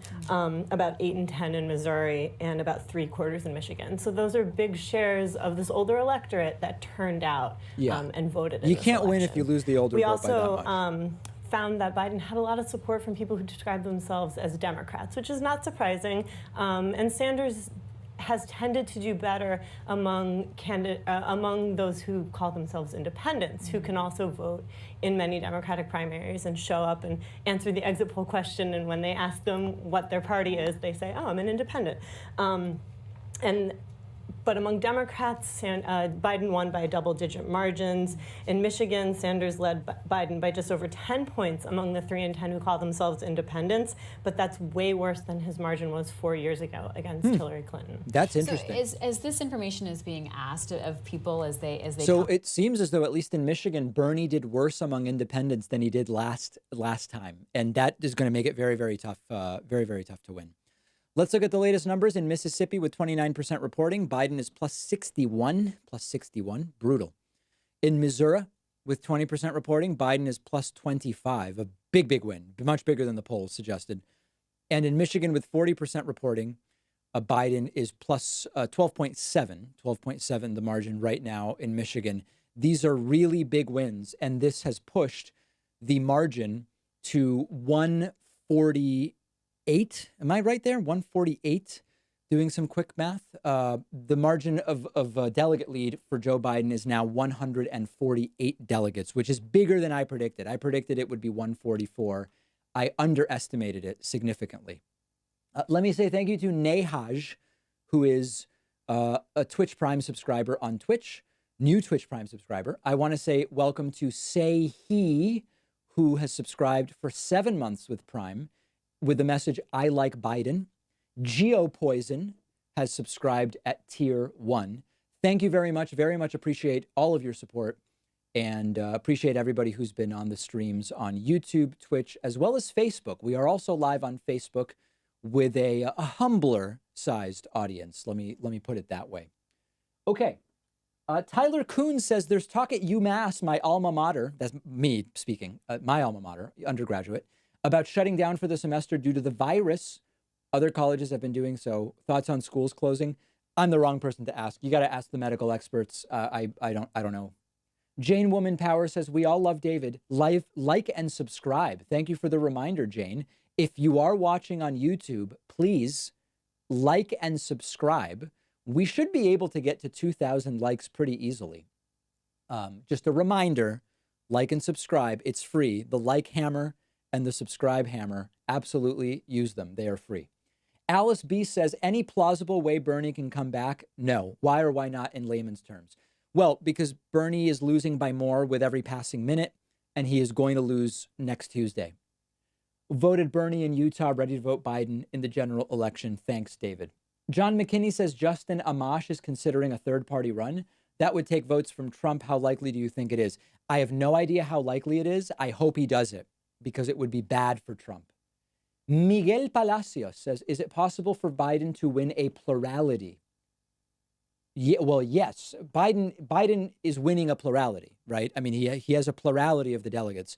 About 8 in 10 in Missouri, and about 3/4 in Michigan. So those are big shares of this older electorate that turned out and voted. You can't win if you lose the older we vote by that also much. Found that Biden had a lot of support from people who describe themselves as Democrats, which is not surprising. And Sanders has tended to do better among those who call themselves independents, who can also vote in many Democratic primaries and show up and answer the exit poll question. And when they ask them what their party is, they say, "Oh, I'm an independent." But among Democrats, Biden won by double-digit margins. In Michigan, Sanders led Biden by just over 10 points among the 3 in 10 who call themselves independents. But that's way worse than his margin was 4 years ago against Hillary Clinton. That's interesting. So as this information is being asked of people as they So it seems as though, at least in Michigan, Bernie did worse among independents than he did last time, and that is going to make it very, very tough, very tough to win. Let's look at the latest numbers in Mississippi with 29% reporting. Biden is plus 61, brutal. In Missouri with 20% reporting, Biden is plus 25, a big win, much bigger than the polls suggested. And in Michigan with 40% reporting, Biden is plus 12.7 the margin right now in Michigan. These are really big wins, and this has pushed the margin to 148. Am I right there? 148. Doing some quick math. The margin of delegate lead for Joe Biden is now 148 delegates, which is bigger than I predicted. I predicted it would be 144. I underestimated it significantly. Let me say thank you to Nehaj, who is a Twitch Prime subscriber on Twitch, new Twitch Prime subscriber. I want to say welcome to Say He, who has subscribed for 7 months with Prime, with the message, I like Biden. GeoPoison has subscribed at tier 1. Thank you very much appreciate all of your support, and appreciate everybody who's been on the streams on YouTube, Twitch, as well as Facebook. We are also live on Facebook with a humbler sized audience. Let me put it that way. Okay. Tyler Kuhn says there's talk at UMass, my alma mater, that's me speaking, my alma mater, undergraduate, about shutting down for the semester due to the virus. Other colleges have been doing so. Thoughts on schools closing? I'm the wrong person to ask. You got to ask the medical experts. I don't know. Jane Woman Power says, we all love David. Like and subscribe. Thank you for the reminder, Jane. If you are watching on YouTube, please like and subscribe. We should be able to get to 2,000 likes pretty easily. Just a reminder, like and subscribe. It's free. The like hammer and the subscribe hammer, absolutely use them. They are free. Alice B says, any plausible way Bernie can come back? No. Why or why not in layman's terms? Well, because Bernie is losing by more with every passing minute, and he is going to lose next Tuesday. Voted Bernie in Utah, ready to vote Biden in the general election. Thanks, David. John McKinney says Justin Amash is considering a third-party run. That would take votes from Trump. How likely do you think it is? I have no idea how likely it is. I hope he does it, because it would be bad for Trump. Miguel Palacios says, is it possible for Biden to win a plurality? Yeah, well, yes. Biden is winning a plurality, right? I mean, he has a plurality of the delegates.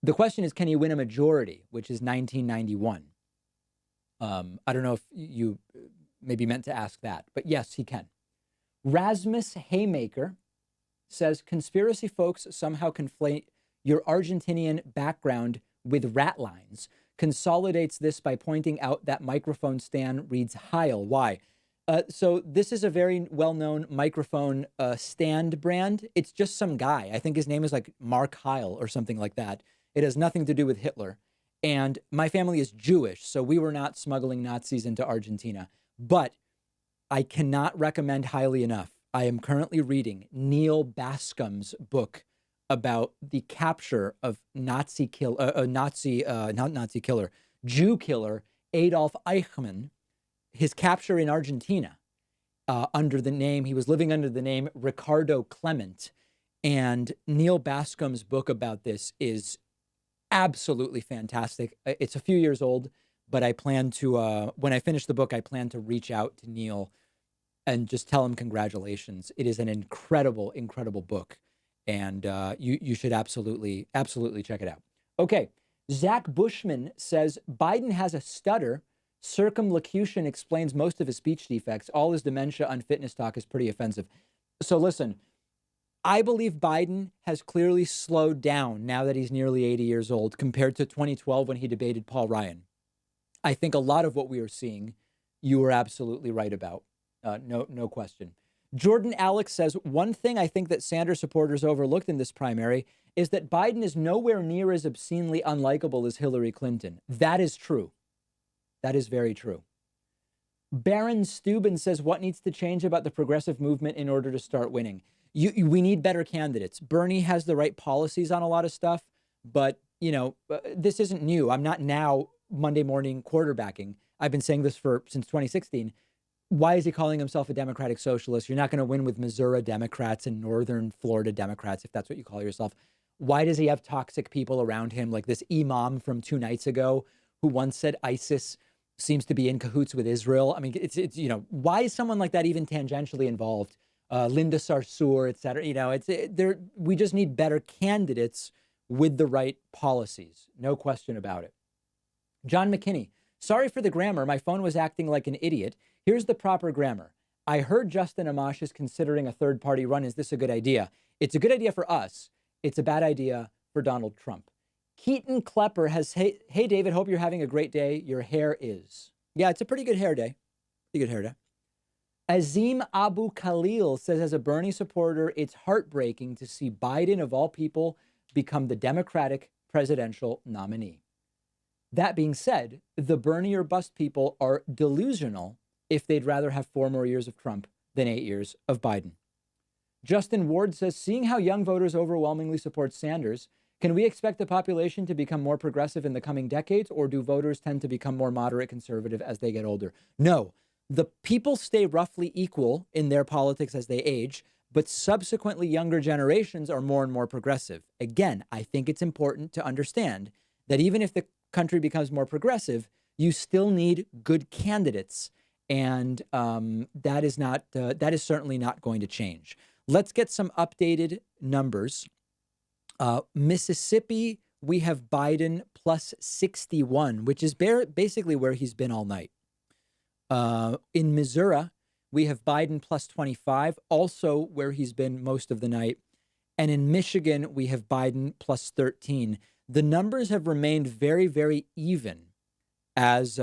The question is, can he win a majority, which is 1991? I don't know if you maybe meant to ask that, but yes, he can. Rasmus Haymaker says, conspiracy folks somehow conflate your Argentinian background with rat lines. Consolidates this by pointing out that microphone stand reads Heil. Why? So this is a very well-known microphone stand brand. It's just some guy. I think his name is like Mark Heil or something like that. It has nothing to do with Hitler. And my family is Jewish, so we were not smuggling Nazis into Argentina. But I cannot recommend highly enough. I am currently reading Neil Bascom's book, about the capture of Jew killer Adolf Eichmann, his capture in Argentina he was living under the name Ricardo Clement. And Neil Bascom's book about this is absolutely fantastic. It's a few years old, but I plan to, when I finish the book, I plan to reach out to Neil and just tell him congratulations. It is an incredible, incredible book. And you should absolutely check it out. Okay, Zach Bushman says, Biden has a stutter. Circumlocution explains most of his speech defects. All his dementia, unfitness talk is pretty offensive. So listen, I believe Biden has clearly slowed down now that he's nearly 80 years old compared to 2012 when he debated Paul Ryan. I think a lot of what we are seeing, you were absolutely right about. No question. Jordan Alex says, one thing I think that Sanders supporters overlooked in this primary is that Biden is nowhere near as obscenely unlikable as Hillary Clinton. That is true. That is very true. Baron Steuben says, what needs to change about the progressive movement in order to start winning? We need better candidates. Bernie has the right policies on a lot of stuff, but, this isn't new. I'm not now Monday morning quarterbacking. I've been saying this since 2016. Why is he calling himself a democratic socialist? You're not going to win with Missouri Democrats and Northern Florida Democrats, if that's what you call yourself. Why does he have toxic people around him, like this imam from 2 nights ago who once said ISIS seems to be in cahoots with Israel? I mean, it's why is someone like that even tangentially involved? Linda Sarsour, et cetera. We just need better candidates with the right policies. No question about it. John McKinney, sorry for the grammar. My phone was acting like an idiot. Here's the proper grammar. I heard Justin Amash is considering a third-party run. Is this a good idea? It's a good idea for us. It's a bad idea for Donald Trump. Keaton Klepper has, hey, David, hope you're having a great day. Your hair is. Yeah, it's a pretty good hair day. Pretty good hair day. Azim Abu Khalil says, as a Bernie supporter, it's heartbreaking to see Biden, of all people, become the Democratic presidential nominee. That being said, the Bernie or bust people are delusional if they'd rather have 4 more years of Trump than 8 years of Biden. Justin Ward says, seeing how young voters overwhelmingly support Sanders, can we expect the population to become more progressive in the coming decades, or do voters tend to become more moderate conservative as they get older? No, the people stay roughly equal in their politics as they age, but subsequently younger generations are more and more progressive. Again, I think it's important to understand that even if the country becomes more progressive, you still need good candidates. And that is certainly not going to change. Let's get some updated numbers. Mississippi, we have Biden plus 61, which is basically where he's been all night. In Missouri, we have Biden plus 25, also where he's been most of the night. And in Michigan, we have Biden plus 13. The numbers have remained very, very even as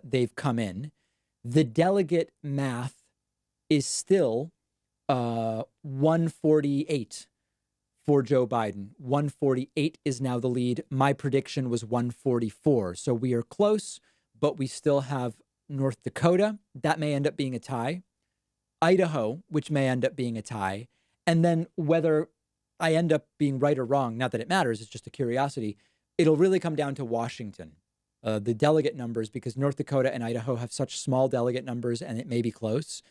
they've come in. The delegate math is still 148 for Joe Biden. 148 is now the lead. My prediction was 144. So we are close, but we still have North Dakota. That may end up being a tie. Idaho, which may end up being a tie. And then whether I end up being right or wrong, not that it matters, it's just a curiosity, it'll really come down to Washington. The delegate numbers, because North Dakota and Idaho have such small delegate numbers and it may be close.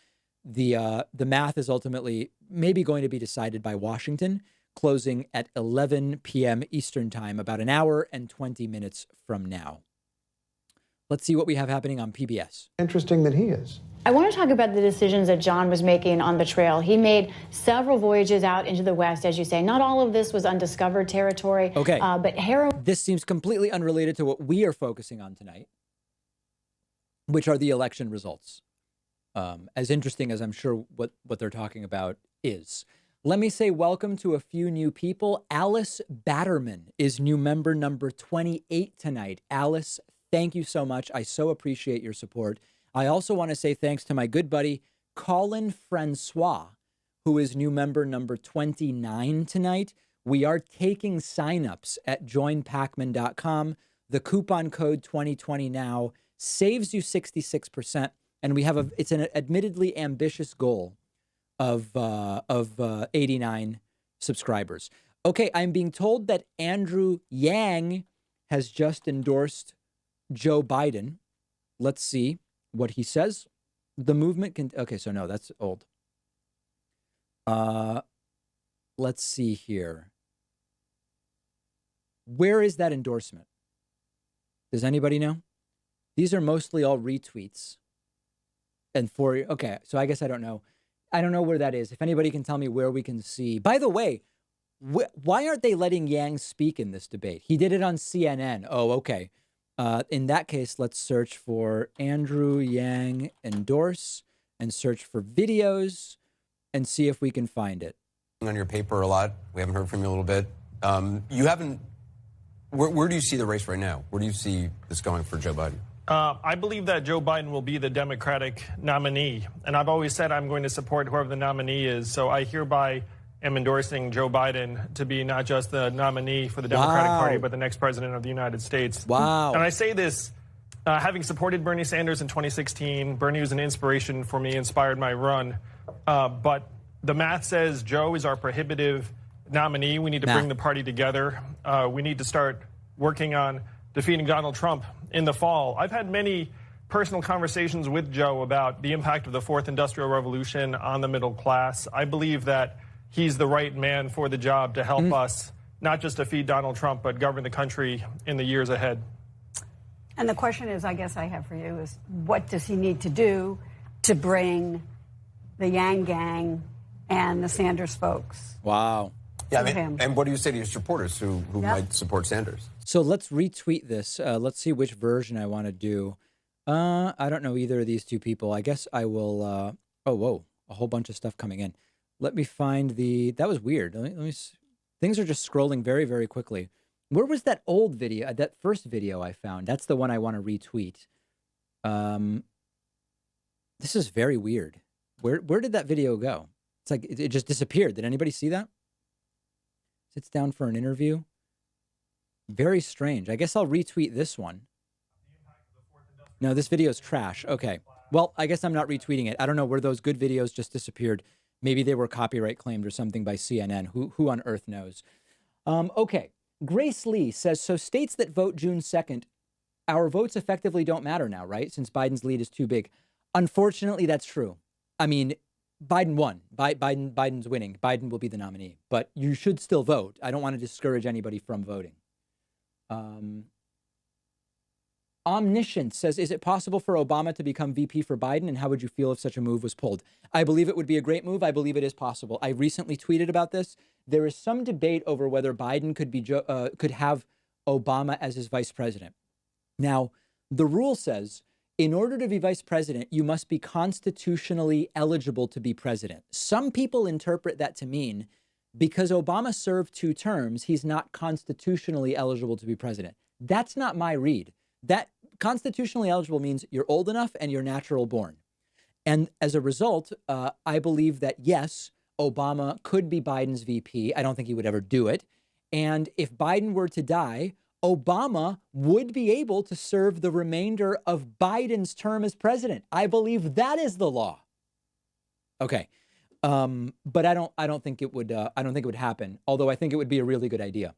The math is ultimately maybe going to be decided by Washington, closing at 11 p.m. Eastern time, about an hour and 20 minutes from now. Let's see what we have happening on PBS. Interesting that he is. I want to talk about the decisions that John was making on the trail. He made several voyages out into the West, as you say. Not all of this was undiscovered territory. Okay. But heroin. This seems completely unrelated to what we are focusing on tonight, which are the election results. As interesting as I'm sure what they're talking about is. Let me say welcome to a few new people. Alice Batterman is new member number 28 tonight. Alice, thank you so much. I so appreciate your support. I also want to say thanks to my good buddy, Colin Francois, who is new member number 29 tonight. We are taking signups at joinpacman.com. The coupon code 2020 now saves you 66%. And we have it's an admittedly ambitious goal of 89 subscribers. Okay, I'm being told that Andrew Yang has just endorsed Joe Biden. Let's see what he says. The movement can... Okay, so no, that's old. Let's see here. Where is that endorsement? Does anybody know? These are mostly all retweets. And okay, so I guess I don't know. I don't know where that is. If anybody can tell me where we can see. By the way, why aren't they letting Yang speak in this debate? He did it on CNN. Oh, okay. In that case, let's search for Andrew Yang endorse and search for videos and see if we can find it. On your paper a lot. We haven't heard from you a little bit. You haven't... Where do you see the race right now? Where do you see this going for Joe Biden? I believe that Joe Biden will be the Democratic nominee. And I've always said I'm going to support whoever the nominee is. So I hereby am endorsing Joe Biden to be not just the nominee for the Democratic Party, but the next president of the United States. Wow. And I say this, having supported Bernie Sanders in 2016, Bernie was an inspiration for me, inspired my run. But the math says Joe is our prohibitive nominee. We need to bring the party together. We need to start working on defeating Donald Trump in the fall. I've had many personal conversations with Joe about the impact of the fourth industrial revolution on the middle class. I believe that he's the right man for the job to help us not just defeat Donald Trump, but govern the country in the years ahead. And the question is, I guess I have for you, is what does he need to do to bring the Yang gang and the Sanders folks? Wow. Yeah, I mean, and what do you say to your supporters who might support Sanders? So let's retweet this. Let's see which version I want to do. I don't know either of these two people. I guess I will... oh, whoa. A whole bunch of stuff coming in. Let me find the... That was weird. Let me see. Things are just scrolling very, very quickly. Where was that old video? That first video I found. That's the one I want to retweet. This is very weird. Where did that video go? It's like it just disappeared. Did anybody see that? Sits down for an interview. Very strange. I guess I'll retweet this one. No, this video is trash. Okay. Well, I guess I'm not retweeting it. I don't know where those good videos just disappeared. Maybe they were copyright claimed or something by CNN. Who on earth knows? Okay. Grace Lee says, so states that vote June 2nd, our votes effectively don't matter now, right? Since Biden's lead is too big. Unfortunately, that's true. I mean, Biden won. Biden's winning. Biden will be the nominee. But you should still vote. I don't want to discourage anybody from voting. Omniscient says, is it possible for Obama to become VP for Biden? And how would you feel if such a move was pulled? I believe it would be a great move. I believe it is possible. I recently tweeted about this. There is some debate over whether Biden could have Obama as his vice president. Now, the rule says, in order to be vice president, you must be constitutionally eligible to be president. Some people interpret that to mean because Obama served 2 terms, he's not constitutionally eligible to be president. That's not my read. That constitutionally eligible means you're old enough and you're natural born. And as a result, I believe that, yes, Obama could be Biden's VP. I don't think he would ever do it. And if Biden were to die, Obama would be able to serve the remainder of Biden's term as president. I believe that is the law. Okay. But I don't think it would happen. Although I think it would be a really good idea.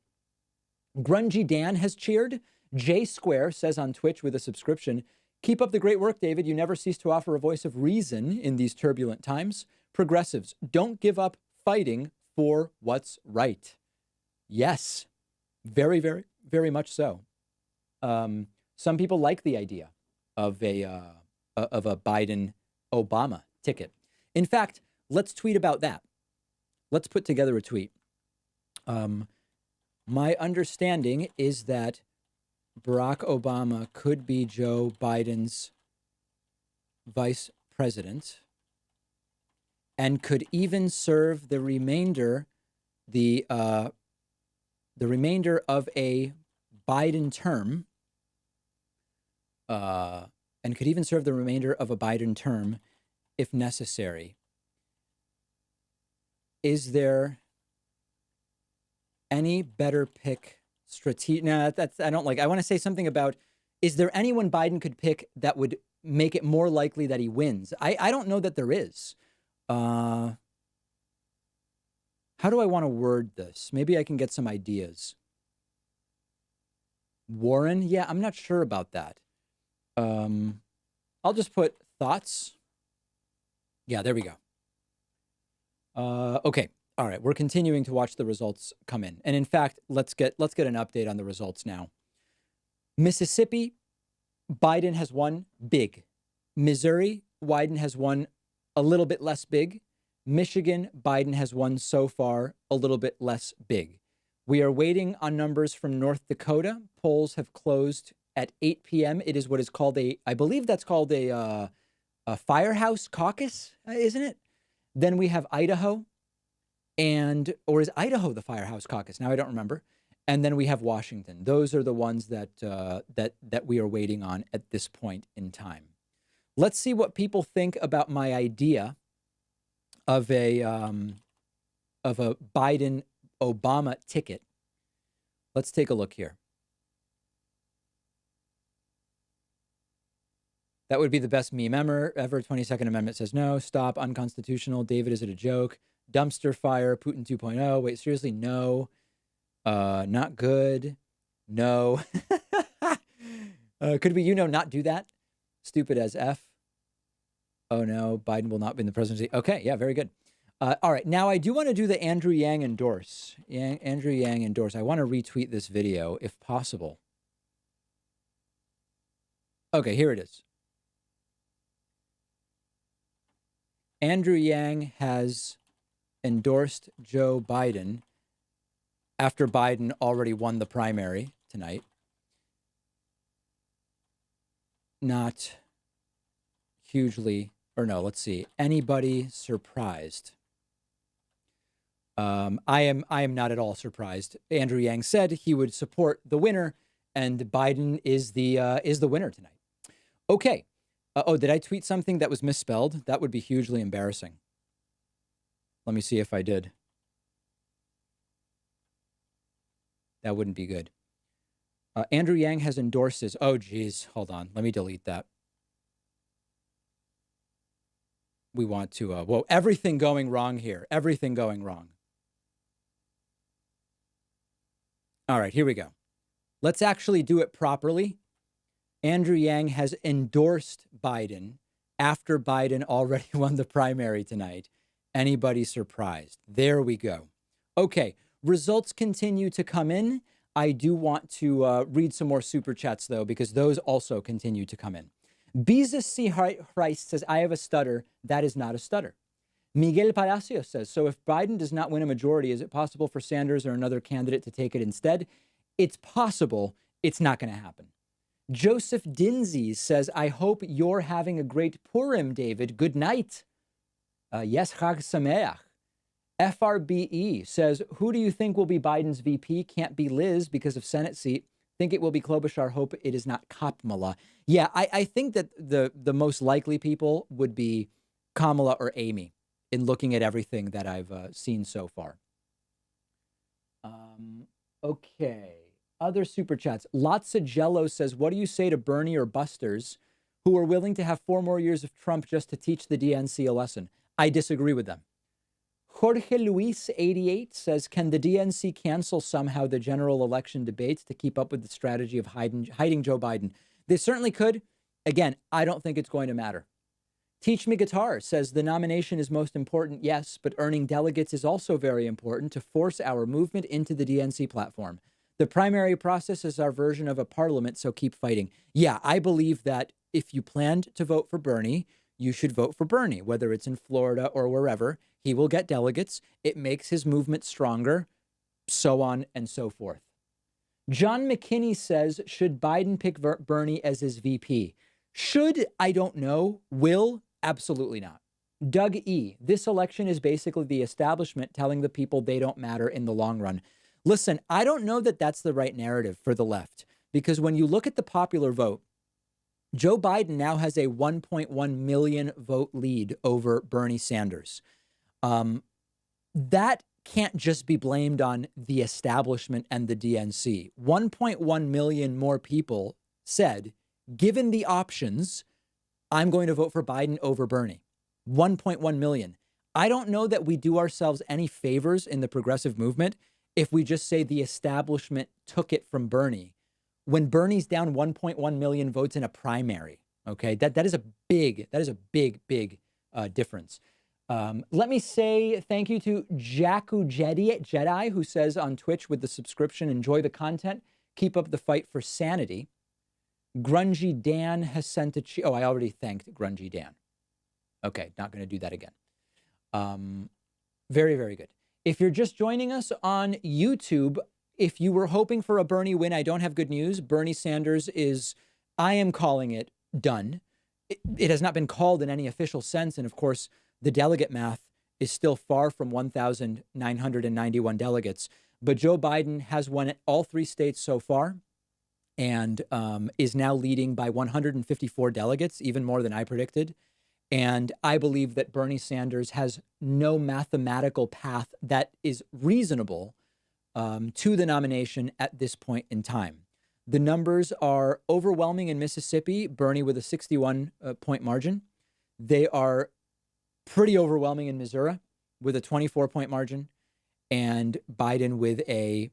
Grungy Dan has cheered. J Square says on Twitch with a subscription, keep up the great work, David. You never cease to offer a voice of reason in these turbulent times. Progressives, don't give up fighting for what's right. Yes, very, very, very much so. Some people like the idea of a Biden-Obama ticket. In fact, let's tweet about that. Let's put together a tweet. My understanding is that Barack Obama could be Joe Biden's vice president and could even serve the remainder of a Biden term, if necessary. Is there any better pick? I want to say something about, is there anyone Biden could pick that would make it more likely that he wins? I don't know that there is. How do I want to word this? Maybe I can get some ideas. Warren? Yeah, I'm not sure about that. I'll just put thoughts. Yeah, there we go. Okay. All right. We're continuing to watch the results come in. And in fact, let's get an update on the results now. Mississippi, Biden has won big. Missouri, Biden has won a little bit less big. Michigan, Biden has won so far a little bit less big. We are waiting on numbers from North Dakota. Polls have closed at 8 p.m. It is what is called I believe that's called a firehouse caucus, isn't it? Then we have Idaho, or is Idaho the firehouse caucus? Now I don't remember. And then we have Washington. Those are the ones that we are waiting on at this point in time. Let's see what people think about my idea of a Biden-Obama ticket. Let's take a look here. That would be the best meme ever. 22nd Amendment says no. Stop. Unconstitutional. David, is it a joke? Dumpster fire. Putin 2.0. Wait, seriously? No. Not good. No. Could we, not do that? Stupid as F. Oh, no. Biden will not be in the presidency. Okay. Yeah, very good. All right. Now, I do want to do the Andrew Yang endorse. Andrew Yang endorse. I want to retweet this video if possible. Okay, here it is. Andrew Yang has endorsed Joe Biden after Biden already won the primary tonight. Not hugely, or no, let's see. Anybody surprised? I am not at all surprised. Andrew Yang said he would support the winner, and Biden is the winner tonight. Okay. Did I tweet something that was misspelled? That would be hugely embarrassing. Let me see if I did. That wouldn't be good. Andrew Yang has endorsed his. Oh, geez. Hold on. Let me delete that. We want to. Whoa, everything going wrong here. Everything going wrong. All right, here we go. Let's actually do it properly. Andrew Yang has endorsed Biden after Biden already won the primary tonight. Anybody surprised? There we go. Okay, results continue to come in. I do want to read some more super chats, though, because those also continue to come in. Beezus C. Christ says, I have a stutter. That is not a stutter. Miguel Palacio says, so if Biden does not win a majority, is it possible for Sanders or another candidate to take it instead? It's possible. It's not going to happen. Joseph Dinsey says, I hope you're having a great Purim, David. Good night. Yes, Chag Sameach. FRBE says, who do you think will be Biden's VP? Can't be Liz because of Senate seat. Think it will be Klobuchar. Hope it is not Kamala. Yeah, I think that the most likely people would be Kamala or Amy in looking at everything that I've seen so far. Okay. Other super chats. Lots of Jello says, what do you say to Bernie or Busters who are willing to have 4 more years of Trump just to teach the DNC a lesson? I disagree with them. Jorge Luis 88 says, can the DNC cancel somehow the general election debates to keep up with the strategy of hiding Joe Biden? They certainly could. Again, I don't think it's going to matter. Teach Me Guitar says the nomination is most important, yes, but earning delegates is also very important to force our movement into the DNC platform. The primary process is our version of a parliament, so keep fighting. Yeah, I believe that if you planned to vote for Bernie, you should vote for Bernie, whether it's in Florida or wherever. He will get delegates. It makes his movement stronger, so on and so forth. John McKinney says, should Biden pick Bernie as his VP? Should, I don't know. Will, absolutely not. Doug E., this election is basically the establishment telling the people they don't matter in the long run. Listen, I don't know that that's the right narrative for the left, because when you look at the popular vote, Joe Biden now has a 1.1 million vote lead over Bernie Sanders. That can't just be blamed on the establishment and the DNC. 1.1 million more people said, given the options, I'm going to vote for Biden over Bernie. 1.1 million. I don't know that we do ourselves any favors in the progressive movement if we just say the establishment took it from Bernie when Bernie's down 1.1 million votes in a primary. Okay, that is a big difference. Let me say thank you to Jakku Jedi, who says on Twitch with the subscription, enjoy the content, keep up the fight for sanity. Grungy Dan has sent a I already thanked Grungy Dan. Okay, not going to do that again. Very, very good. If you're just joining us on YouTube, if you were hoping for a Bernie win, I don't have good news. Bernie Sanders is, I am calling it done. It has not been called in any official sense. And of course, the delegate math is still far from 1,991 delegates. But Joe Biden has won all 3 states so far and is now leading by 154 delegates, even more than I predicted. And I believe that Bernie Sanders has no mathematical path that is reasonable to the nomination at this point in time. The numbers are overwhelming in Mississippi, Bernie with a 61-point margin. They are pretty overwhelming in Missouri with a 24-point margin, and Biden with a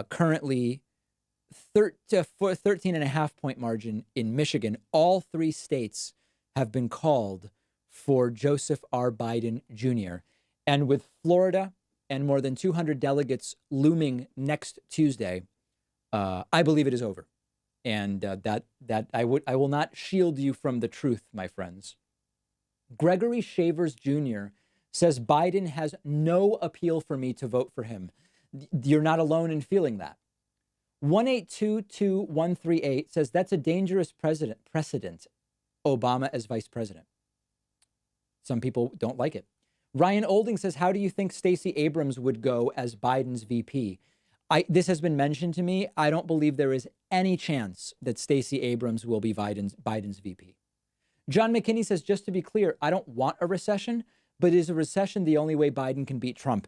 currently 13.5-point margin in Michigan. All 3 states have been called for Joseph R. Biden Jr. And with Florida and more than 200 delegates looming next Tuesday, I believe it is over. And that I will not shield you from the truth, my friends. Gregory Shavers Jr. says Biden has no appeal for me to vote for him. You're not alone in feeling that. 1822138 says that's a dangerous precedent. Obama as vice president. Some people don't like it. Ryan Olding says, how do you think Stacey Abrams would go as Biden's VP? This has been mentioned to me. I don't believe there is any chance that Stacey Abrams will be Biden's VP. John McKinney says, just to be clear, I don't want a recession, but is a recession the only way Biden can beat Trump?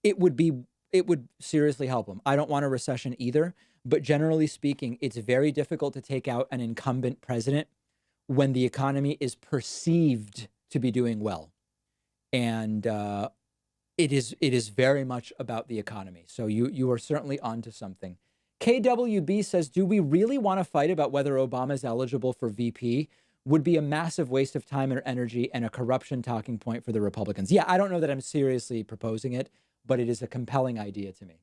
It would seriously help him. I don't want a recession either, but generally speaking, it's very difficult to take out an incumbent president when the economy is perceived to be doing well. And it is very much about the economy. So you are certainly onto something. KWB says, do we really want to fight about whether Obama is eligible for VP? Would be a massive waste of time and energy and a corruption talking point for the Republicans. Yeah, I don't know that I'm seriously proposing it, but it is a compelling idea to me.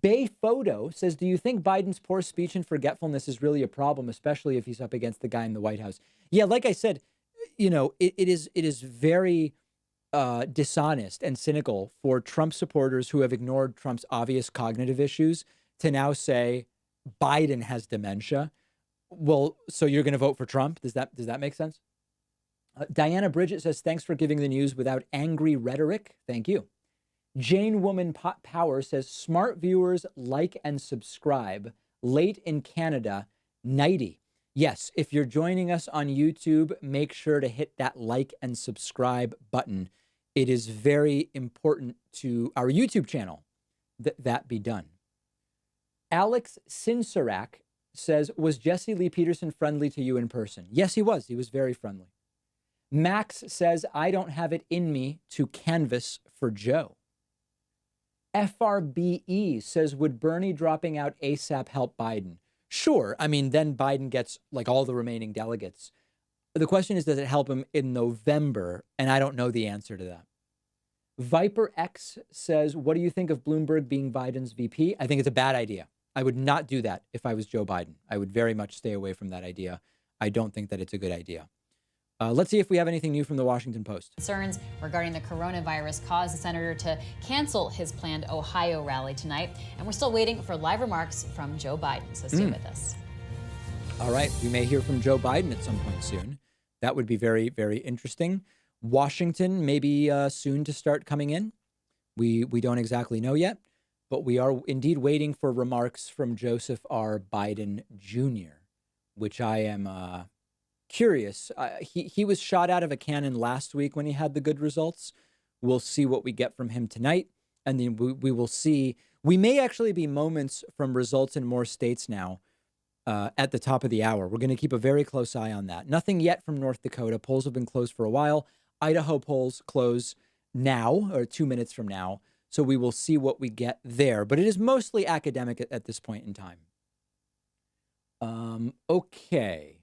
Bay Photo says, do you think Biden's poor speech and forgetfulness is really a problem, especially if he's up against the guy in the White House? Yeah, like I said, it is very dishonest and cynical for Trump supporters who have ignored Trump's obvious cognitive issues to now say Biden has dementia. Well, so you're going to vote for Trump? Does that make sense? Diana Bridget says, thanks for giving the news without angry rhetoric. Thank you. Jane Woman Power says, smart viewers like and subscribe. Late in Canada, nighty. Yes, if you're joining us on YouTube, make sure to hit that like and subscribe button. It is very important to our YouTube channel that be done. Alex Sinsarak says, was Jesse Lee Peterson friendly to you in person? Yes, he was. He was very friendly. Max says, I don't have it in me to canvass for Joe. FRBE says, would Bernie dropping out ASAP help Biden? Sure. I mean, then Biden gets like all the remaining delegates. The question is, does it help him in November? And I don't know the answer to that. Viper X says, what do you think of Bloomberg being Biden's VP? I think it's a bad idea. I would not do that if I was Joe Biden. I would very much stay away from that idea. I don't think that it's a good idea. Let's see if we have anything new from the Washington Post. Concerns regarding the coronavirus caused the senator to cancel his planned Ohio rally tonight. And we're still waiting for live remarks from Joe Biden. So stay with us. All right. We may hear from Joe Biden at some point soon. That would be very, very interesting. Washington maybe soon to start coming in. We don't exactly know yet, but we are indeed waiting for remarks from Joseph R. Biden Jr., which I am curious. He was shot out of a cannon last week when he had the good results. We'll see what we get from him tonight. And then we will see. We may actually be moments from results in more states now at the top of the hour. We're going to keep a very close eye on that. Nothing yet from North Dakota. Polls have been closed for a while. Idaho polls close now, or 2 minutes from now. So we will see what we get there. But it is mostly academic at this point in time. Okay.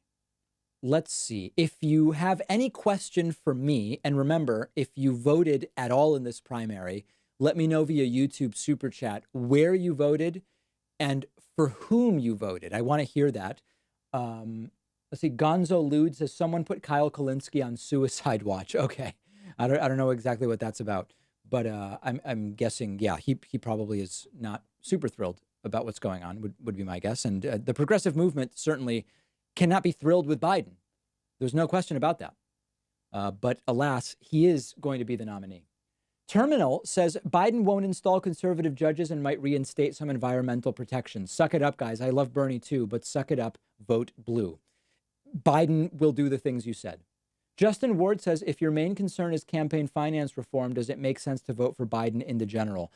Let's see. If you have any question for me, and remember, if you voted at all in this primary, let me know via YouTube Super Chat where you voted and for whom you voted. I want to hear that. Let's see. Gonzo Lude says, someone put Kyle Kalinske on suicide watch. Okay. I don't know exactly what that's about, but I'm guessing, yeah, he probably is not super thrilled about what's going on, would be my guess. And the progressive movement certainly cannot be thrilled with Biden. There's no question about that. But alas, he is going to be the nominee. Terminal says Biden won't install conservative judges and might reinstate some environmental protections. Suck it up, guys. I love Bernie too, but suck it up. Vote blue. Biden will do the things you said. Justin Ward says, if your main concern is campaign finance reform, does it make sense to vote for Biden in the general?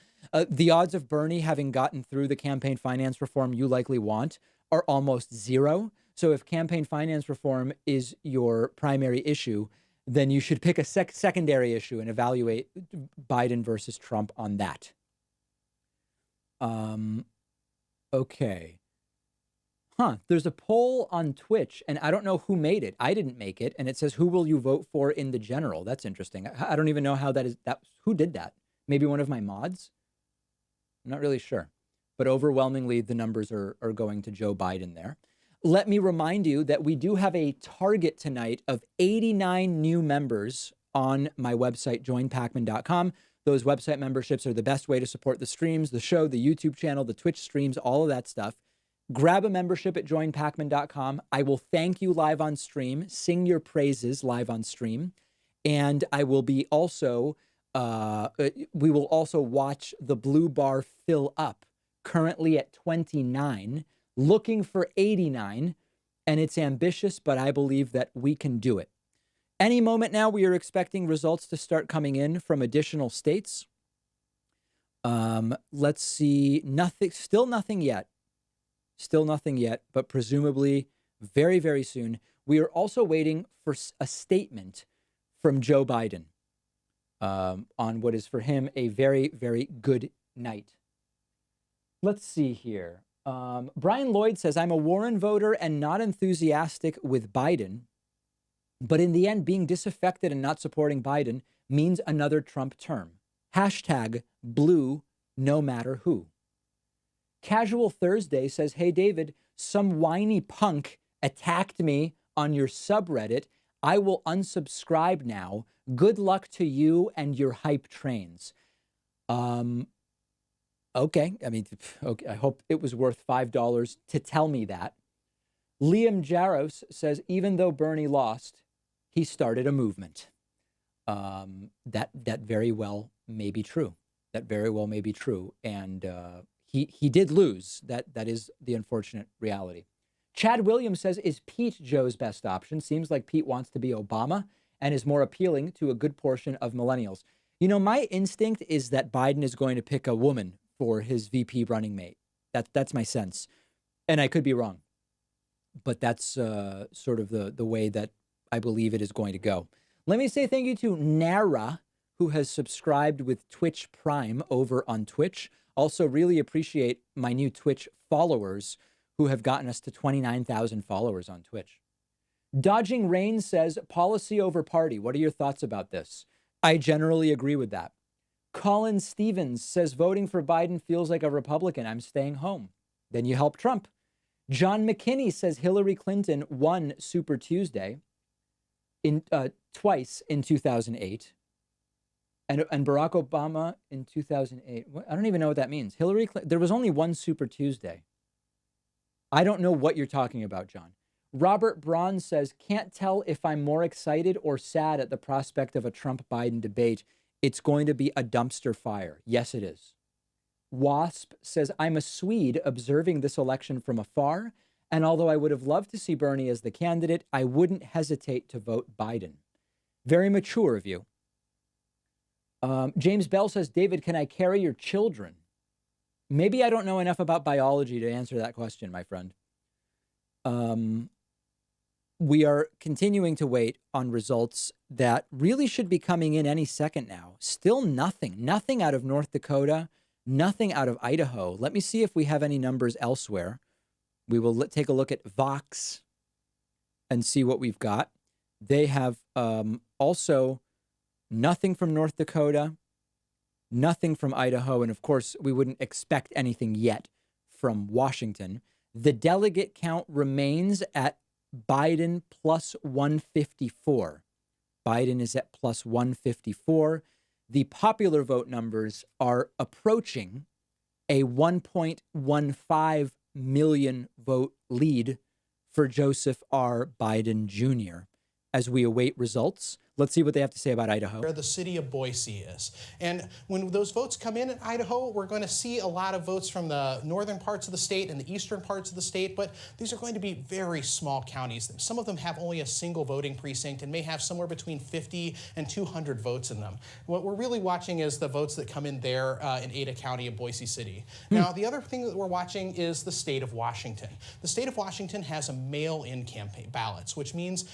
The odds of Bernie having gotten through the campaign finance reform you likely want are almost zero. So if campaign finance reform is your primary issue, then you should pick a secondary issue and evaluate Biden versus Trump on that. Okay. There's a poll on Twitch, and I don't know who made it. I didn't make it, and it says, who will you vote for in the general? That's interesting. I don't even know how that is. Who did that? Maybe one of my mods? I'm not really sure. But overwhelmingly, the numbers are going to Joe Biden there. Let me remind you that we do have a target tonight of 89 new members on my website, joinpacman.com. Those website memberships are the best way to support the streams, the show, the YouTube channel, the Twitch streams, all of that stuff. Grab a membership at joinpacman.com. I will thank you live on stream, sing your praises live on stream, and I will be also, we will also watch the blue bar fill up, currently at 29, looking for 89, and it's ambitious, but I believe that we can do it. Any moment now, we are expecting results to start coming in from additional states. Let's see, still nothing yet. Still nothing yet, but presumably very, very soon. We are also waiting for a statement from Joe Biden on what is for him a very, very good night. Let's see here. Brian Lloyd says, I'm a Warren voter and not enthusiastic with Biden, but in the end, being disaffected and not supporting Biden means another Trump term. Hashtag blue no matter who. Casual Thursday says, hey, David, some whiny punk attacked me on your subreddit. I will unsubscribe now. Good luck to you and your hype trains. Okay. I mean, okay. I hope it was worth $5 to tell me that. Liam Jaros says, even though Bernie lost, he started a movement. That very well may be true. That very well may be true. And, He did lose. That is the unfortunate reality. Chad Williams says, is Pete Joe's best option? Seems like Pete wants to be Obama and is more appealing to a good portion of millennials. You know, my instinct is that Biden is going to pick a woman for his VP running mate. That's my sense. And I could be wrong. But that's sort of the way that I believe it is going to go. Let me say thank you to Nara, who has subscribed with Twitch Prime over on Twitch. Also, really appreciate my new Twitch followers who have gotten us to 29,000 followers on Twitch. Dodging Rain says, policy over party. What are your thoughts about this? I generally agree with that. Colin Stevens says, voting for Biden feels like a Republican. I'm staying home. Then you help Trump. John McKinney says Hillary Clinton won Super Tuesday twice in 2008. And Barack Obama in 2008. I don't even know what that means. Hillary Clinton, there was only one Super Tuesday. I don't know what you're talking about, John. Robert Braun says, can't tell if I'm more excited or sad at the prospect of a Trump-Biden debate. It's going to be a dumpster fire. Yes, it is. Wasp says, I'm a Swede observing this election from afar. And although I would have loved to see Bernie as the candidate, I wouldn't hesitate to vote Biden. Very mature of you. James Bell says, David, can I carry your children? Maybe I don't know enough about biology to answer that question, my friend. we are continuing to wait on results that really should be coming in any second now. Still nothing out of North Dakota, nothing out of Idaho. Let me see if we have any numbers elsewhere. We will take a look at Vox and see what we've got. They have also nothing from North Dakota, nothing from Idaho, and of course, we wouldn't expect anything yet from Washington. The delegate count remains at Biden plus 154. Biden is at plus 154. The popular vote numbers are approaching a 1.15 million vote lead for Joseph R. Biden Jr. as we await results. Let's see what they have to say about Idaho. Where the city of Boise is. And when those votes come in Idaho, we're going to see a lot of votes from the northern parts of the state and the eastern parts of the state, but these are going to be very small counties. Some of them have only a single voting precinct and may have somewhere between 50 and 200 votes in them. What we're really watching is the votes that come in there in Ada County and Boise City. Now, the other thing that we're watching is the state of Washington. The state of Washington has a mail-in campaign ballots, which means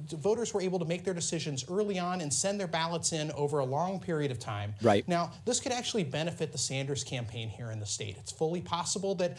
voters were able to make their decisions early on and send their ballots in over a long period of time. Right. Now, this could actually benefit the Sanders campaign here in the state. It's fully possible that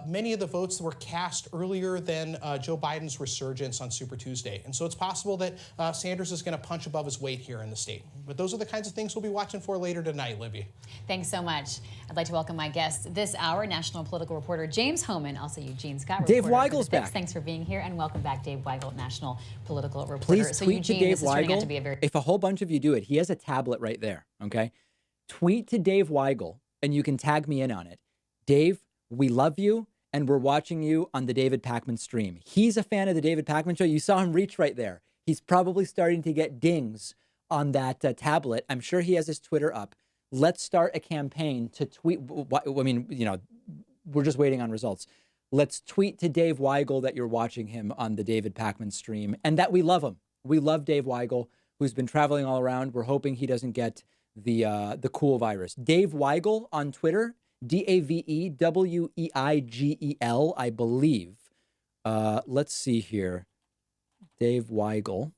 many of the votes were cast earlier than Joe Biden's resurgence on Super Tuesday. And so it's possible that Sanders is going to punch above his weight here in the state. But those are the kinds of things we'll be watching for later tonight, Libby. Thanks so much. I'd like to welcome my guest this hour, national political reporter James Hohmann, also Eugene Scott. Dave Weigel's back. Thanks for being here, and welcome back, Dave Weigel, national political reporter. Please so tweet Eugene, to Dave this is turning out to Weigel. be a very If a whole bunch of you do it, he has a tablet right there, okay? Tweet to Dave Weigel, and you can tag me in on it. Dave, we love you, and we're watching you on the David Pakman stream. He's a fan of the David Pakman show. You saw him reach right there. He's probably starting to get dings on that tablet. I'm sure he has his Twitter up. Let's start a campaign to tweet. I mean, you know, we're just waiting on results. Let's tweet to Dave Weigel that you're watching him on the David Pakman stream and that we love him. We love Dave Weigel, who's been traveling all around. We're hoping he doesn't get the cool virus. Dave Weigel on Twitter, DaveWeigel, I believe. Let's see here. Dave Weigel.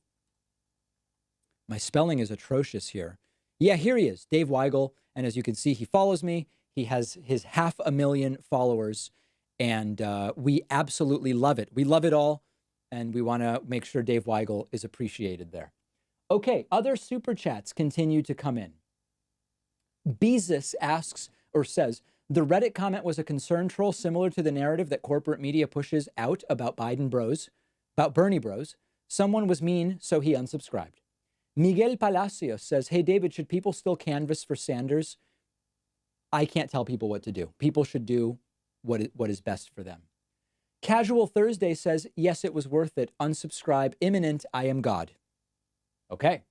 My spelling is atrocious here. Yeah, here he is, Dave Weigel. And as you can see, he follows me. He has his 500,000 followers. And we absolutely love it. We love it all. And we want to make sure Dave Weigel is appreciated there. Okay, other super chats continue to come in. Beezus asks or says, the Reddit comment was a concern troll similar to the narrative that corporate media pushes out about Biden bros, about Bernie bros. Someone was mean, so he unsubscribed. Miguel Palacios says, hey, David, should people still canvass for Sanders? I can't tell people what to do. People should do what is best for them. Casual Thursday says, yes, it was worth it. Unsubscribe. Imminent. I am God. Okay.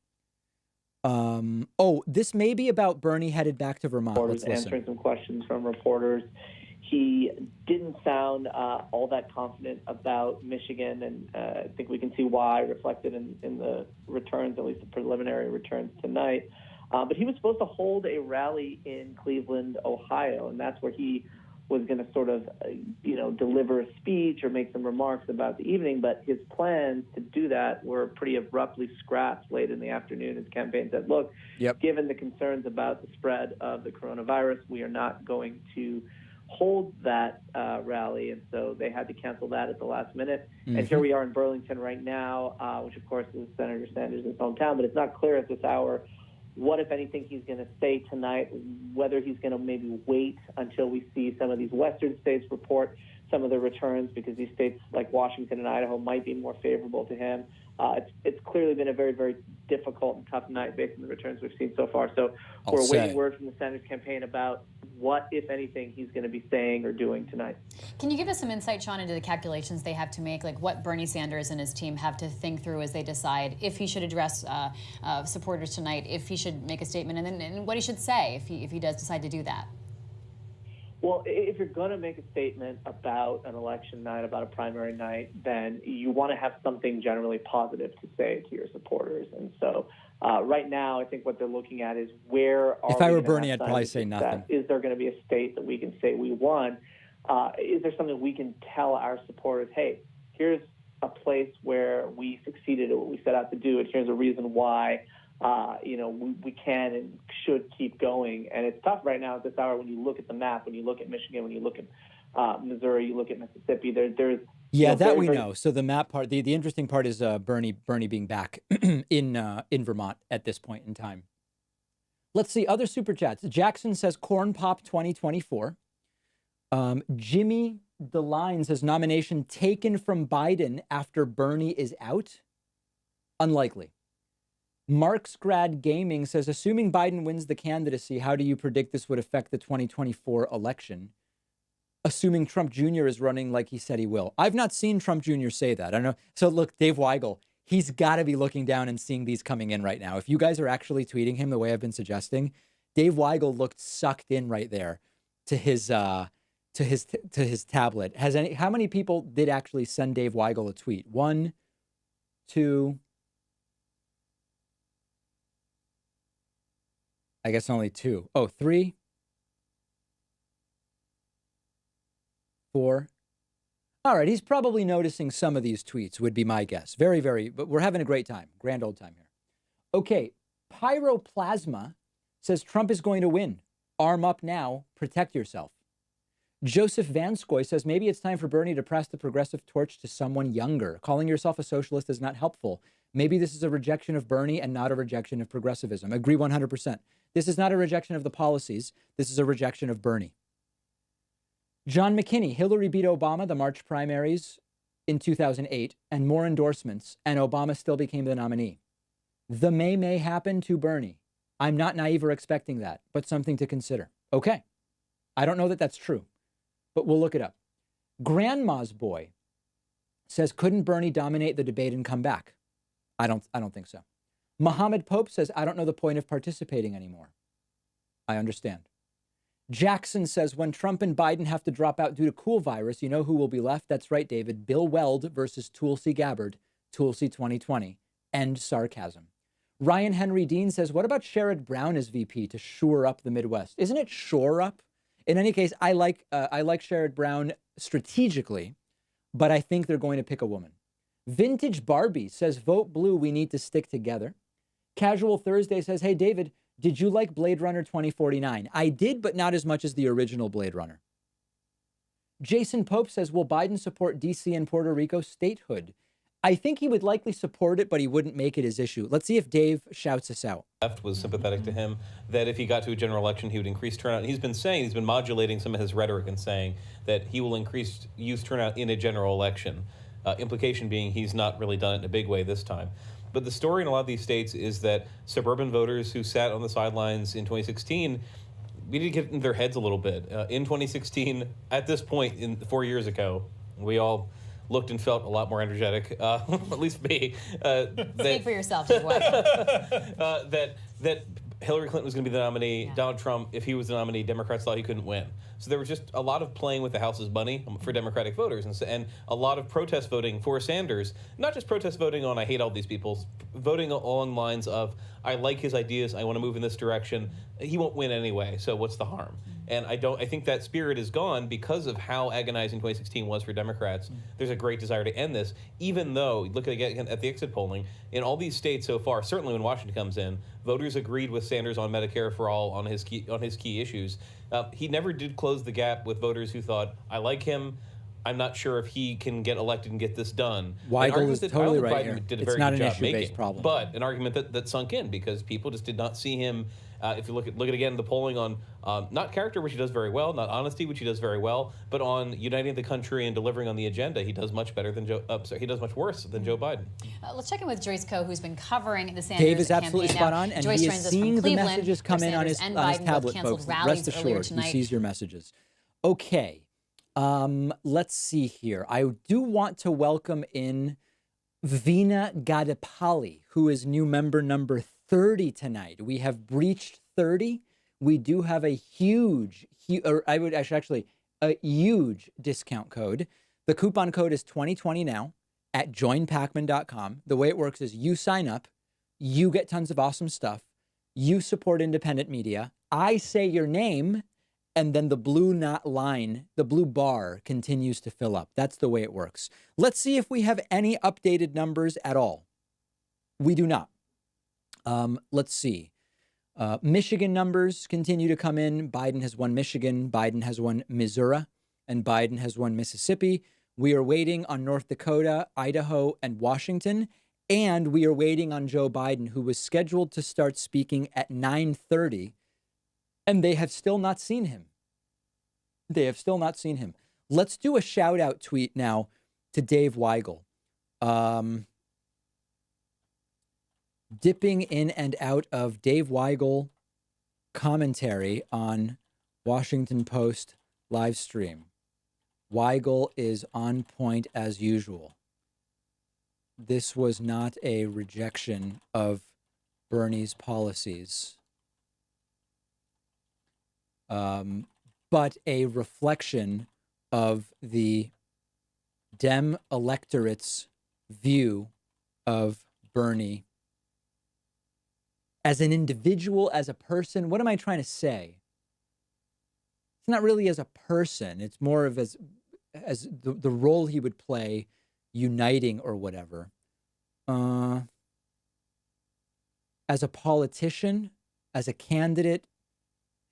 Oh, this may be about Bernie headed back to Vermont. Let's listen. Answering some questions from reporters. He didn't sound all that confident about Michigan, and I think we can see why reflected in the returns, at least the preliminary returns tonight. But he was supposed to hold a rally in Cleveland, Ohio, and that's where he was going to sort of, deliver a speech or make some remarks about the evening. But his plans to do that were pretty abruptly scrapped late in the afternoon. His campaign said, look, given the concerns about the spread of the coronavirus, we are not going to hold that rally. And so they had to cancel that at the last minute. Mm-hmm. And here we are in Burlington right now, which, of course, is Senator Sanders' hometown. But it's not clear at this hour what, if anything, he's going to say tonight, whether he's going to maybe wait until we see some of these western states report some of the returns, because these states like Washington and Idaho might be more favorable to him. It's clearly been a very, very difficult and tough night based on the returns we've seen so far. So we're awaiting word from the Sanders campaign about what, if anything, he's going to be saying or doing tonight. Can you give us some insight, Sean, into the calculations they have to make, like what Bernie Sanders and his team have to think through as they decide if he should address supporters tonight, if he should make a statement, and what he should say if he does decide to do that? Well, if you're going to make a statement about an election night, about a primary night, then you want to have something generally positive to say to your supporters. And so right now, I think what they're looking at is where are If I were Bernie, I'd probably say nothing. Is there going to be a state that we can say we won? Is there something we can tell our supporters, hey, here's a place where we succeeded at what we set out to do, and here's a reason why we can and should keep going. And it's tough right now at this hour when you look at the map, when you look at Michigan, when you look at Missouri, you look at Mississippi. There's we know. So the map part, the interesting part is Bernie being back in Vermont at this point in time. Let's see other super chats. Jackson says Corn Pop 2024. Jimmy DeLine says nomination taken from Biden after Bernie is out. Unlikely. Marksgrad Gaming says, assuming Biden wins the candidacy, how do you predict this would affect the 2024 election? Assuming Trump Jr. is running like he said he will. I've not seen Trump Jr. say that. I don't know. So look, Dave Weigel, he's got to be looking down and seeing these coming in right now. If you guys are actually tweeting him the way I've been suggesting, Dave Weigel looked sucked in right there to his tablet. How many people did actually send Dave Weigel a tweet? 1, 2. I guess only 2. Oh, 3, 4. All right, he's probably noticing some of these tweets, would be my guess. Very, very, but we're having a great time. Grand old time here. Okay, Pyroplasma says Trump is going to win. Arm up now, protect yourself. Joseph Vanskoy says maybe it's time for Bernie to pass the progressive torch to someone younger. Calling yourself a socialist is not helpful. Maybe this is a rejection of Bernie and not a rejection of progressivism. Agree 100%. This is not a rejection of the policies. This is a rejection of Bernie. John McKinney, Hillary beat Obama the March primaries in 2008 and more endorsements, and Obama still became the nominee. The may happen to Bernie. I'm not naive or expecting that, but something to consider. Okay. I don't know that that's true, but we'll look it up. Grandma's boy says, couldn't Bernie dominate the debate and come back? I don't think so. Mohammed Pope says, I don't know the point of participating anymore. I understand. Jackson says, when Trump and Biden have to drop out due to cool virus, you know who will be left? That's right, David. Bill Weld versus Tulsi Gabbard, Tulsi 2020. End sarcasm. Ryan Henry Dean says, what about Sherrod Brown as VP to shore up the Midwest? Isn't it shore up? In any case, I like Sherrod Brown strategically, but I think they're going to pick a woman. Vintage Barbie says, vote blue, we need to stick together. Casual Thursday says, hey, David, did you like Blade Runner 2049? I did, but not as much as the original Blade Runner. Jason Pope says, will Biden support D.C. and Puerto Rico statehood? I think he would likely support it, but he wouldn't make it his issue. Let's see if Dave shouts us out. Left was sympathetic to him, that if he got to a general election, he would increase turnout. And he's been modulating some of his rhetoric and saying that he will increase youth turnout in a general election. Implication being he's not really done it in a big way this time. But the story in a lot of these states is that suburban voters who sat on the sidelines in 2016, we need to get into their heads a little bit. In 2016, at this point, 4 years ago, we all looked and felt a lot more energetic, at least me. Speak for yourself, Jim White. That Hillary Clinton was going to be the nominee. Yeah. Donald Trump, if he was the nominee, Democrats thought he couldn't win. So there was just a lot of playing with the House's money for Democratic voters and a lot of protest voting for Sanders. Not just protest voting on I hate all these people, voting along lines of I like his ideas, I want to move in this direction. He won't win anyway, so what's the harm? And I think that spirit is gone because of how agonizing 2016 was for Democrats. There's a great desire to end this, even though, look at the exit polling, in all these states so far, certainly when Washington comes in, voters agreed with Sanders on Medicare for all on his key issues. He never did close the gap with voters who thought, I like him, I'm not sure if he can get elected and get this done. Weigel is totally right here. Did a it's very not good an job issue-based making, problem. but an argument that sunk in because people just did not see him. If you look at again the polling on not character, which he does very well, not honesty, which he does very well, but on uniting the country and delivering on the agenda, he does much better than he does much worse than Joe Biden. Let's check in with Joyce Coe, who's been covering the Sanders Dave is absolutely campaign spot now. on, and Joyce he joins is us seeing from the Cleveland, messages come in on his tablet, folks. Rest assured, he sees your messages. Okay, let's see here. I do want to welcome in Veena Gadapalli, who is new member number 30 tonight. We have breached 30. We do have a huge discount code. The coupon code is 2020 now at joinpacman.com. The way it works is you sign up, you get tons of awesome stuff, you support independent media, I say your name, and then the blue the blue bar continues to fill up. That's the way it works. Let's see if we have any updated numbers at all. We do not. Let's see. Michigan numbers continue to come in. Biden has won Michigan, Biden has won Missouri, and Biden has won Mississippi. We are waiting on North Dakota, Idaho, and Washington. And we are waiting on Joe Biden, who was scheduled to start speaking at 9:30, and they have still not seen him. They have still not seen him. Let's do a shout out tweet now to Dave Weigel. Dipping in and out of Dave Weigel commentary on Washington Post live stream. Weigel is on point as usual. This was not a rejection of Bernie's policies, but a reflection of the Dem electorate's view of Bernie as an individual, as a person. What am I trying to say? It's not really as a person. It's more of as the role he would play uniting or whatever. As a politician, as a candidate,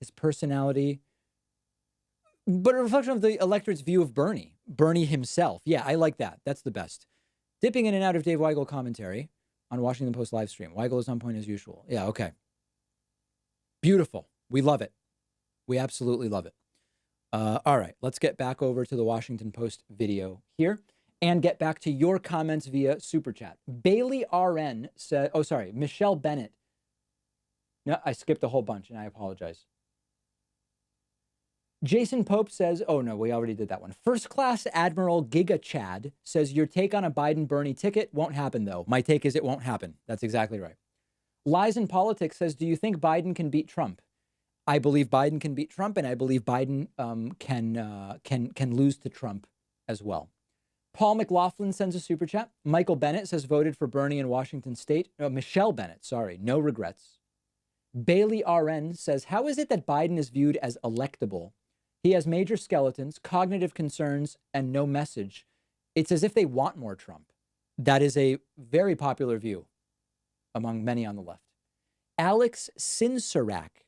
his personality, but a reflection of the electorate's view of Bernie himself. Yeah, I like that. That's the best. Dipping in and out of Dave Weigel commentary on Washington Post live stream. Weigel is on point as usual. Yeah, okay. Beautiful. We love it. We absolutely love it. All right, let's get back over to the Washington Post video here and get back to your comments via Super Chat. Bailey RN said, oh, sorry, Michelle Bennett. No, I skipped a whole bunch and I apologize. Jason Pope says, oh no, we already did that one. First Class Admiral Giga Chad says, your take on a Biden-Bernie ticket won't happen though. My take is it won't happen. That's exactly right. Lies in Politics says, do you think Biden can beat Trump? I believe Biden can beat Trump, and I believe Biden can lose to Trump as well. Paul McLaughlin sends a super chat. Michael Bennett says voted for Bernie in Washington State. Michelle Bennett, sorry, no regrets. Bailey RN says, how is it that Biden is viewed as electable? He has major skeletons, cognitive concerns, and no message. It's as if they want more Trump. That is a very popular view among many on the left. Alex Sinsarak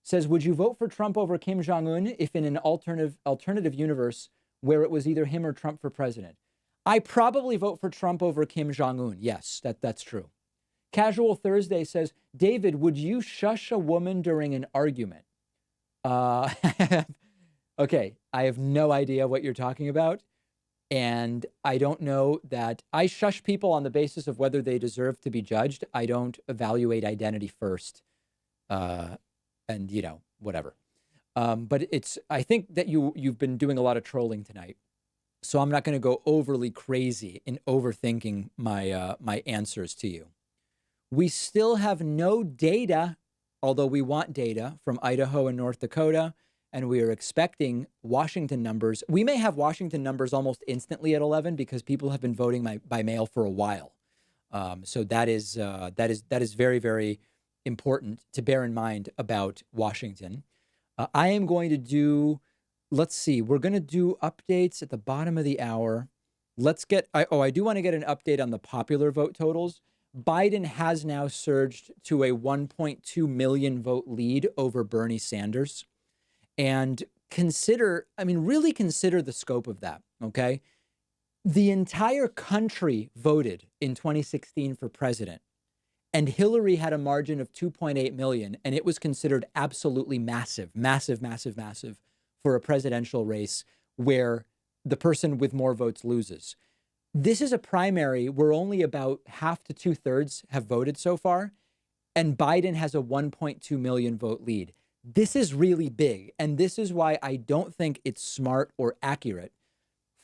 says, would you vote for Trump over Kim Jong-un if in an alternative universe where it was either him or Trump for president? I probably vote for Trump over Kim Jong-un. Yes, that's true. Casual Thursday says, David, would you shush a woman during an argument? Okay, I have no idea what you're talking about. And I don't know that I shush people on the basis of whether they deserve to be judged. I don't evaluate identity first. And, you know, whatever. But I think that you've been doing a lot of trolling tonight. So I'm not going to go overly crazy in overthinking my answers to you. We still have no data, although we want data from Idaho and North Dakota, and we are expecting Washington numbers. We may have Washington numbers almost instantly at 11 because people have been voting by mail for a while. So that is very, very important to bear in mind about Washington. I am going to do, let's see, we're going to do updates at the bottom of the hour. Let's get, I do want to get an update on the popular vote totals. Biden has now surged to a 1.2 million vote lead over Bernie Sanders. And really consider the scope of that, okay? The entire country voted in 2016 for president. And Hillary had a margin of 2.8 million, and it was considered absolutely massive for a presidential race where the person with more votes loses. This is a primary where only about half to 2/3 have voted so far, and Biden has a 1.2 million vote lead. This is really big, and this is why I don't think it's smart or accurate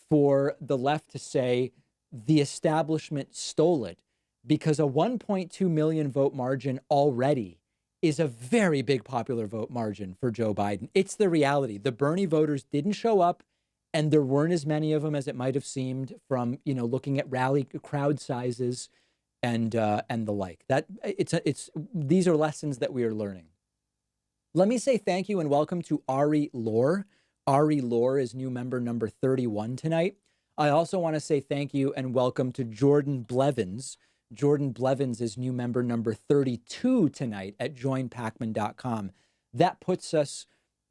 for the left to say the establishment stole it, because a 1.2 million vote margin already is a very big popular vote margin for Joe Biden. It's the reality. The Bernie voters didn't show up, and there weren't as many of them as it might have seemed from, looking at rally crowd sizes and the like. These are lessons that we are learning. Let me say thank you and welcome to Ari Lore. Ari Lore is new member number 31 tonight. I also want to say thank you and welcome to Jordan Blevins. Jordan Blevins is new member number 32 tonight at joinpacman.com. That puts us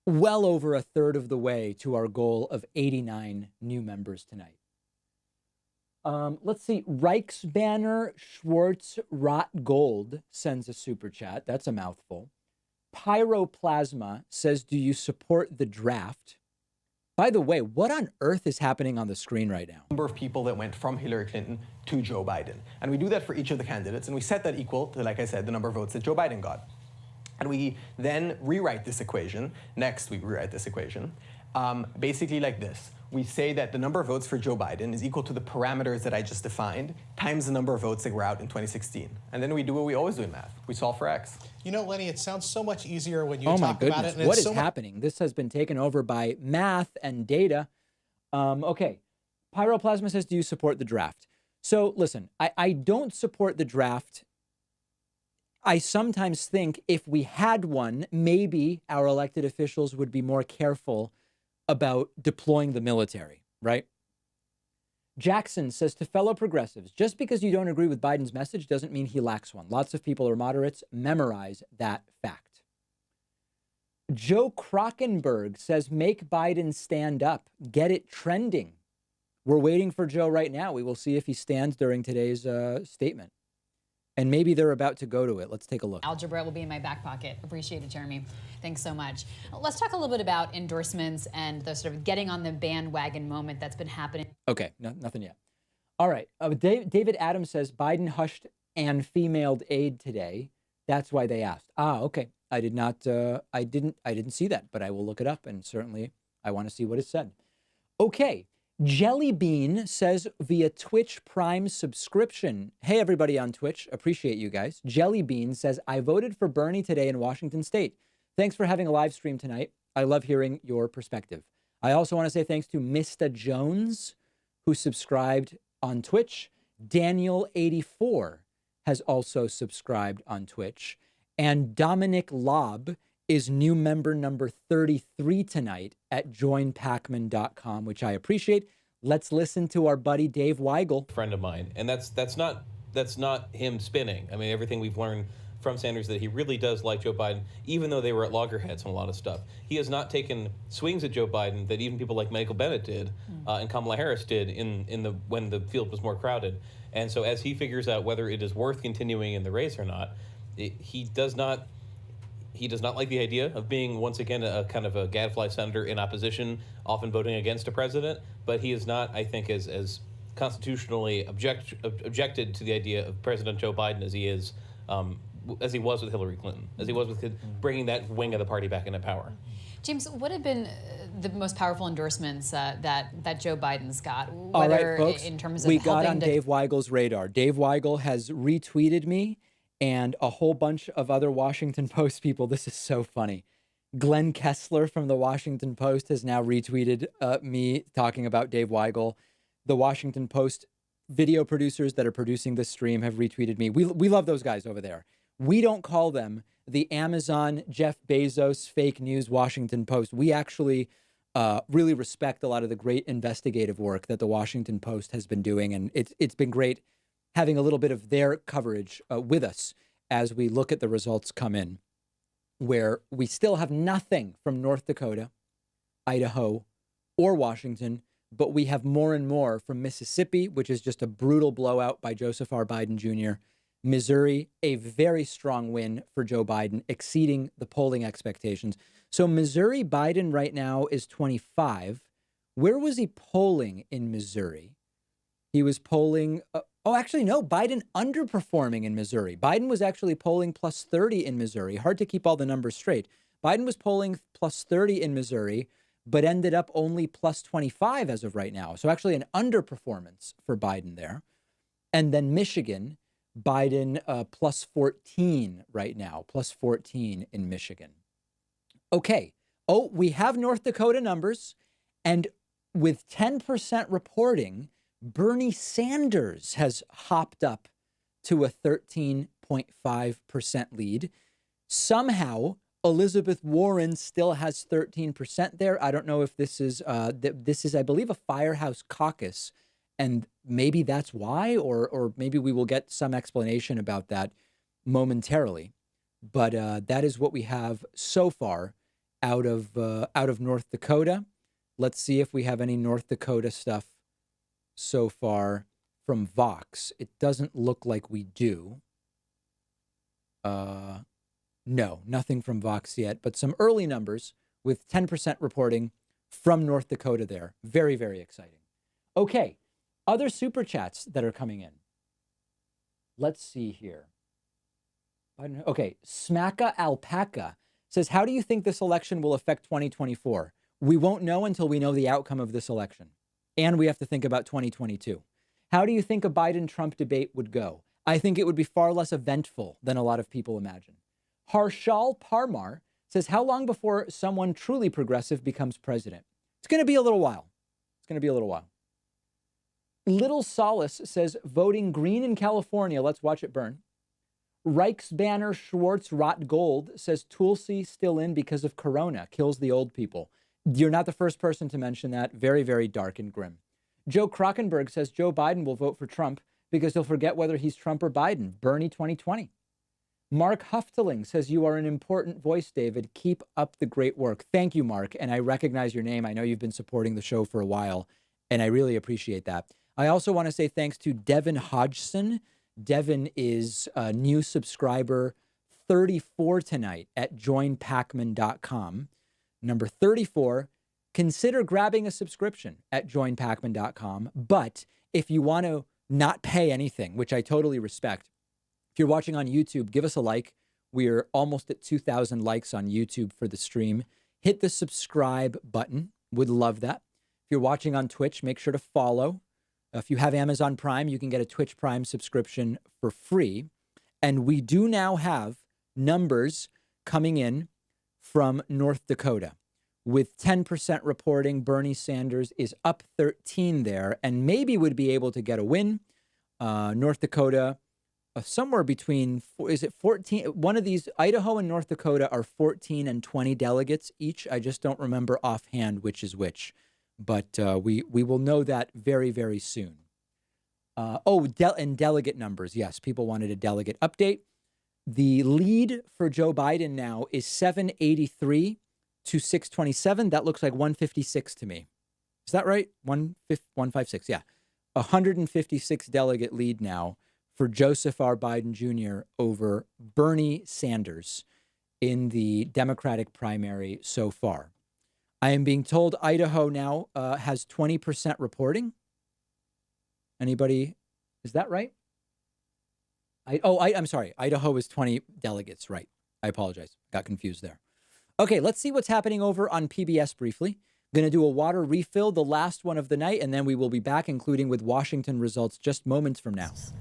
well over a third of the way to our goal of 89 new members tonight. Let's see. Reichsbanner Schwartz Rot Gold sends a super chat. That's a mouthful. Pyroplasma says, do you support the draft? By the way, what on earth is happening on the screen right now? Number of people that went from Hillary Clinton to Joe Biden. And we do that for each of the candidates, and we set that equal to, like I said, the number of votes that Joe Biden got. And we then rewrite this equation. Next, we rewrite this equation. Basically like this. We say that the number of votes for Joe Biden is equal to the parameters that I just defined times the number of votes that were out in 2016. And then we do what we always do in math. We solve for X. You know, Lenny, it sounds so much easier when you Oh my talk about goodness, it. And what it's is happening? This has been taken over by math and data. Okay, Pyroplasma says, do you support the draft? So listen, I don't support the draft. I sometimes think if we had one, maybe our elected officials would be more careful about deploying the military, right? Jackson says to fellow progressives, just because you don't agree with Biden's message doesn't mean he lacks one. Lots of people are moderates. Memorize that fact. Joe Krockenberg says, make Biden stand up. Get it trending. We're waiting for Joe right now. We will see if he stands during today's statement. And maybe they're about to go to it. Let's take a look. Algebra will be in my back pocket. Appreciate it, Jeremy. Thanks so much. Let's talk a little bit about endorsements and the sort of getting on the bandwagon moment that's been happening. Okay, nothing yet. All right. David Adams says Biden hushed and femaled aid today. That's why they asked. Okay. I did not. I didn't see that, but I will look it up, and certainly I want to see what it said. Okay. Jelly Bean says via Twitch Prime subscription. Hey, everybody on Twitch. Appreciate you guys. Jelly Bean says, I voted for Bernie today in Washington State. Thanks for having a live stream tonight. I love hearing your perspective. I also want to say thanks to Mr. Jones, who subscribed on Twitch. Daniel84 has also subscribed on Twitch. And Dominic Lobb is new member number 33 tonight at joinpacman.com, which I appreciate. Let's listen to our buddy Dave Weigel. Friend of mine. And that's not him spinning. I mean, everything we've learned from Sanders that he really does like Joe Biden, even though they were at loggerheads on a lot of stuff. He has not taken swings at Joe Biden that even people like Michael Bennet did and Kamala Harris did when the field was more crowded. And so as he figures out whether it is worth continuing in the race or not, he does not like the idea of being, once again, a kind of a gadfly senator in opposition, often voting against a president. But he is not, I think, as constitutionally objected to the idea of President Joe Biden as he is, as he was with Hillary Clinton, as he was with bringing that wing of the party back into power. James, what have been the most powerful endorsements that Joe Biden's got? All right, folks, in terms of we got on Dave Weigel's radar. Dave Weigel has retweeted me and a whole bunch of other Washington Post people. This is so funny. Glenn Kessler from the Washington Post has now retweeted me talking about Dave Weigel. The Washington Post video producers that are producing this stream have retweeted me. We love those guys over there. We don't call them the Amazon, Jeff Bezos, fake news Washington Post. We actually really respect a lot of the great investigative work that the Washington Post has been doing. And it's been great having a little bit of their coverage with us as we look at the results come in, where we still have nothing from North Dakota, Idaho, or Washington, but we have more and more from Mississippi, which is just a brutal blowout by Joseph R. Biden Jr., Missouri, a very strong win for Joe Biden, exceeding the polling expectations. So Missouri, Biden right now is 25. Where was he polling in Missouri? He was polling... actually, no, Biden underperforming in Missouri. Biden was actually polling plus 30 in Missouri. Hard to keep all the numbers straight. Biden was polling plus 30 in Missouri, but ended up only plus 25 as of right now. So actually an underperformance for Biden there. And then Michigan, Biden plus 14 right now, plus 14 in Michigan. Okay. Oh, we have North Dakota numbers. And with 10% reporting, Bernie Sanders has hopped up to a 13.5% lead. Somehow, Elizabeth Warren still has 13% there. I don't know if this is, I believe, a Firehouse caucus, and maybe that's why, or maybe we will get some explanation about that momentarily. But that is what we have so far out of North Dakota. Let's see if we have any North Dakota stuff so far from Vox. It doesn't look like we do. No, nothing from Vox yet, but some early numbers with 10% reporting from North Dakota there. Very, very exciting. Okay, other super chats that are coming in. Let's see here. Okay, Smacka Alpaca says, how do you think this election will affect 2024? We won't know until we know the outcome of this election. And we have to think about 2022. How do you think a Biden-Trump debate would go? I think it would be far less eventful than a lot of people imagine. Harshal Parmar says, how long before someone truly progressive becomes president? It's going to be a little while. Little Solace says, voting green in California. Let's watch it burn. Reichsbanner Schwartz Rot Gold says, Tulsi still in because of Corona. Kills the old people. You're not the first person to mention that. Very, very dark and grim. Joe Krockenberg says Joe Biden will vote for Trump because he'll forget whether he's Trump or Biden. Bernie 2020. Mark Hufteling says, you are an important voice, David. Keep up the great work. Thank you, Mark. And I recognize your name. I know you've been supporting the show for a while, and I really appreciate that. I also want to say thanks to Devin Hodgson. Devin is a new subscriber 34 tonight at joinpacman.com. Number 34, consider grabbing a subscription at joinpacman.com. But if you want to not pay anything, which I totally respect, if you're watching on YouTube, give us a like. We're almost at 2,000 likes on YouTube for the stream. Hit the subscribe button. Would love that. If you're watching on Twitch, make sure to follow. If you have Amazon Prime, you can get a Twitch Prime subscription for free. And we do now have numbers coming in from North Dakota. With 10% reporting, Bernie Sanders is up 13 there and maybe would be able to get a win. North Dakota, somewhere between, is it 14? One of these, Idaho and North Dakota are 14 and 20 delegates each. I just don't remember offhand which is which. But we will know that very, very soon. And delegate numbers. Yes, people wanted a delegate update. The lead for Joe Biden now is 783 to 627. That looks like 156 to me. Is that right? 156, yeah. 156 delegate lead now for Joseph R. Biden Jr. over Bernie Sanders in the Democratic primary so far. I am being told Idaho now has 20% reporting. Anybody? Is that right? I'm sorry. Idaho is 20 delegates. Right. I apologize. Got confused there. Okay, let's see what's happening over on PBS briefly. Going to do a water refill, the last one of the night, and then we will be back, including with Washington results just moments from now. So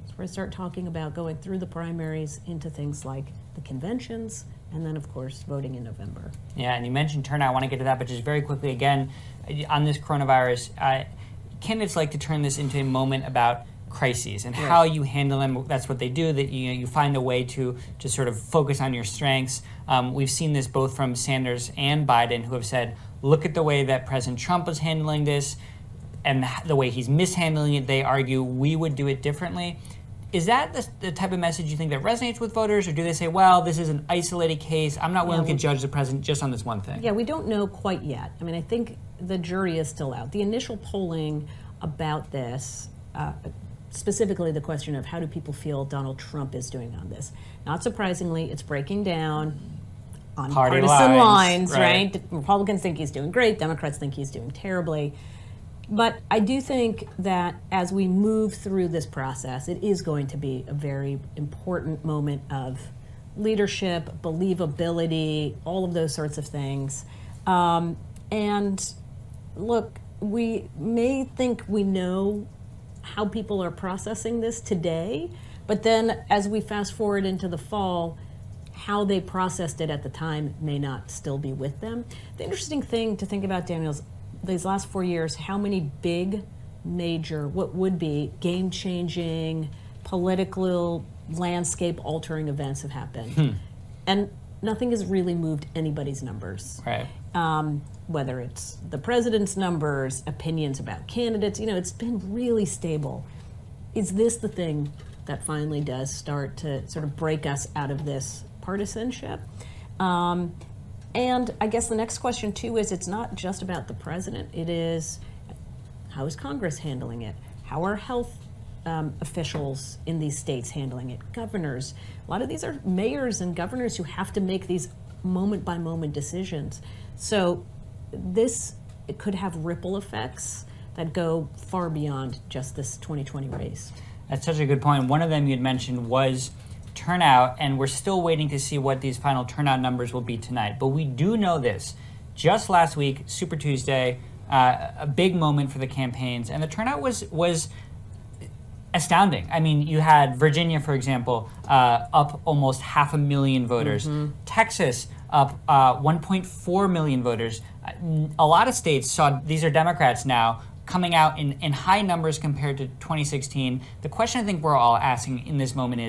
we're going to start talking about going through the primaries into things like the conventions, and then, of course, voting in November. Yeah, and you mentioned turnout. I want to get to that, but just very quickly, again, on this coronavirus, candidates like to turn this into a moment about crises and how you handle them. That's what they do, that you find a way to just sort of focus on your strengths. We've seen this both from Sanders and Biden, who have said, look at the way that President Trump is handling this and the way he's mishandling it. They argue we would do it differently. Is that the type of message you think that resonates with voters, or do they say, well, this is an isolated case, I'm not willing to judge the president just on this one thing? Yeah, we don't know quite yet. I mean, I think the jury is still out. The initial polling about this, specifically the question of how do people feel Donald Trump is doing on this. Not surprisingly, it's breaking down on partisan lines, right? Republicans think he's doing great, Democrats think he's doing terribly. But I do think that as we move through this process, it is going to be a very important moment of leadership, believability, all of those sorts of things. And look, we may think we know how people are processing this today, but then as we fast forward into the fall, how they processed it at the time may not still be with them. The interesting thing to think about, Daniel, is these last 4 years, how many big, major, what would be game-changing, political, landscape-altering events have happened. And nothing has really moved anybody's numbers. Right. Whether it's the president's numbers, opinions about candidates, it's been really stable. Is this the thing that finally does start to sort of break us out of this partisanship? And I guess the next question, too, is it's not just about the president. It is, how is Congress handling it? How are health officials in these states handling it? Governors. A lot of these are mayors and governors who have to make these moment-by-moment decisions. So it could have ripple effects that go far beyond just this 2020 race. That's such a good point. One of them you had mentioned was turnout, and we're still waiting to see what these final turnout numbers will be tonight. But we do know this. Just last week, Super Tuesday, a big moment for the campaigns, and the turnout was astounding. I mean, you had Virginia, for example, up almost 500,000 voters. Mm-hmm. Texas up 1.4 million voters. A lot of states saw, these are Democrats now, coming out in high numbers compared to 2016. The question I think we're all asking in this moment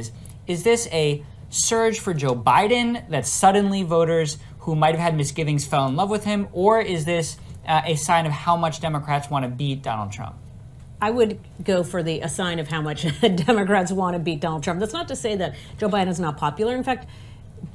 is this a surge for Joe Biden that suddenly voters who might have had misgivings fell in love with him, or is this a sign of how much Democrats want to beat Donald Trump? I would go for a sign of how much Democrats want to beat Donald Trump. That's not to say that Joe Biden is not popular. In fact,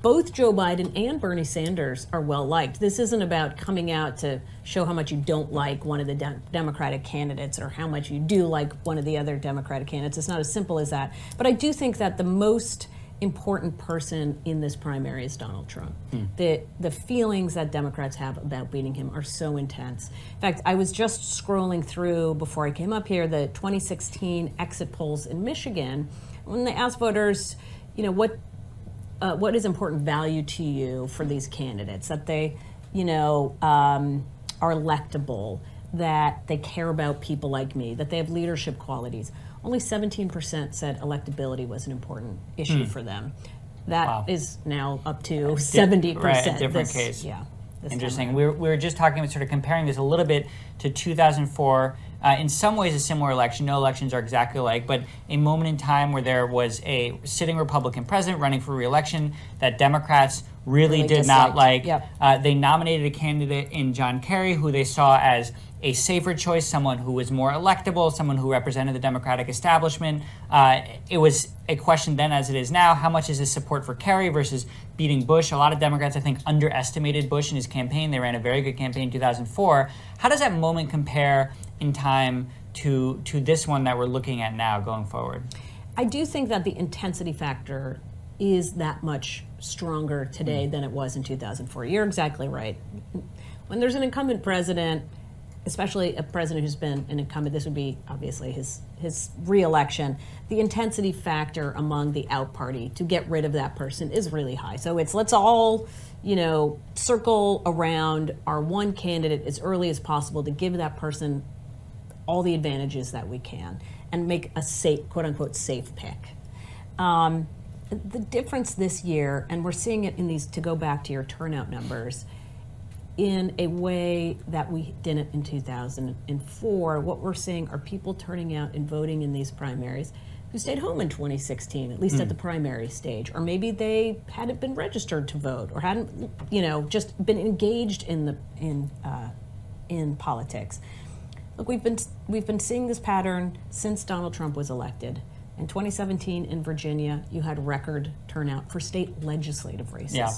both Joe Biden and Bernie Sanders are well liked. This isn't about coming out to show how much you don't like one of the Democratic candidates or how much you do like one of the other Democratic candidates. It's not as simple as that. But I do think that the most important person in this primary is Donald Trump. The feelings that Democrats have about beating him are so intense. In fact, I was just scrolling through, before I came up here, the 2016 exit polls in Michigan, when they asked voters, what is important value to you for these candidates, that they, are electable, that they care about people like me, that they have leadership qualities. Only 17% said electability was an important issue for them. That is now up to 70%. Right, a different case. Yeah. Interesting. We were just talking about sort of comparing this a little bit to 2004. In some ways, a similar election. No elections are exactly alike, but a moment in time where there was a sitting Republican president running for re-election that Democrats really did not like. Yep. They nominated a candidate in John Kerry, who they saw as a safer choice, someone who was more electable, someone who represented the Democratic establishment. It was a question then, as it is now, how much is this support for Kerry versus beating Bush? A lot of Democrats, I think, underestimated Bush in his campaign. They ran a very good campaign in 2004. How does that moment compare in time to this one that we're looking at now going forward? I do think that the intensity factor is that much stronger today than it was in 2004. You're exactly right. When there's an incumbent president, especially a president who's been an incumbent, this would be obviously his re-election, the intensity factor among the out party to get rid of that person is really high. So it's let's all, circle around our one candidate as early as possible to give that person all the advantages that we can and make a safe, quote unquote, safe pick. The difference this year, and we're seeing it in these, to go back to your turnout numbers, in a way that we didn't in 2004, what we're seeing are people turning out and voting in these primaries who stayed home in 2016, at least at the primary stage, or maybe they hadn't been registered to vote or hadn't, just been engaged in politics. Look, we've been seeing this pattern since Donald Trump was elected. In 2017 in Virginia, you had record turnout for state legislative races. Yeah.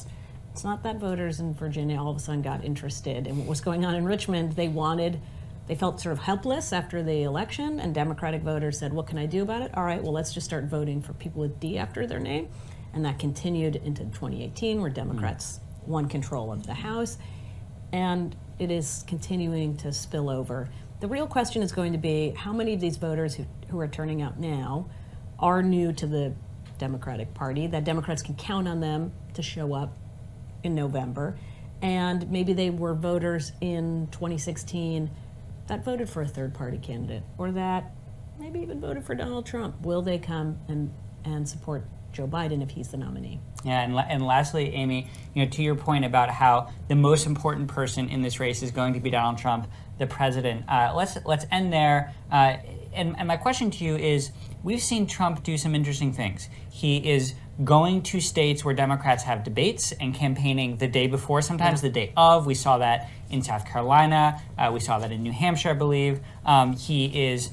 It's not that voters in Virginia all of a sudden got interested in what was going on in Richmond. They felt sort of helpless after the election, and Democratic voters said, what can I do about it? All right, well, let's just start voting for people with D after their name. And that continued into 2018, where Democrats won control of the House. And it is continuing to spill over. The real question is going to be how many of these voters who are turning out now are new to the Democratic Party, that Democrats can count on them to show up in November, and maybe they were voters in 2016 that voted for a third-party candidate, or that maybe even voted for Donald Trump. Will they come and support Joe Biden if he's the nominee? Yeah, and lastly, Amy, to your point about how the most important person in this race is going to be Donald Trump, the president. Let's end there. And my question to you is, we've seen Trump do some interesting things. He is going to states where Democrats have debates and campaigning the day before, sometimes the day of. We saw that in South Carolina. We saw that in New Hampshire, I believe. He is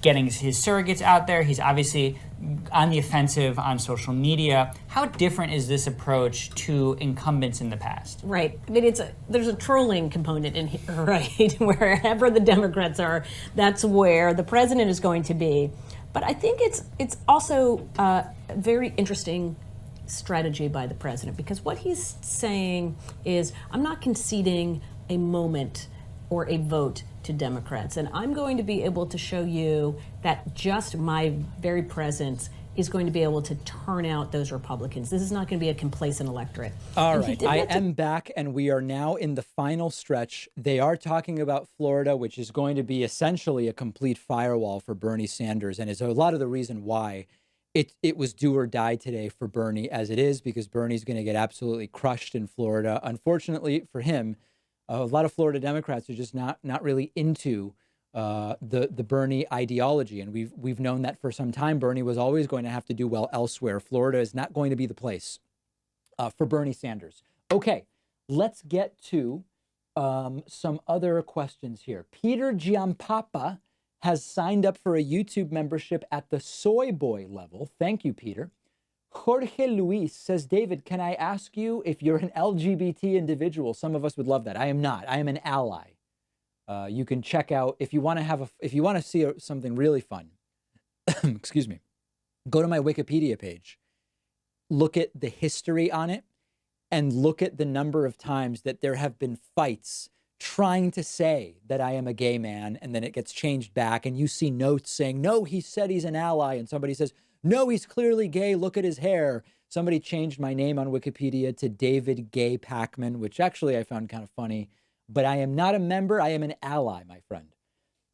getting his surrogates out there. He's obviously on the offensive on social media. How different is this approach to incumbents in the past? Right. I mean, there's a trolling component in here, right? Wherever the Democrats are, that's where the president is going to be. But I think it's also a very interesting strategy by the president, because what he's saying is, I'm not conceding a moment or a vote to Democrats, and I'm going to be able to show you that just my very presence is going to be able to turn out those Republicans. This is not going to be a complacent electorate. All right, I am back, and we are now in the final stretch. They are talking about Florida, which is going to be essentially a complete firewall for Bernie Sanders, and is a lot of the reason why it was do or die today for Bernie as it is, because Bernie's going to get absolutely crushed in Florida. Unfortunately for him, a lot of Florida Democrats are just not really into the Bernie ideology, and we've known that for some time. Bernie was always going to have to do well elsewhere. Florida is not going to be the place for Bernie Sanders. Okay, let's get to some other questions here. Peter Giampapa has signed up for a YouTube membership at the soy boy level. Thank you, Peter. Jorge Luis says, David, can I ask you if you're an LGBT individual? Some of us would love that. I am not. I am an ally. You can check out, if you want to see something really fun, excuse me, go to my Wikipedia page, look at the history on it, and look at the number of times that there have been fights trying to say that I am a gay man, and then it gets changed back, and you see notes saying, no, he said he's an ally, and somebody says, no, he's clearly gay, look at his hair. Somebody changed my name on Wikipedia to David Gay Pacman, which actually I found kind of funny. But I am not a member. I am an ally, my friend.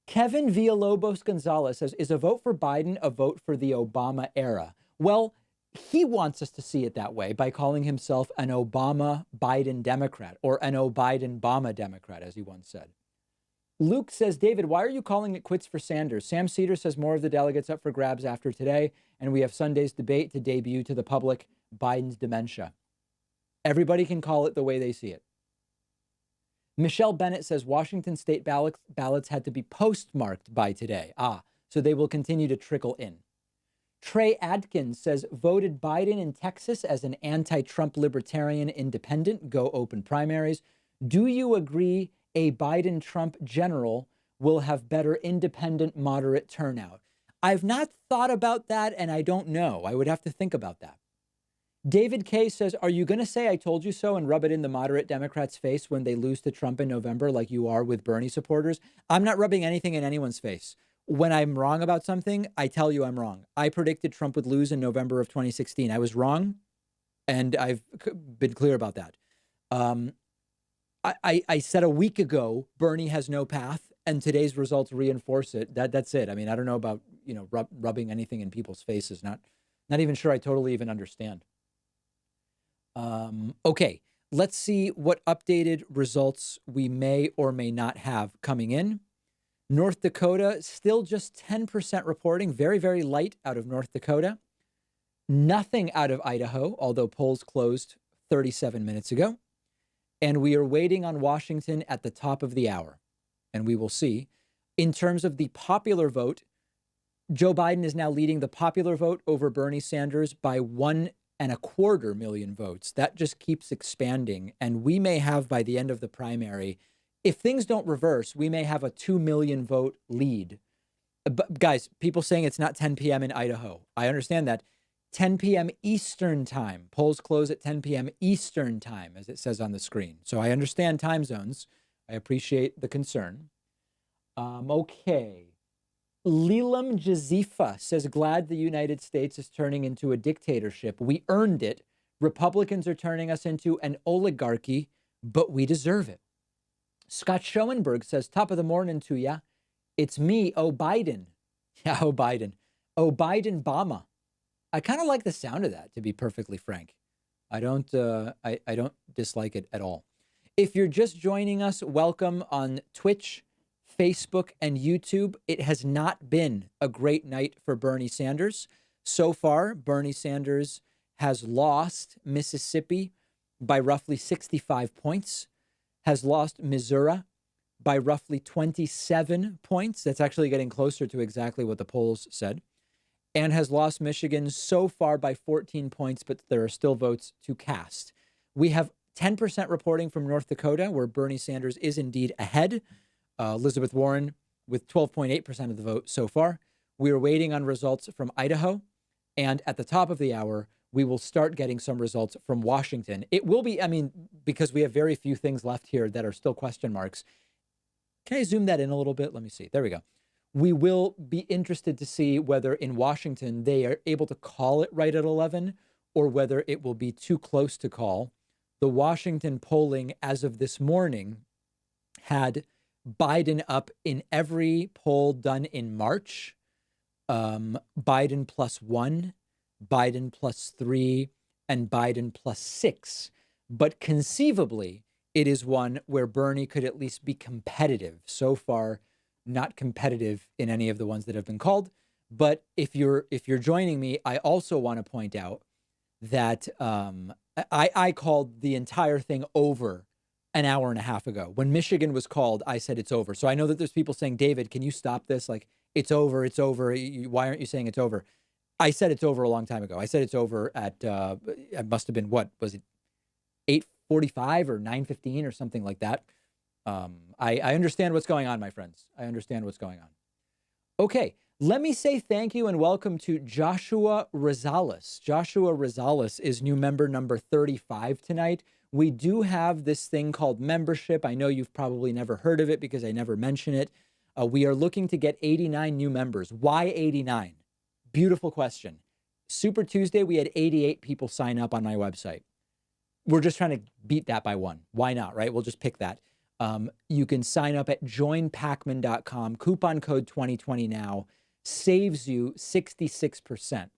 Kevin Villalobos Gonzalez says, is a vote for Biden a vote for the Obama era? Well, he wants us to see it that way by calling himself an Obama-Biden Democrat, or an O'Biden-Bama Democrat, as he once said. Luke says, David, why are you calling it quits for Sanders? Sam Cedar says more of the delegates up for grabs after today, and we have Sunday's debate to debut to the public Biden's dementia. Everybody can call it the way they see it. Michelle Bennett says Washington state ballots had to be postmarked by today. So they will continue to trickle in. Trey Adkins says voted Biden in Texas as an anti-Trump libertarian independent. Go open primaries. Do you agree a Biden-Trump general will have better independent moderate turnout? I've not thought about that, and I don't know. I would have to think about that. David K says, are you going to say I told you so and rub it in the moderate Democrats' face when they lose to Trump in November like you are with Bernie supporters? I'm not rubbing anything in anyone's face. When I'm wrong about something, I tell you I'm wrong. I predicted Trump would lose in November of 2016. I was wrong, and I've been clear about that. I said a week ago, Bernie has no path, and today's results reinforce it. That's it. I mean, I don't know about, rubbing anything in people's faces. Not even sure I totally even understand. Okay, let's see what updated results we may or may not have coming in. North Dakota, still just 10% reporting, very, very light out of North Dakota. Nothing out of Idaho, although polls closed 37 minutes ago. And we are waiting on Washington at the top of the hour. And we will see. In terms of the popular vote, Joe Biden is now leading the popular vote over Bernie Sanders by 1.25 million votes. That just keeps expanding. And we may have, by the end of the primary, if things don't reverse, we may have a 2 million vote lead. But guys, people saying it's not 10 p.m. in Idaho. I understand that. 10 p.m. Eastern time. Polls close at 10 p.m. Eastern time, as it says on the screen. So I understand time zones. I appreciate the concern. Okay. Lelam Jazifa says, glad the United States is turning into a dictatorship. We earned it. Republicans are turning us into an oligarchy, but we deserve it. Scott Schoenberg says, top of the morning to ya. It's me, Biden. Yeah, Biden. Biden-Bama. I kind of like the sound of that, to be perfectly frank. I don't dislike it at all. If you're just joining us, welcome on Twitch, Facebook, and YouTube. It has not been a great night for Bernie Sanders. So far, Bernie Sanders has lost Mississippi by roughly 65 points, has lost Missouri by roughly 27 points. That's actually getting closer to exactly what the polls said. And has lost Michigan so far by 14 points, but there are still votes to cast. We have 10% reporting from North Dakota, where Bernie Sanders is indeed ahead. Elizabeth Warren with 12.8% of the vote so far. We are waiting on results from Idaho. And at the top of the hour, we will start getting some results from Washington. It will be, because we have very few things left here that are still question marks. Can I zoom that in a little bit? Let me see. There we go. We will be interested to see whether in Washington they are able to call it right at 11 or whether it will be too close to call. The Washington polling as of this morning had Biden up in every poll done in March. Biden +1, Biden +3, and Biden +6. But conceivably, it is one where Bernie could at least be competitive. So far, not competitive in any of the ones that have been called. But if you're joining me, I also want to point out that I called the entire thing over an hour and a half ago. When Michigan was called, I said it's over. So I know that there's people saying, David, can you stop this? Like, it's over, it's over. Why aren't you saying it's over? I said it's over a long time ago. I said it's over at, it must have been, what was it, 8:45 or 9:15 or something like that. I understand what's going on, my friends. I understand what's going on. Okay, let me say thank you and welcome to Joshua Rosales. Joshua Rosales is new member number 35 tonight. We do have this thing called membership. I know you've probably never heard of it because I never mention it. We are looking to get 89 new members. Why 89? Beautiful question. Super Tuesday, we had 88 people sign up on my website. We're just trying to beat that by one. Why not, right? We'll just pick that. You can sign up at joinpacman.com. Coupon code 2020 now saves you 66%.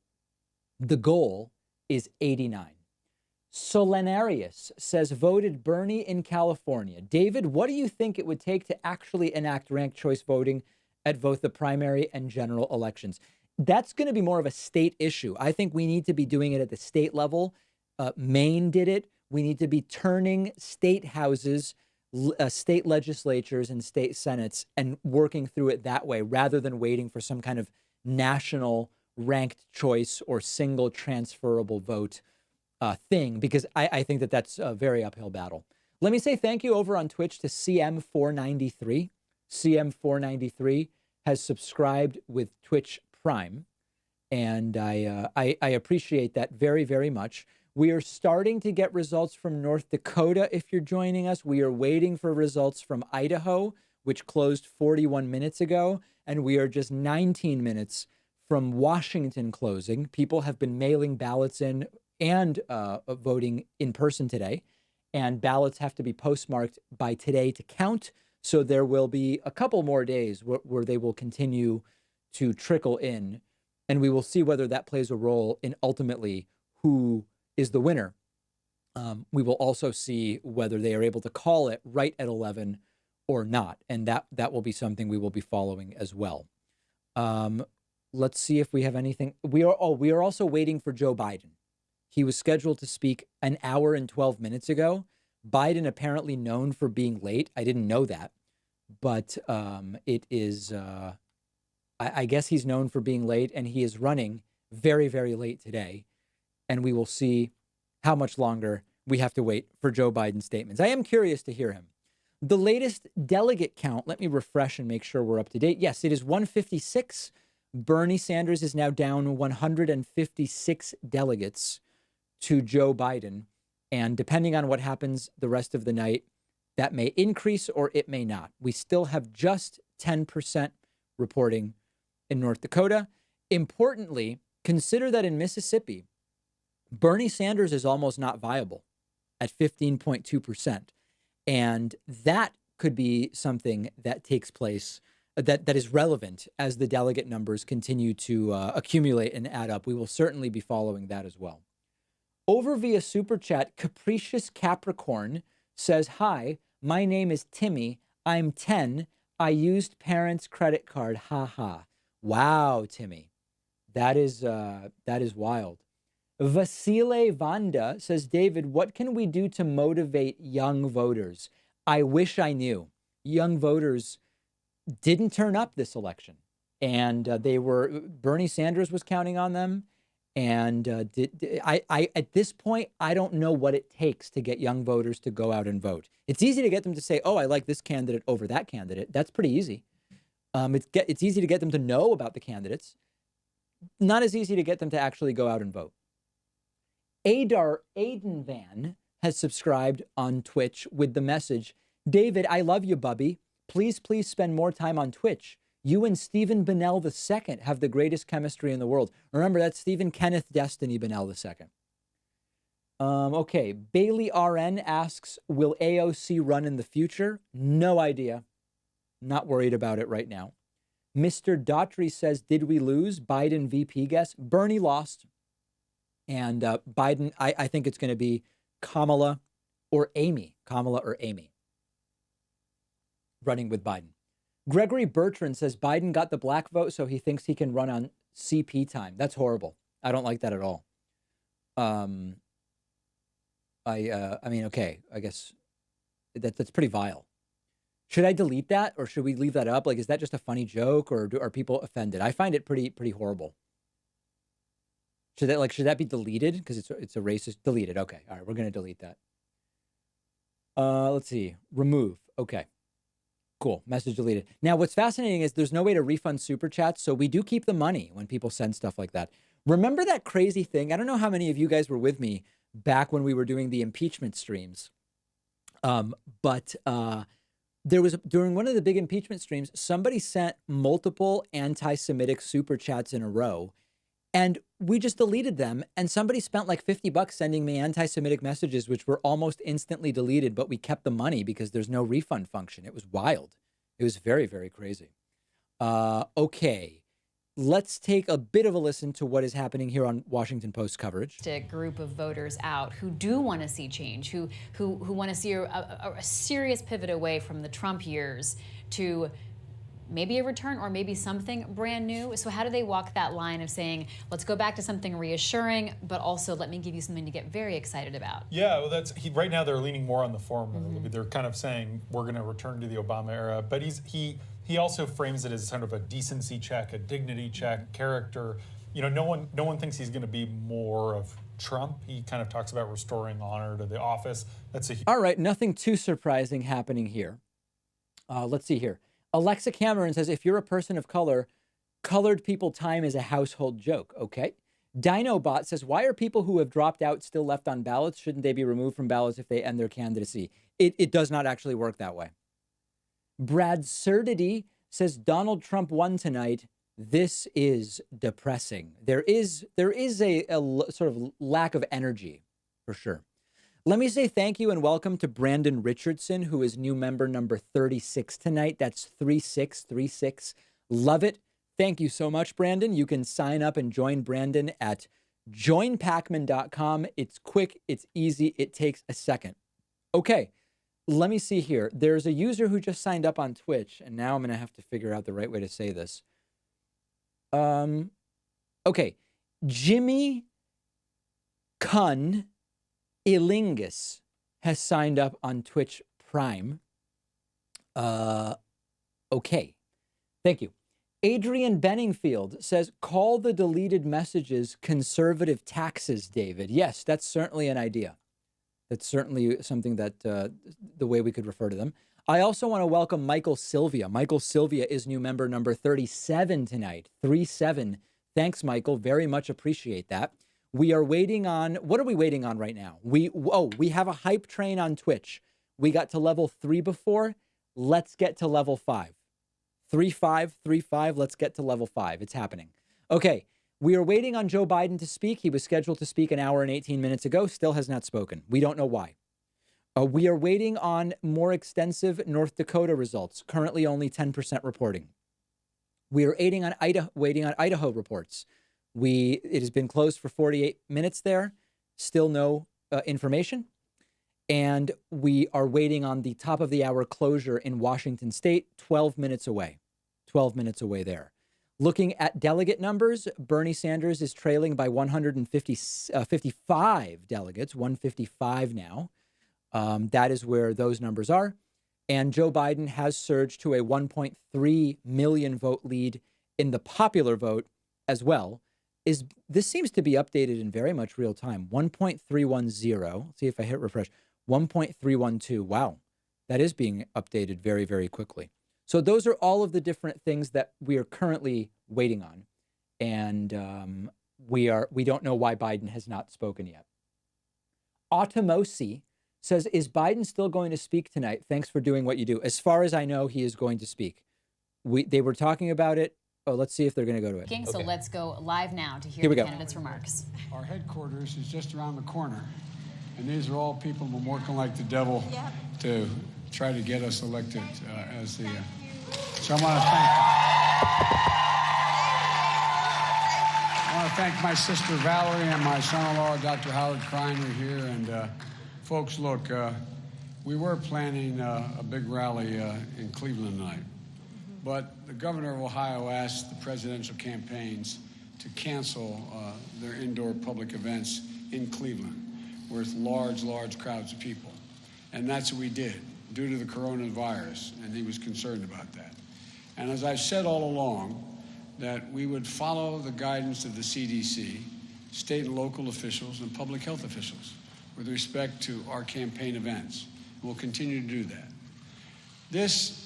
The goal is 89. Solenarius says, voted Bernie in California. David, what do you think it would take to actually enact ranked choice voting at both the primary and general elections? That's going to be more of a state issue. I think we need to be doing it at the state level. Maine did it. We need to be turning state houses, state legislatures and state senates and working through it that way rather than waiting for some kind of national ranked choice or single transferable vote thing, because I think that that's a very uphill battle. Let me say thank you over on Twitch to CM493. CM493 has subscribed with Twitch Prime, and I appreciate that very, very much. We are starting to get results from North Dakota if you're joining us. We are waiting for results from Idaho, which closed 41 minutes ago, and we are just 19 minutes from Washington closing. People have been mailing ballots in and voting in person today, and ballots have to be postmarked by today to count. So there will be a couple more days where they will continue to trickle in, and we will see whether that plays a role in ultimately who is the winner. We will also see whether they are able to call it right at 11 or not, and that will be something we will be following as well. Let's see if we have anything. We are also waiting for Joe Biden. He was scheduled to speak an hour and 12 minutes ago. Biden apparently known for being late. I didn't know that, but it is, I guess he's known for being late, and he is running very, very late today. And we will see how much longer we have to wait for Joe Biden's statements. I am curious to hear him. The latest delegate count, let me refresh and make sure we're up to date. Yes, it is 156. Bernie Sanders is now down 156 delegates to Joe Biden. And depending on what happens the rest of the night, that may increase or it may not. We still have just 10% reporting in North Dakota. Importantly, consider that in Mississippi, Bernie Sanders is almost not viable at 15.2%. And that could be something that takes place that is relevant as the delegate numbers continue to accumulate and add up. We will certainly be following that as well. Over via Super Chat, Capricious Capricorn says, hi, my name is Timmy. I'm 10. I used parents' credit card. Ha ha. Wow, Timmy. That is wild. Vasile Vanda says, David, what can we do to motivate young voters? I wish I knew. Young voters didn't turn up this election, and Bernie Sanders was counting on them. And at this point, I don't know what it takes to get young voters to go out and vote. It's easy to get them to say, oh, I like this candidate over that candidate. That's pretty easy. It's easy to get them to know about the candidates. Not as easy to get them to actually go out and vote. Aiden Van has subscribed on Twitch with the message, David, I love you, bubby. Please spend more time on Twitch. You and Stephen Bennell II have the greatest chemistry in the world. Remember, that's Stephen Kenneth Destiny Bennell II. Okay, Bailey RN asks, will AOC run in the future? No idea. Not worried about it right now. Mr. Daughtry says, did we lose? Biden VP guess. Bernie lost. And Biden, I think it's going to be Kamala or Amy. Kamala or Amy running with Biden. Gregory Bertrand says Biden got the black vote, so he thinks he can run on CP time. That's horrible. I don't like that at all. I mean, okay, I guess that's pretty vile. Should I delete that, or should we leave that up? Like, is that just a funny joke, or are people offended? I find it pretty horrible. Should that be deleted because it's a racist? Deleted. Okay, all right, we're gonna delete that. Let's see. Remove. Okay. Cool. Message deleted. Now, what's fascinating is there's no way to refund super chats, so we do keep the money when people send stuff like that. Remember that crazy thing? I don't know how many of you guys were with me back when we were doing the impeachment streams. But there was, during one of the big impeachment streams, somebody sent multiple anti-Semitic super chats in a row, and we just deleted them. And somebody spent like $50 sending me anti-Semitic messages, which were almost instantly deleted, but we kept the money because there's no refund function. It was wild. It was very, very crazy. Okay. Let's take a bit of a listen to what is happening here on Washington Post coverage. A group of voters out who do want to see change, who want to see a serious pivot away from the Trump years to maybe a return or maybe something brand new. So how do they walk that line of saying, let's go back to something reassuring, but also let me give you something to get very excited about? Yeah, well, right now they're leaning more on the former. They're kind of saying we're going to return to the Obama era, but he also frames it as sort of a decency check, a dignity check, character. You know, no one thinks he's going to be more of Trump. He kind of talks about restoring honor to the office. All right, nothing too surprising happening here. Let's see here. Alexa Cameron says, if you're a person of color, colored people time is a household joke. Okay. Dinobot says, why are people who have dropped out still left on ballots? Shouldn't they be removed from ballots if they end their candidacy? It does not actually work that way. Brad Surdity says, Donald Trump won tonight. This is depressing. There is a sort of lack of energy for sure. Let me say thank you and welcome to Brandon Richardson, who is new member number 36 tonight. That's 3636. Love it. Thank you so much, Brandon. You can sign up and join Brandon at joinpacman.com. It's quick. It's easy. It takes a second. Okay, let me see here. There's a user who just signed up on Twitch, and now I'm going to have to figure out the right way to say this. Okay, Jimmy Kun Ilingus has signed up on Twitch Prime. Okay. Thank you. Adrian Benningfield says, call the deleted messages conservative taxes, David. Yes, that's certainly an idea. That's certainly something that the way we could refer to them. I also want to welcome Michael Sylvia. Michael Sylvia is new member number 37 tonight. 37. Thanks, Michael. Very much appreciate that. We are waiting on, what are we waiting on right now? We have a hype train on Twitch. We got to level 3 before. Let's get to level 5. 3-5. Let's get to level 5. It's happening. Okay. We are waiting on Joe Biden to speak. He was scheduled to speak an hour and 18 minutes ago. Still has not spoken. We don't know why. We are waiting on more extensive North Dakota results. Currently only 10% reporting. We are waiting on Idaho reports. It has been closed for 48 minutes there. Still no information. And we are waiting on the top of the hour closure in Washington State, 12 minutes away. 12 minutes away there. Looking at delegate numbers, Bernie Sanders is trailing by 155 delegates, 155 now. That is where those numbers are. And Joe Biden has surged to a 1.3 million vote lead in the popular vote as well. This seems to be updated in very much real time. 1.310. Let's see if I hit refresh. 1.312. Wow. That is being updated very, very quickly. So those are all of the different things that we are currently waiting on. And we don't know why Biden has not spoken yet. Automosi says, is Biden still going to speak tonight? Thanks for doing what you do. As far as I know, he is going to speak. They were talking about it. Oh, let's see if they're going to go to it. So let's go live now to hear Here we the go. candidates' remarks. Our headquarters is just around the corner. And these are all people who have been working like the devil to try to get us elected as the... So I want to thank my sister Valerie and my son-in-law, Dr. Howard Kreiner here. And folks, look, we were planning a big rally in Cleveland tonight. But the governor of Ohio asked the presidential campaigns to cancel their indoor public events in Cleveland with large crowds of people. And that's what we did due to the coronavirus, and he was concerned about that. And as I've said all along, that we would follow the guidance of the CDC, state and local officials, and public health officials with respect to our campaign events. We'll continue to do that. This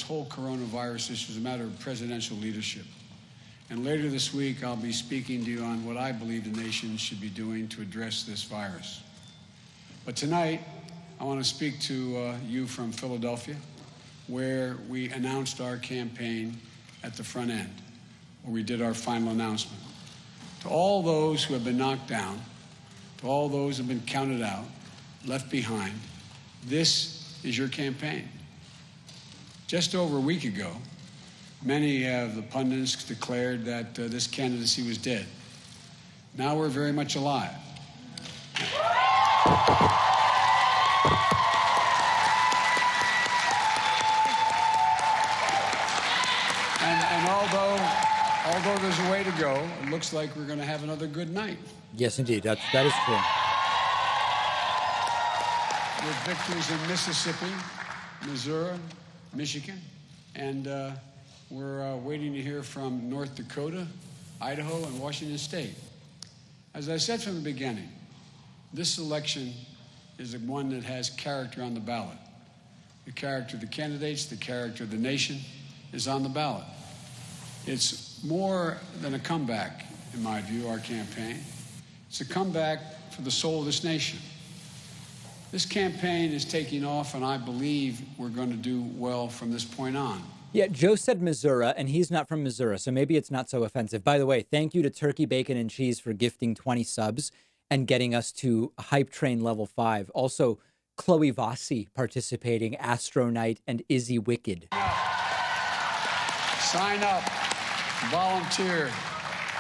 whole coronavirus issue is a matter of presidential leadership. And later this week, I'll be speaking to you on what I believe the nation should be doing to address this virus. But tonight, I want to speak to you from Philadelphia, where we announced our campaign at the front end, where we did our final announcement. To all those who have been knocked down, to all those who have been counted out, left behind, this is your campaign. Just over a week ago, many of the pundits declared that this candidacy was dead. Now we're very much alive. And although there's a way to go, it looks like we're going to have another good night. Yes, indeed. That is true. With victories in Mississippi, Missouri, Michigan, and we're waiting to hear from North Dakota, Idaho, and Washington State. As I said from the beginning, this election is one that has character on the ballot. The character of the candidates, the character of the nation is on the ballot. It's more than a comeback, in my view, our campaign. It's a comeback for the soul of this nation. This campaign is taking off, and I believe we're going to do well from this point on. Yeah, Joe said Missouri, and he's not from Missouri, so maybe it's not so offensive. By the way, thank you to Turkey, Bacon, and Cheese for gifting 20 subs and getting us to Hype Train Level 5. Also, Chloe Vossi participating, Astro Knight, and Izzy Wicked. Sign up, volunteer,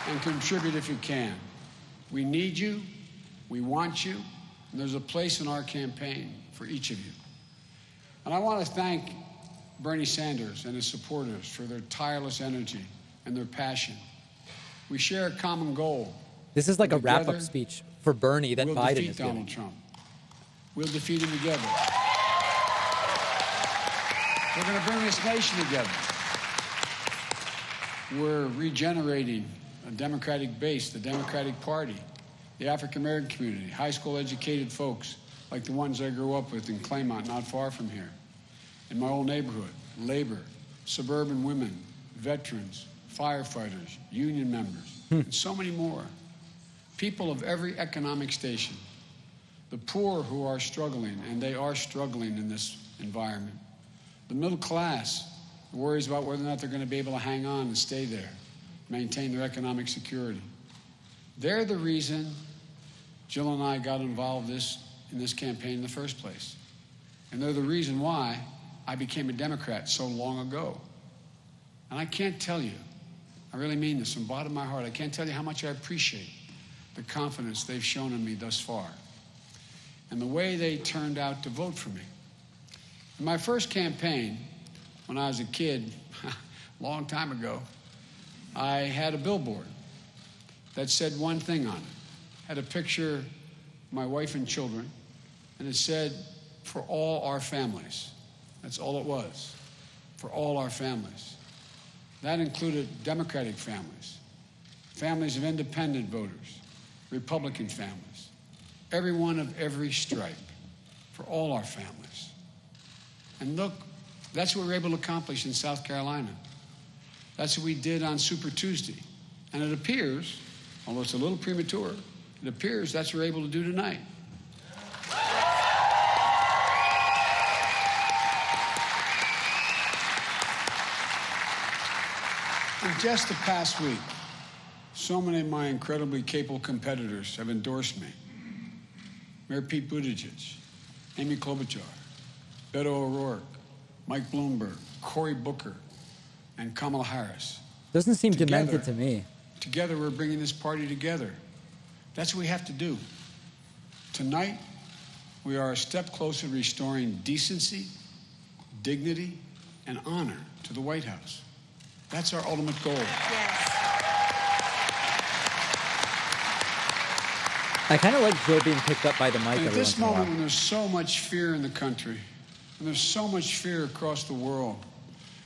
and contribute if you can. We need you. We want you. And there's a place in our campaign for each of you. And I want to thank Bernie Sanders and his supporters for their tireless energy and their passion. We share a common goal. This is like a wrap-up speech for Bernie that we'll Biden defeat is Donald giving. Trump. We'll defeat him together. We're going to bring this nation together. We're regenerating a Democratic base, the Democratic Party, the African-American community, high school educated folks like the ones I grew up with in Claymont, not far from here. In my old neighborhood, labor, suburban women, veterans, firefighters, union members, and so many more. People of every economic station. The poor who are struggling, and they are struggling in this environment. The middle class who worries about whether or not they're going to be able to hang on and stay there, maintain their economic security. They're the reason Jill and I got involved in this campaign in the first place. And they're the reason why I became a Democrat so long ago. And I can't tell you, I really mean this from the bottom of my heart, I can't tell you how much I appreciate the confidence they've shown in me thus far and the way they turned out to vote for me. In my first campaign, when I was a kid, a long time ago, I had a billboard that said one thing on it. Had a picture of my wife and children, and it said, "For all our families." That's all it was, for all our families. That included Democratic families, families of independent voters, Republican families, everyone of every stripe, for all our families. And look, that's what we were able to accomplish in South Carolina. That's what we did on Super Tuesday. And it appears, although it's a little premature, it appears that's what we're able to do tonight. In just the past week, so many of my incredibly capable competitors have endorsed me. Mayor Pete Buttigieg, Amy Klobuchar, Beto O'Rourke, Mike Bloomberg, Cory Booker, and Kamala Harris. Doesn't seem demented to me. Together, we're bringing this party together. That's what we have to do. Tonight, we are a step closer to restoring decency, dignity, and honor to the White House. That's our ultimate goal. I kind of like Joe being picked up by the mic And at every this once in a moment, while. when there's so much fear in the country, and there's so much fear across the world,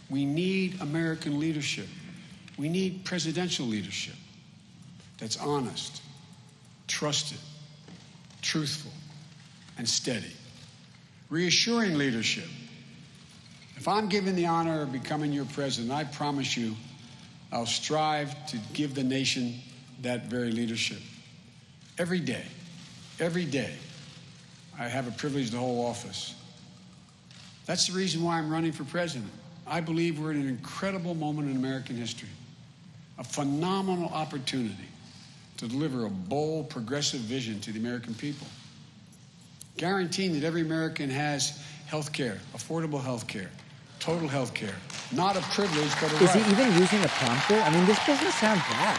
we need American leadership. We need presidential leadership that's honest, trusted, truthful, and steady. Reassuring leadership. If I'm given the honor of becoming your president, I promise you I'll strive to give the nation that very leadership. Every day, I have a privilege to hold office. That's the reason why I'm running for president. I believe we're in an incredible moment in American history, a phenomenal opportunity to deliver a bold, progressive vision to the American people, guaranteeing that every American has health care, affordable health care, total health care, not a privilege, but a right. Is he even using a prompter? I mean, this doesn't sound bad.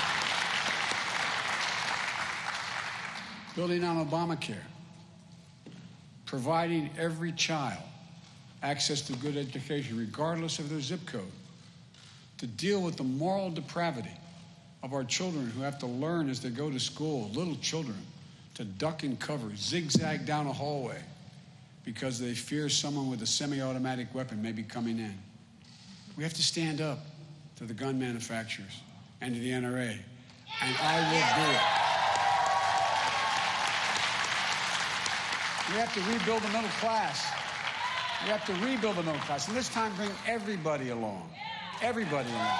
Building on Obamacare, providing every child access to good education, regardless of their zip code, to deal with the moral depravity of our children who have to learn as they go to school, little children, to duck and cover, zigzag down a hallway because they fear someone with a semi-automatic weapon may be coming in. We have to stand up to the gun manufacturers and to the NRA, and I will do it. We have to rebuild the middle class. We have to rebuild the middle class, and this time bring everybody along. Everybody along.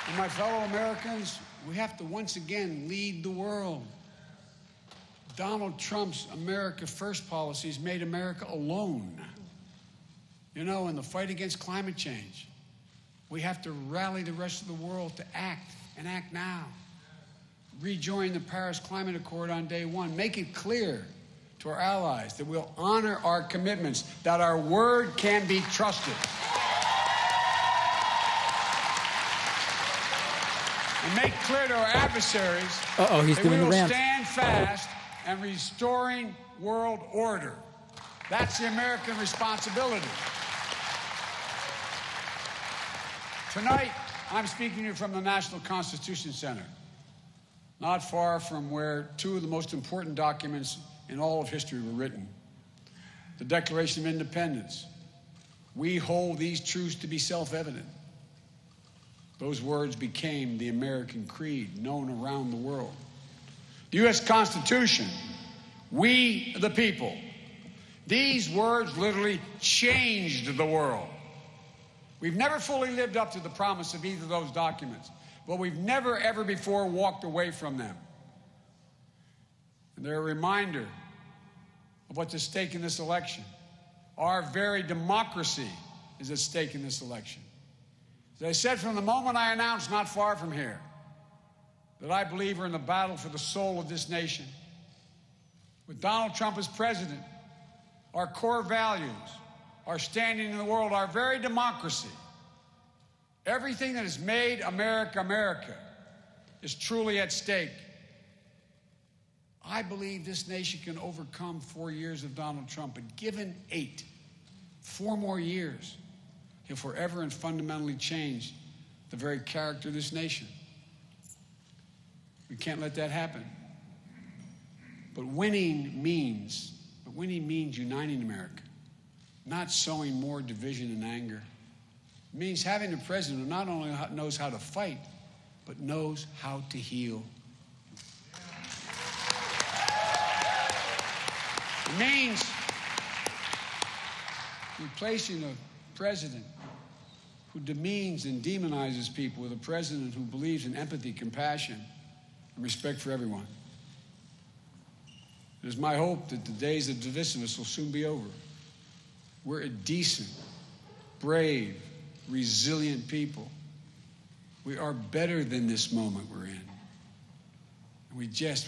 And my fellow Americans, we have to once again lead the world. Donald Trump's America First policies made America alone. You know, in the fight against climate change, we have to rally the rest of the world to act, and act now. Rejoin the Paris Climate Accord on day one. Make it clear to our allies that we'll honor our commitments, that our word can be trusted. And make clear to our adversaries he's that doing we the will rant. stand fast and restoring world order. That's the American responsibility. Tonight, I'm speaking to you from the National Constitution Center, not far from where two of the most important documents in all of history were written. The Declaration of Independence. We hold these truths to be self-evident. Those words became the American creed, known around the world. The U.S. Constitution, we the people. These words literally changed the world. We've never fully lived up to the promise of either of those documents, but we've never, ever before walked away from them. And they're a reminder of what's at stake in this election. Our very democracy is at stake in this election. As I said from the moment I announced, not far from here, that I believe we're in the battle for the soul of this nation. With Donald Trump as president, our core values, our standing in the world, our very democracy, everything that has made America, America, is truly at stake. I believe this nation can overcome 4 years of Donald Trump, but given 8, 4 more years, he'll forever and fundamentally change the very character of this nation. We can't let that happen. But winning means uniting America, not sowing more division and anger. It means having a president who not only knows how to fight, but knows how to heal. It means replacing a president who demeans and demonizes people with a president who believes in empathy, compassion, and respect for everyone. It is my hope that the days of divisiveness will soon be over. We're a decent, brave, resilient people. We are better than this moment we're in. And we just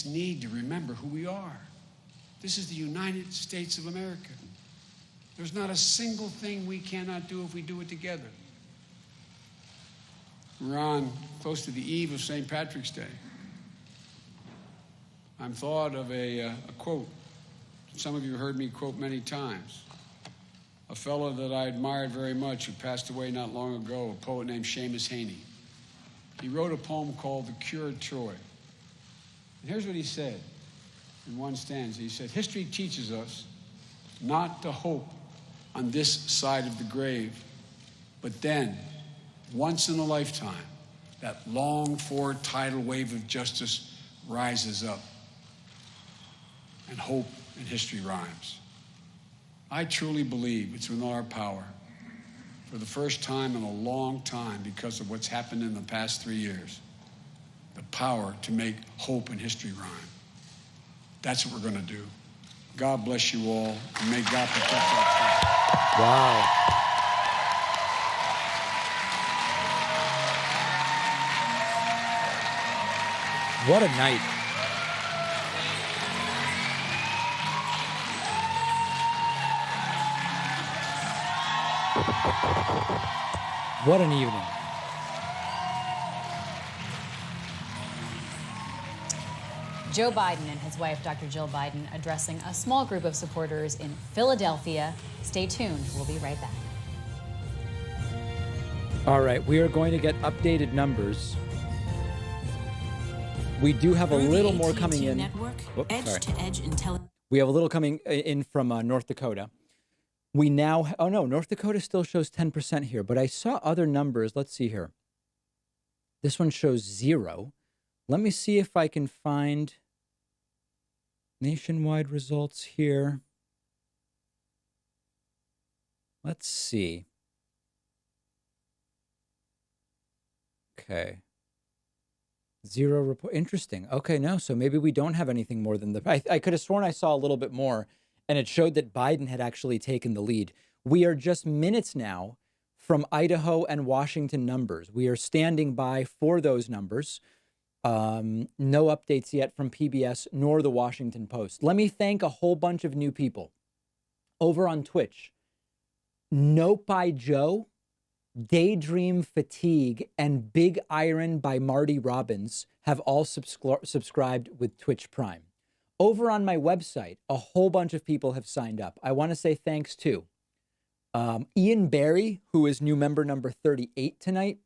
need to remember who we are. This is the United States of America. There's not a single thing we cannot do if we do it together. We're on close to the eve of St. Patrick's Day. I'm thought of a quote. Some of you heard me quote many times. A fellow that I admired very much who passed away not long ago, a poet named Seamus Heaney. He wrote a poem called The Cure of Troy. And here's what he said in one stanza. He said, history teaches us not to hope on this side of the grave, but then, once in a lifetime, that longed-for tidal wave of justice rises up, and hope and history rhymes. I truly believe it's within our power, for the first time in a long time, because of what's happened in the past 3 years, the power to make hope and history rhyme. That's what we're going to do. God bless you all, and may God protect our country. Wow. What a night. What an evening. Joe Biden and his wife, Dr. Jill Biden, addressing a small group of supporters in Philadelphia. Stay tuned. We'll be right back. All right, we are going to get updated numbers. We do have a little more coming in. We have a little coming in from North Dakota. We now, oh no, North Dakota still shows 10% here, but I saw other numbers. Let's see here. This one shows 0. Let me see if I can find nationwide results here. Let's see. Okay. 0 report. Interesting. Okay, no, so maybe we don't have anything more than I could have sworn I saw a little bit more, and it showed that Biden had actually taken the lead. We are just minutes now from Idaho and Washington numbers. We are standing by for those numbers. No updates yet from PBS nor the Washington Post. Let me thank a whole bunch of new people over on Twitch. Nope by Joe, Daydream Fatigue, and Big Iron by Marty Robbins have all subscribed with Twitch Prime. Over on my website, a whole bunch of people have signed up. I want to say thanks to Ian Barry, who is new member number 38 tonight,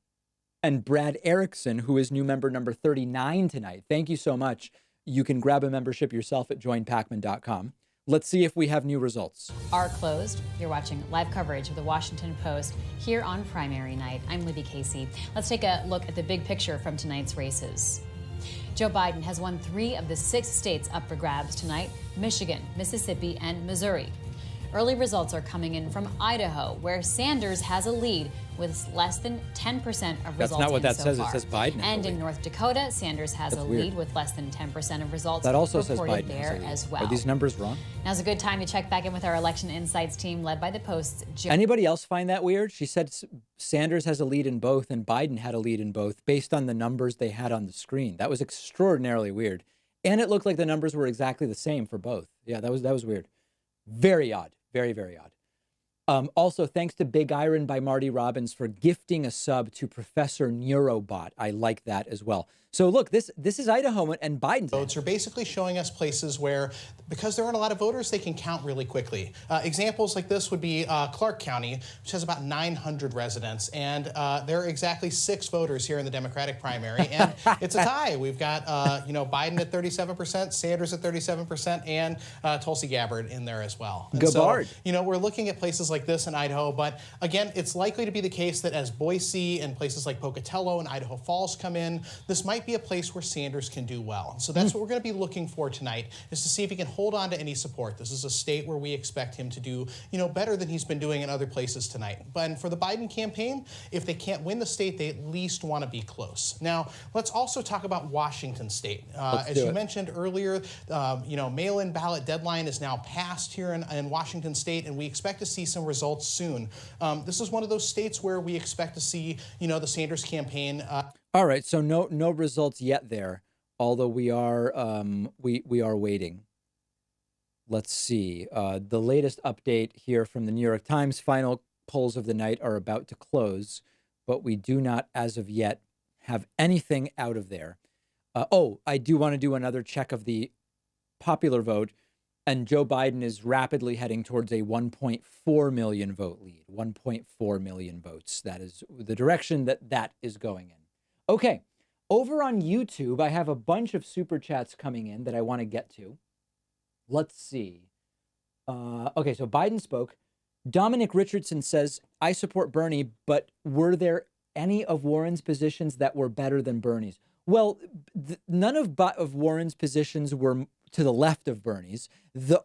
and Brad Erickson, who is new member number 39 tonight. Thank you so much. You can grab a membership yourself at joinpacman.com. Let's see if we have new results. Are closed. You're watching live coverage of the Washington Post here on primary night. I'm Libby Casey. Let's take a look at the big picture from tonight's races. Joe Biden has won 3 of the 6 states up for grabs tonight: Michigan, Mississippi, and Missouri. Early results are coming in from Idaho, where Sanders has a lead with less than 10% of results. That's not what that so says. far. It says Biden. And in North Dakota, Sanders has a lead with less than 10% of results. That also says reported Biden there as well. Are these numbers wrong? Now's a good time to check back in with our election insights team led by the Post's Joe. Anybody else find that weird? She said Sanders has a lead in both and Biden had a lead in both based on the numbers they had on the screen. That was extraordinarily weird. And it looked like the numbers were exactly the same for both. Yeah, that was weird. Very odd. Very, very odd. Also, thanks to Big Iron by Marty Robbins for gifting a sub to Professor Neurobot. I like that as well. So look, this is Idaho and Biden's votes are basically showing us places where, because there aren't a lot of voters, they can count really quickly. Examples like this would be Clark County, which has about 900 residents, and there are exactly 6 voters here in the Democratic primary, and it's a tie. We've got Biden at 37%, Sanders at 37%, and Tulsi Gabbard in there as well. And Gabbard. so, we're looking at places like this in Idaho, but again, it's likely to be the case that as Boise and places like Pocatello and Idaho Falls come in, this might be a place where Sanders can do well. So that's what we're going to be looking for tonight, is to see if he can hold on to any support. This is a state where we expect him to do, better than he's been doing in other places tonight. But for the Biden campaign, if they can't win the state, they at least want to be close. Now, let's also talk about Washington State. As you mentioned earlier, mail-in ballot deadline is now passed here in Washington State, and we expect to see some results soon. This is one of those states where we expect to see, the Sanders campaign. All right, so no results yet there, although we are we are waiting. Let's see. The latest update here from the New York Times: final polls of the night are about to close, but we do not, as of yet, have anything out of there. I do want to do another check of the popular vote, and Joe Biden is rapidly heading towards a 1.4 million vote lead. 1.4 million votes. That is the direction that is going in. Okay, over on YouTube, I have a bunch of super chats coming in that I want to get to. Let's see. Okay, so Biden spoke. Dominic Richardson says, I support Bernie, but were there any of Warren's positions that were better than Bernie's? Well, none of Warren's positions were to the left of Bernie's. The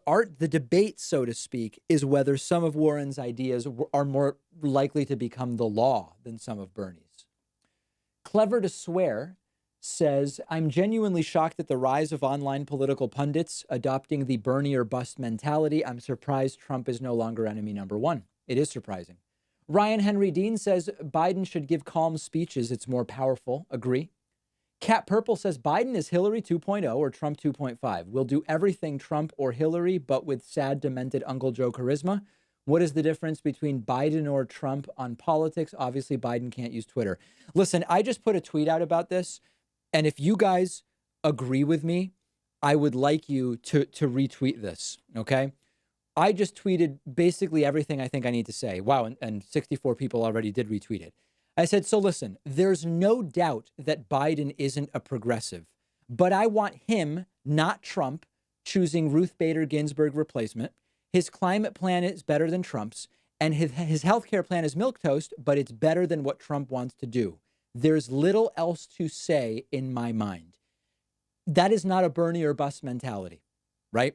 debate, so to speak, is whether some of Warren's ideas are more likely to become the law than some of Bernie's. Clever to Swear says, I'm genuinely shocked at the rise of online political pundits adopting the Bernie or bust mentality. I'm surprised Trump is no longer enemy number one. It is surprising. Ryan Henry Dean says, Biden should give calm speeches. It's more powerful. Agree. Cat Purple says, Biden is Hillary 2.0 or Trump 2.5. We'll do everything Trump or Hillary, but with sad, demented Uncle Joe charisma. What is the difference between Biden or Trump on politics? Obviously, Biden can't use Twitter. Listen, I just put a tweet out about this, and if you guys agree with me, I would like you to retweet this, okay? I just tweeted basically everything I think I need to say. Wow, and 64 people already did retweet it. I said, so listen, there's no doubt that Biden isn't a progressive, but I want him, not Trump, choosing Ruth Bader Ginsburg replacement. His climate plan is better than Trump's, and his healthcare plan is milquetoast, but it's better than what Trump wants to do. There's little else to say in my mind. That is not a Bernie or bust mentality, right?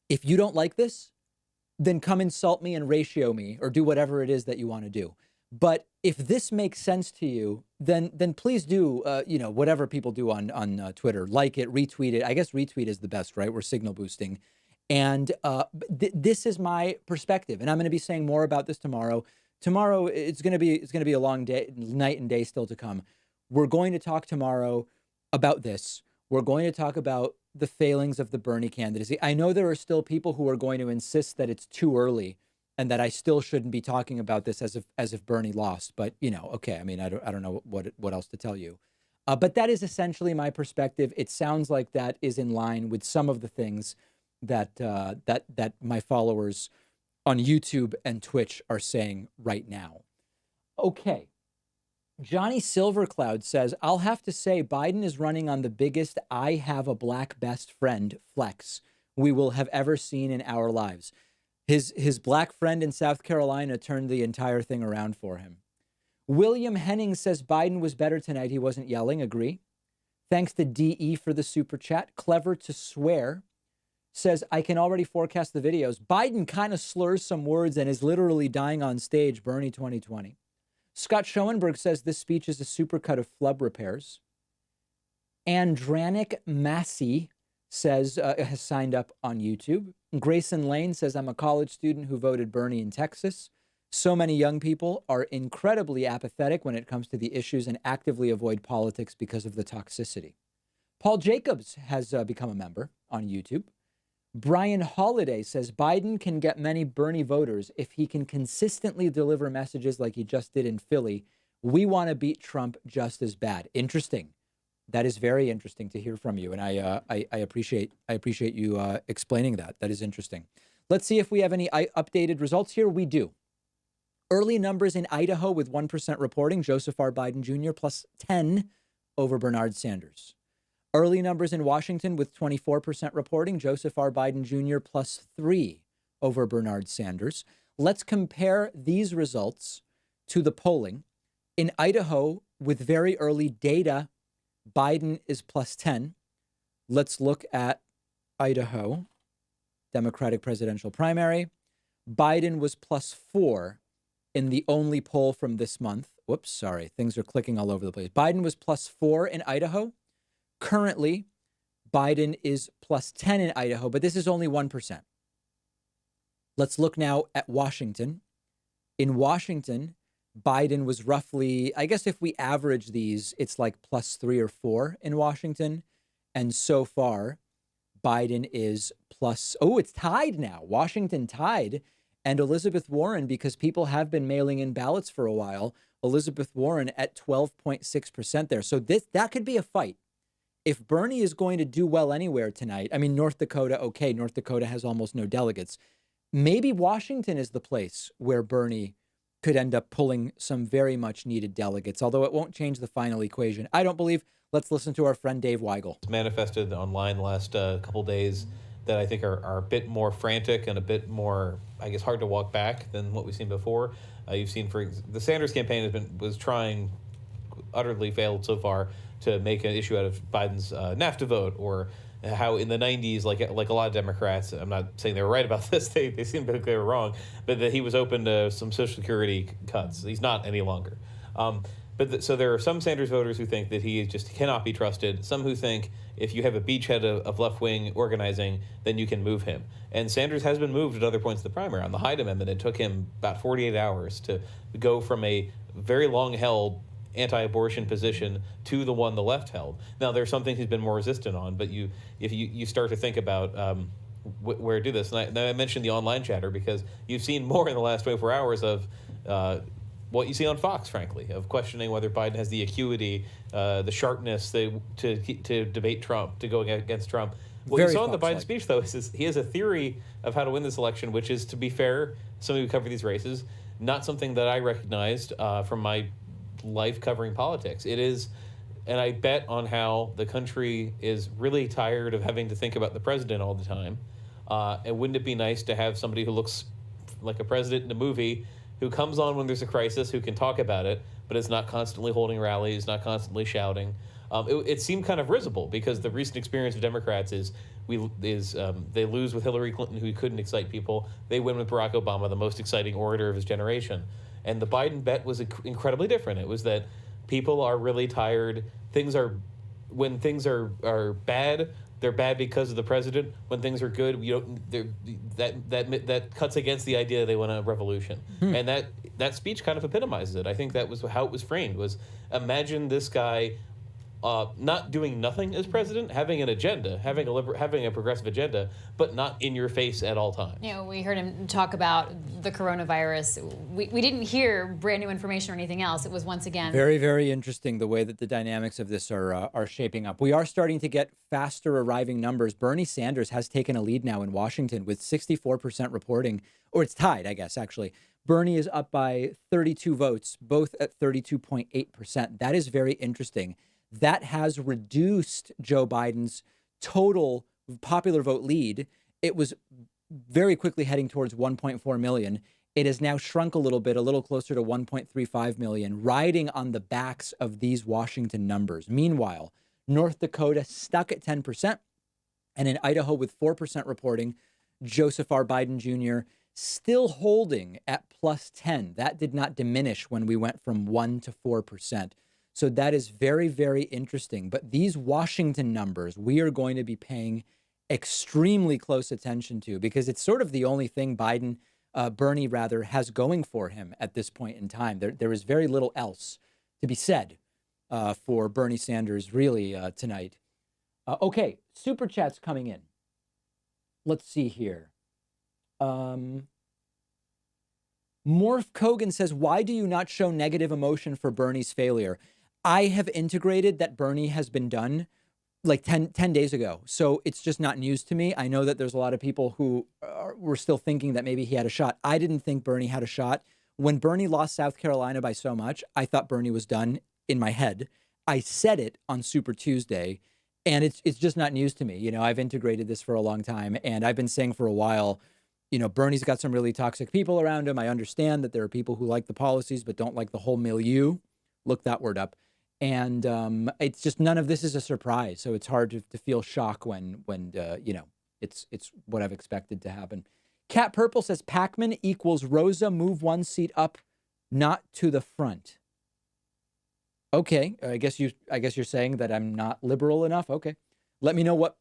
If you don't like this, then come insult me and ratio me or do whatever it is that you want to do. But if this makes sense to you, then please do, whatever people do on Twitter, like it, retweet it. I guess retweet is the best, right? We're signal boosting. And this is my perspective, and I'm going to be saying more about this tomorrow. Tomorrow, it's going to be a long day, night and day still to come. We're going to talk tomorrow about this. We're going to talk about the failings of the Bernie candidacy. I know there are still people who are going to insist that it's too early and that I still shouldn't be talking about this as if Bernie lost. But okay. I mean, I don't know what else to tell you. But that is essentially my perspective. It sounds like that is in line with some of the things that my followers on YouTube and Twitch are saying right now. Okay. Johnny Silvercloud says, I'll have to say Biden is running on the biggest I have a black best friend flex we will have ever seen in our lives. His black friend in South Carolina turned the entire thing around for him. William Henning says Biden was better tonight. He wasn't yelling. Agree. Thanks to DE for the super chat. Clever to Swear says, I can already forecast the videos. Biden kind of slurs some words and is literally dying on stage. Bernie 2020. Scott Schoenberg says this speech is a supercut of flub repairs. Andranik Massey says, has signed up on YouTube. Grayson Lane says, I'm a college student who voted Bernie in Texas. So many young people are incredibly apathetic when it comes to the issues and actively avoid politics because of the toxicity. Paul Jacobs has become a member on YouTube. Brian Holiday says Biden can get many Bernie voters if he can consistently deliver messages like he just did in Philly. We want to beat Trump just as bad. Interesting. That is very interesting to hear from you, and I appreciate you explaining that. That is interesting. Let's see if we have any updated results here. We do. Early numbers in Idaho with 1% reporting, Joseph R. Biden Jr. plus 10 over Bernard Sanders. Early numbers in Washington with 24% reporting, Joseph R. Biden Jr. plus 3 over Bernard Sanders. Let's compare these results to the polling. In Idaho, with very early data, Biden is plus 10. Let's look at Idaho, Democratic presidential primary. Biden was plus 4 in the only poll from this month. Whoops, sorry, things are clicking all over the place. Biden was plus 4 in Idaho. Currently, Biden is plus 10 in Idaho, but this is only 1%. Let's look now at Washington. In Washington, Biden was roughly, I guess if we average these, it's like plus 3 or 4 in Washington. And so far, Biden is plus, it's tied now. Washington tied. And Elizabeth Warren, because people have been mailing in ballots for a while, Elizabeth Warren at 12.6% there. So that could be a fight. If Bernie is going to do well anywhere tonight, I mean, North Dakota, okay, North Dakota has almost no delegates. Maybe Washington is the place where Bernie could end up pulling some very much needed delegates, although it won't change the final equation. I don't believe. Let's listen to our friend Dave Weigel. It's manifested online the last couple days that I think are a bit more frantic and a bit more, I guess, hard to walk back than what we've seen before. You've seen the Sanders campaign was trying, utterly failed so far, to make an issue out of Biden's NAFTA vote, or how in the 90s, like a lot of Democrats, I'm not saying they were right about this, they seem to think they were wrong, but that he was open to some Social Security cuts. He's not any longer. So there are some Sanders voters who think that he just cannot be trusted, some who think if you have a beachhead of left-wing organizing, then you can move him. And Sanders has been moved at other points of the primary. On the Hyde Amendment, it took him about 48 hours to go from a very long-held anti-abortion position to the one the left held. Now, there's some things he's been more resistant on, but if you start to think about where to do this, and I mentioned the online chatter because you've seen more in the last 24 hours of what you see on Fox, frankly, of questioning whether Biden has the acuity, the sharpness to debate Trump, to go against Trump. What you saw in the Biden speech, though, is he has a theory of how to win this election, which is, to be fair, somebody who covered these races, not something that I recognized from my life covering politics. It is, and I bet on how the country is really tired of having to think about the president all the time. And wouldn't it be nice to have somebody who looks like a president in a movie, who comes on when there's a crisis, who can talk about it, but is not constantly holding rallies, not constantly shouting. It seemed kind of risible because the recent experience of Democrats is they lose with Hillary Clinton, who couldn't excite people. They win with Barack Obama, the most exciting orator of his generation. And the Biden bet was incredibly different. It was that people are really tired. When things are bad, they're bad because of the president. When things are good, that cuts against the idea they want a revolution. And that speech kind of epitomizes it. I think that was how it was framed. Was imagine this guy not doing nothing as president, having an agenda, having a progressive agenda, but not in your face at all times. You know, we heard him talk about the coronavirus. We didn't hear brand new information or anything else. It was once again very, very interesting the way that the dynamics of this are shaping up. We are starting to get faster arriving numbers. Bernie Sanders has taken a lead now in Washington with 64% reporting, or it's tied, I guess, actually. Bernie is up by 32 votes, both at 32.8%. That is very interesting. That has reduced Joe Biden's total popular vote lead. It was very quickly heading towards 1.4 million. It has now shrunk a little bit, a little closer to 1.35 million, riding on the backs of these Washington numbers. Meanwhile, North Dakota stuck at 10%. And in Idaho with 4% reporting, Joseph R. Biden Jr. still holding at plus 10. That did not diminish when we went from 1 to 4%. So that is very, very interesting. But these Washington numbers, we are going to be paying extremely close attention to because it's sort of the only thing Bernie has going for him at this point in time. There is very little else to be said for Bernie Sanders really tonight. Okay, Super Chat's coming in. Let's see here. Morph Kogan says, why do you not show negative emotion for Bernie's failure? I have integrated that Bernie has been done like 10 days ago. So it's just not news to me. I know that there's a lot of people who were still thinking that maybe he had a shot. I didn't think Bernie had a shot. When Bernie lost South Carolina by so much, I thought Bernie was done in my head. I said it on Super Tuesday, and it's just not news to me. You know, I've integrated this for a long time, and I've been saying for a while, you know, Bernie's got some really toxic people around him. I understand that there are people who like the policies but don't like the whole milieu. Look that word up. And it's just none of this is a surprise. So it's hard to feel shock when you know, it's what I've expected to happen. Cat Purple says Pac-Man equals Rosa move one seat up, not to the front. Okay, I guess you're saying that I'm not liberal enough. Okay, let me know what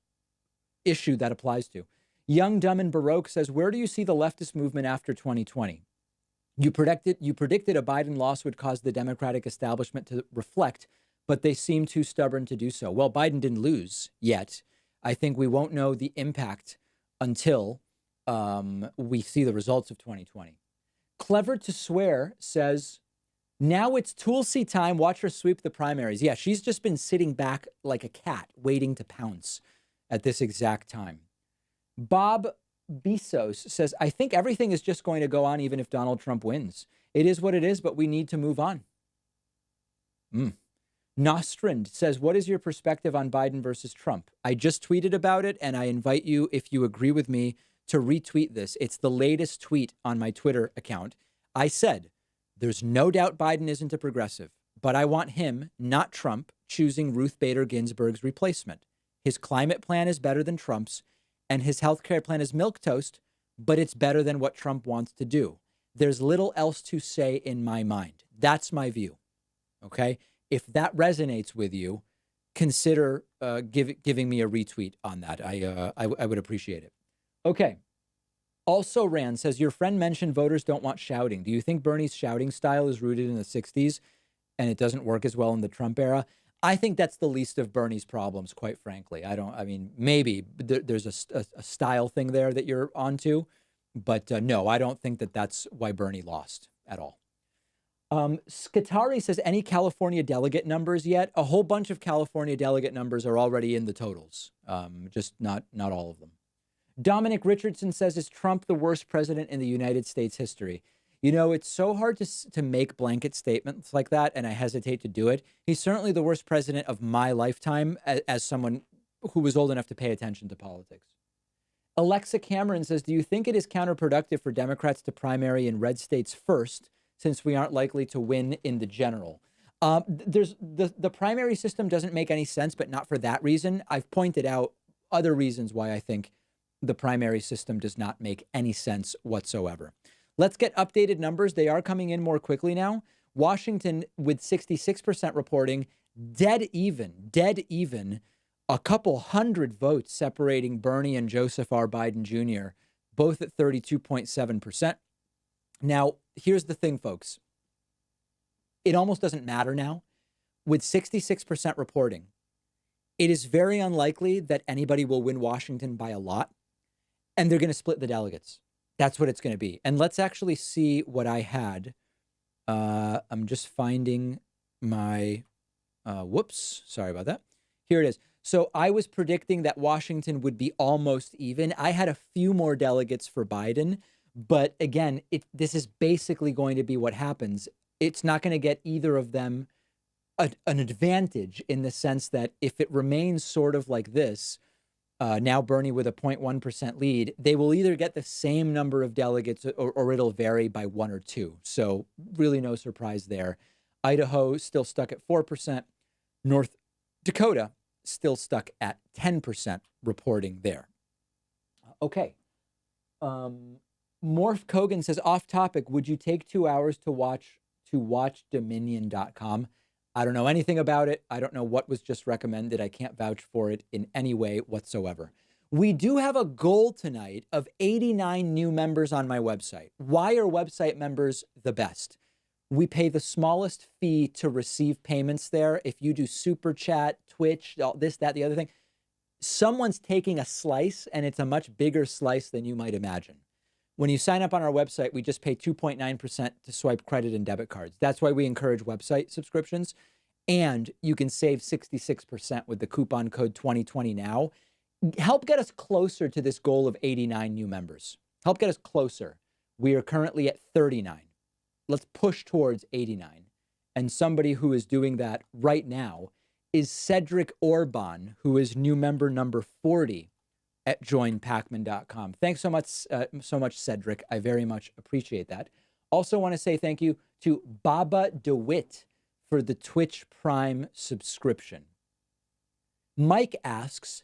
issue that applies to. Young, Dumb, and Baroque says, where do you see the leftist movement after 2020? You predicted a Biden loss would cause the Democratic establishment to reflect, but they seem too stubborn to do so. Well, Biden didn't lose yet. I think we won't know the impact until we see the results of 2020. Clever to Swear says, now it's Tulsi time. Watch her sweep the primaries. Yeah, she's just been sitting back like a cat waiting to pounce at this exact time. Bob Bezos says, I think everything is just going to go on even if Donald Trump wins. It is what it is, but we need to move on. Nostrand says, what is your perspective on Biden versus Trump? I just tweeted about it, and I invite you, if you agree with me, to retweet this. It's the latest tweet on my Twitter account. I said, there's no doubt Biden isn't a progressive, but I want him, not Trump, choosing Ruth Bader Ginsburg's replacement. His climate plan is better than Trump's, and his healthcare plan is milquetoast, but it's better than what Trump wants to do. There's little else to say in my mind. That's my view. Okay? If that resonates with you, consider giving me a retweet on that. I would appreciate it. Okay. Also, Rand says, your friend mentioned voters don't want shouting. Do you think Bernie's shouting style is rooted in the 60s and it doesn't work as well in the Trump era? I think that's the least of Bernie's problems, quite frankly. I mean, maybe there's a style thing there that you're onto, but no, I don't think that that's why Bernie lost at all. Skatari says, any California delegate numbers yet? A whole bunch of California delegate numbers are already in the totals, just not all of them. Dominic Richardson says, is Trump the worst president in the United States history? You know, it's so hard to make blanket statements like that, and I hesitate to do it. He's certainly the worst president of my lifetime as someone who was old enough to pay attention to politics. Alexa Cameron says, do you think it is counterproductive for Democrats to primary in red states first, since we aren't likely to win in the general? The primary system doesn't make any sense, but not for that reason. I've pointed out other reasons why I think the primary system does not make any sense whatsoever. Let's get updated numbers. They are coming in more quickly now. Washington with 66% reporting, dead even, a couple hundred votes separating Bernie and Joseph R. Biden Jr., both at 32.7%. Now, here's the thing, folks. It almost doesn't matter now. With 66% reporting, it is very unlikely that anybody will win Washington by a lot, and they're going to split the delegates. That's what it's going to be. And let's actually see what I had. I'm just finding my, whoops, sorry about that. Here it is. So I was predicting that Washington would be almost even. I had a few more delegates for Biden, but again, this is basically going to be what happens. It's not going to get either of them an advantage in the sense that if it remains sort of like this, now Bernie with a 0.1% lead, they will either get the same number of delegates or it'll vary by 1 or 2. So really no surprise there. Idaho still stuck at 4%. North Dakota still stuck at 10% reporting there. Okay. Morph Kogan says, off topic, would you take 2 hours to watch Dominion.com? I don't know anything about it. I don't know what was just recommended. I can't vouch for it in any way whatsoever. We do have a goal tonight of 89 new members on my website. Why are website members the best? We pay the smallest fee to receive payments there. If you do Super Chat, Twitch, this, that, the other thing, someone's taking a slice, and it's a much bigger slice than you might imagine. When you sign up on our website, we just pay 2.9% to swipe credit and debit cards. That's why we encourage website subscriptions. and you can save 66% with the coupon code 2020 now. Help get us closer to this goal of 89 new members. Help get us closer. We are currently at 39. Let's push towards 89. And somebody who is doing that right now is Cedric Orban, who is new member number 40 at joinpacman.com. Thanks so much, Cedric. I very much appreciate that. Also want to say thank you to Baba DeWitt for the Twitch Prime subscription. Mike asks,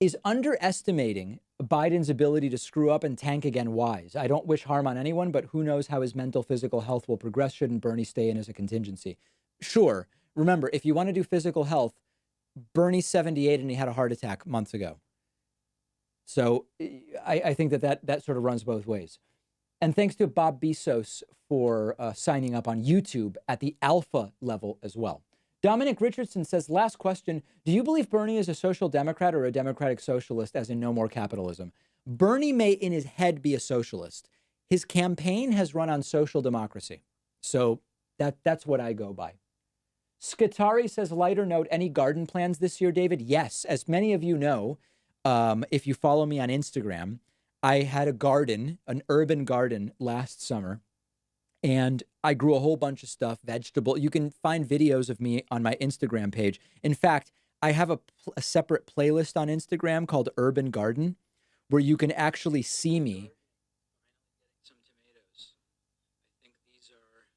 is underestimating Biden's ability to screw up and tank again wise? I don't wish harm on anyone, but who knows how his mental, physical health will progress. Shouldn't Bernie stay in as a contingency? Sure. Remember, if you want to do physical health, Bernie's 78 and he had a heart attack months ago. So I think that sort of runs both ways. And thanks to Bob Bezos for signing up on YouTube at the alpha level as well. Dominic Richardson says, last question, do you believe Bernie is a social democrat or a democratic socialist, as in no more capitalism? Bernie may in his head be a socialist. His campaign has run on social democracy. So that's what I go by. Skatari says, lighter note, any garden plans this year, David? Yes. As many of you know, if you follow me on Instagram, I had a garden, an urban garden last summer. And I grew a whole bunch of stuff, vegetable. You can find videos of me on my Instagram page. In fact, I have a separate playlist on Instagram called Urban Garden, where you can actually see me. Some tomatoes. I think these are what I'm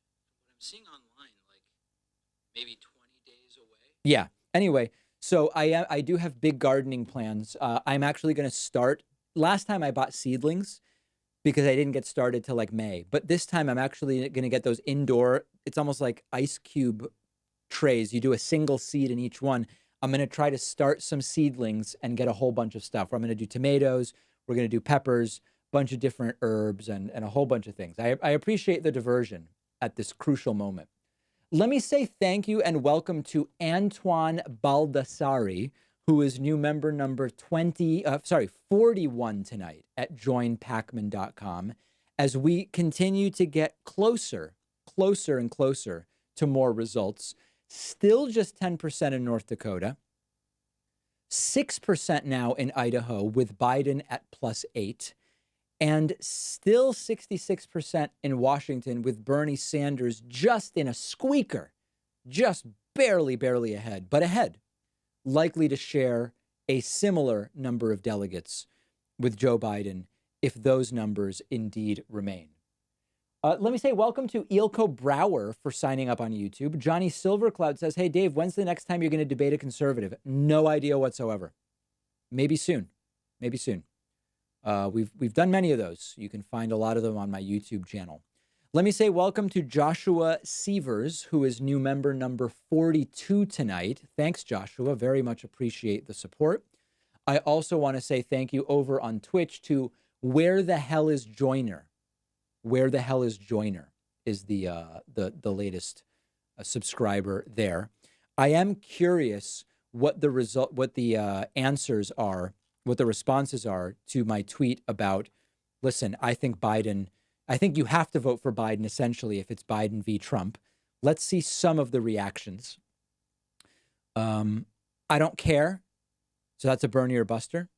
seeing online, like maybe 20 days away. Yeah. Anyway, so I do have big gardening plans. I'm actually going to start. Last time I bought seedlings, because I didn't get started till like May. But this time I'm actually going to get those indoor, it's almost like ice cube trays. You do a single seed in each one. I'm going to try to start some seedlings and get a whole bunch of stuff. I'm going to do tomatoes. We're going to do peppers, bunch of different herbs and a whole bunch of things. I appreciate the diversion at this crucial moment. Let me say thank you and welcome to Antoine Baldassari, who is new member number 41 tonight at joinpacman.com, as we continue to get closer and closer to more results. Still just 10% in North Dakota, 6% now in Idaho with Biden at +8, and still 66% in Washington with Bernie Sanders just in a squeaker, just barely ahead, but ahead. Likely to share a similar number of delegates with Joe Biden if those numbers indeed remain. Let me say welcome to Eelco Brower for signing up on YouTube. Johnny Silvercloud says, hey, Dave, when's the next time you're going to debate a conservative? No idea whatsoever. Maybe soon. Maybe soon. We've done many of those. You can find a lot of them on my YouTube channel. Let me say welcome to Joshua Sievers, who is new member number 42 tonight. Thanks, Joshua. Very much appreciate the support. I also want to say thank you over on Twitch to Where the Hell is Joiner? Where the Hell is Joiner is the latest subscriber there. I am curious what the answers are, what the responses are to my tweet about, listen, I think you have to vote for Biden, essentially, if it's Biden v. Trump. Let's see some of the reactions. I don't care. So that's a Bernie or Buster.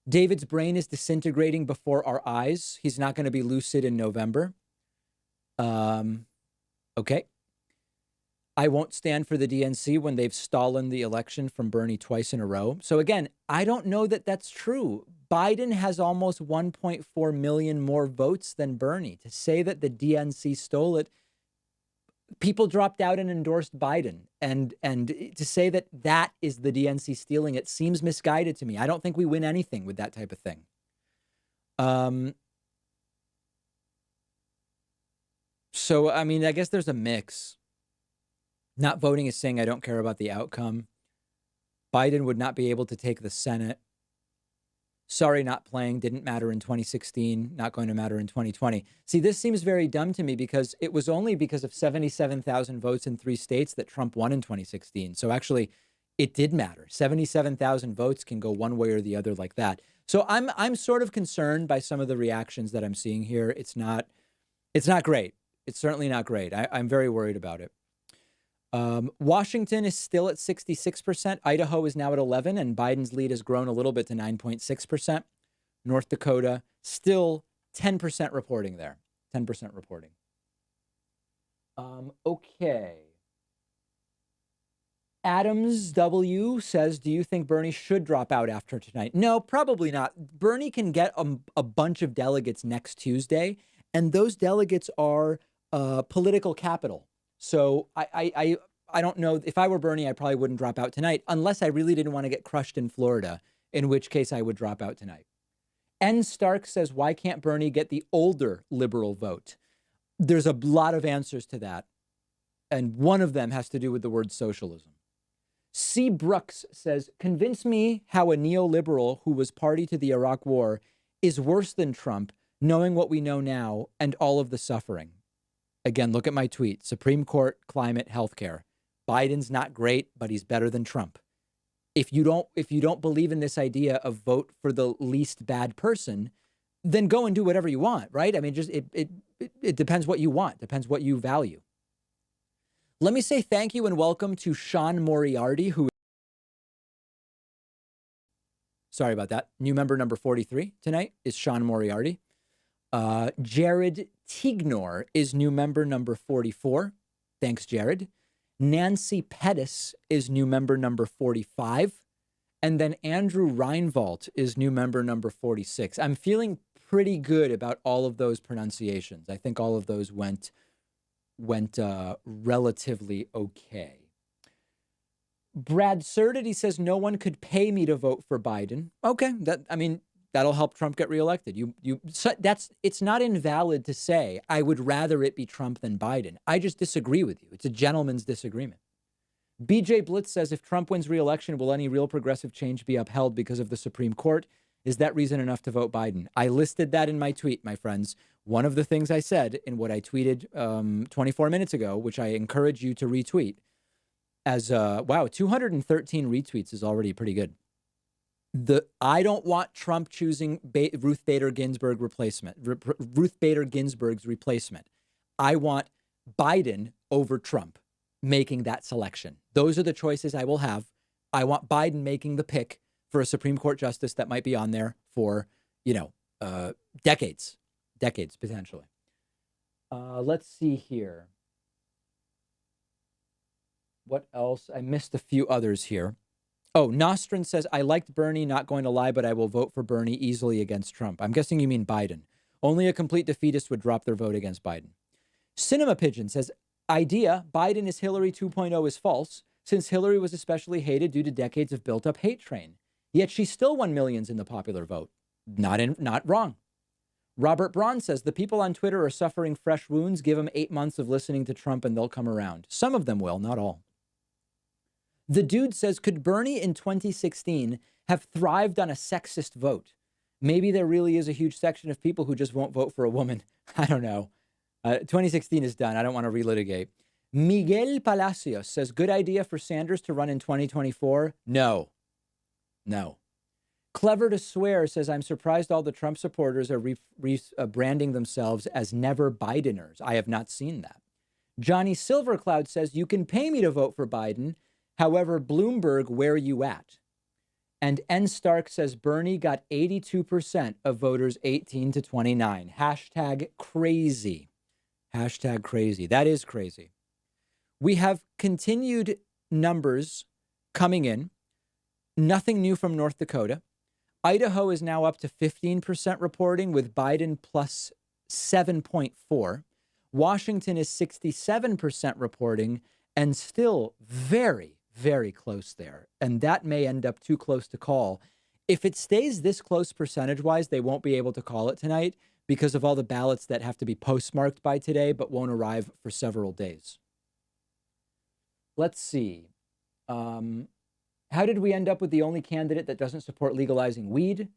David's brain is disintegrating before our eyes. He's not going to be lucid in November. Okay. I won't stand for the DNC when they've stolen the election from Bernie twice in a row. So again, I don't know that that's true. Biden has almost 1.4 million more votes than Bernie. To say that the DNC stole it, people dropped out and endorsed Biden. And to say that that is the DNC stealing it seems misguided to me. I don't think we win anything with that type of thing. So, I mean, I guess there's a mix. Not voting is saying I don't care about the outcome. Biden would not be able to take the Senate. Sorry, not playing. Didn't matter in 2016. Not going to matter in 2020. See, this seems very dumb to me because it was only because of 77,000 votes in 3 states that Trump won in 2016. So actually, it did matter. 77,000 votes can go one way or the other like that. So I'm sort of concerned by some of the reactions that I'm seeing here. It's not great. It's certainly not great. I'm very worried about it. Washington is still at 66%. Idaho is now at 11%, and Biden's lead has grown a little bit to 9.6%. North Dakota, still 10% reporting there. 10% reporting. Okay. Adams W says, do you think Bernie should drop out after tonight? No, probably not. Bernie can get a bunch of delegates next Tuesday, and those delegates are political capital. So I don't know. If I were Bernie, I probably wouldn't drop out tonight unless I really didn't want to get crushed in Florida, in which case I would drop out tonight. N. Stark says, why can't Bernie get the older liberal vote? There's a lot of answers to that, and one of them has to do with the word socialism. C. Brooks says, convince me how a neoliberal who was party to the Iraq War is worse than Trump, knowing what we know now and all of the suffering. Again, look at my tweet. Supreme Court, climate, healthcare. Biden's not great, but he's better than Trump. If you don't believe in this idea of vote for the least bad person, then go and do whatever you want, right? I mean, just it depends what you want, depends what you value. Let me say thank you and welcome to Sean Moriarty, who, sorry about that, new member number 43 tonight is Sean Moriarty. Jared Tignor is new member number 44. Thanks, Jared. Nancy Pettis is new member number 45. And then Andrew Reinvalt is new member number 46. I'm feeling pretty good about all of those pronunciations. I think all of those went relatively okay. Brad Surdity says no one could pay me to vote for Biden. Okay, that'll help Trump get reelected. It's not invalid to say I would rather it be Trump than Biden. I just disagree with you. It's a gentleman's disagreement. BJ Blitz says if Trump wins reelection, will any real progressive change be upheld because of the Supreme Court? Is that reason enough to vote Biden? I listed that in my tweet, my friends. One of the things I said in what I tweeted 24 minutes ago, which I encourage you to retweet, as wow, 213 retweets is already pretty good. I don't want Trump choosing Ruth Bader Ginsburg's replacement. I want Biden over Trump making that selection. Those are the choices I will have. I want Biden making the pick for a Supreme Court justice that might be on there for, decades potentially. Let's see here. What else? I missed a few others here. Oh, Nostrin says, I liked Bernie, not going to lie, but I will vote for Bernie easily against Trump. I'm guessing you mean Biden. Only a complete defeatist would drop their vote against Biden. Cinema Pigeon says, idea, Biden is Hillary 2.0 is false, since Hillary was especially hated due to decades of built-up hate train. Yet she still won millions in the popular vote. Not wrong. Robert Braun says, the people on Twitter are suffering fresh wounds. Give them 8 months of listening to Trump and they'll come around. Some of them will, not all. The Dude says, could Bernie in 2016 have thrived on a sexist vote? Maybe there really is a huge section of people who just won't vote for a woman. I don't know. 2016 is done. I don't want to relitigate. Miguel Palacios says, good idea for Sanders to run in 2024. No. Clever to Swear says, I'm surprised all the Trump supporters are branding themselves as never Bideners. I have not seen that. Johnny Silvercloud says, you can pay me to vote for Biden. However, Bloomberg, where you at? And N. Stark says, Bernie got 82% of voters 18 to 29. Hashtag crazy. Hashtag crazy. That is crazy. We have continued numbers coming in. Nothing new from North Dakota. Idaho is now up to 15% reporting with Biden plus 7.4. Washington is 67% reporting and still very, very close there. And that may end up too close to call. If it stays this close percentage-wise, they won't be able to call it tonight because of all the ballots that have to be postmarked by today but won't arrive for several days. Let's see. How did we end up with the only candidate that doesn't support legalizing weed?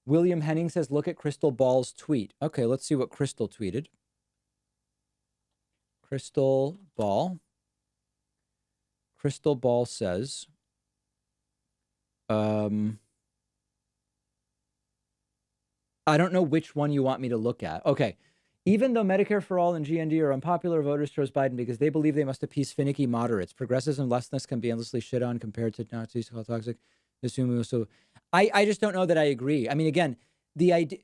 William Henning says, look at Crystal Ball's tweet. Okay, let's see what Crystal tweeted. Crystal Ball says, I don't know which one you want me to look at. Okay. Even though Medicare for All and GND are unpopular, voters chose Biden because they believe they must appease finicky moderates. Progressives and leftists can be endlessly shit on compared to Nazis, called toxic. So I just don't know that I agree. I mean, again, the idea,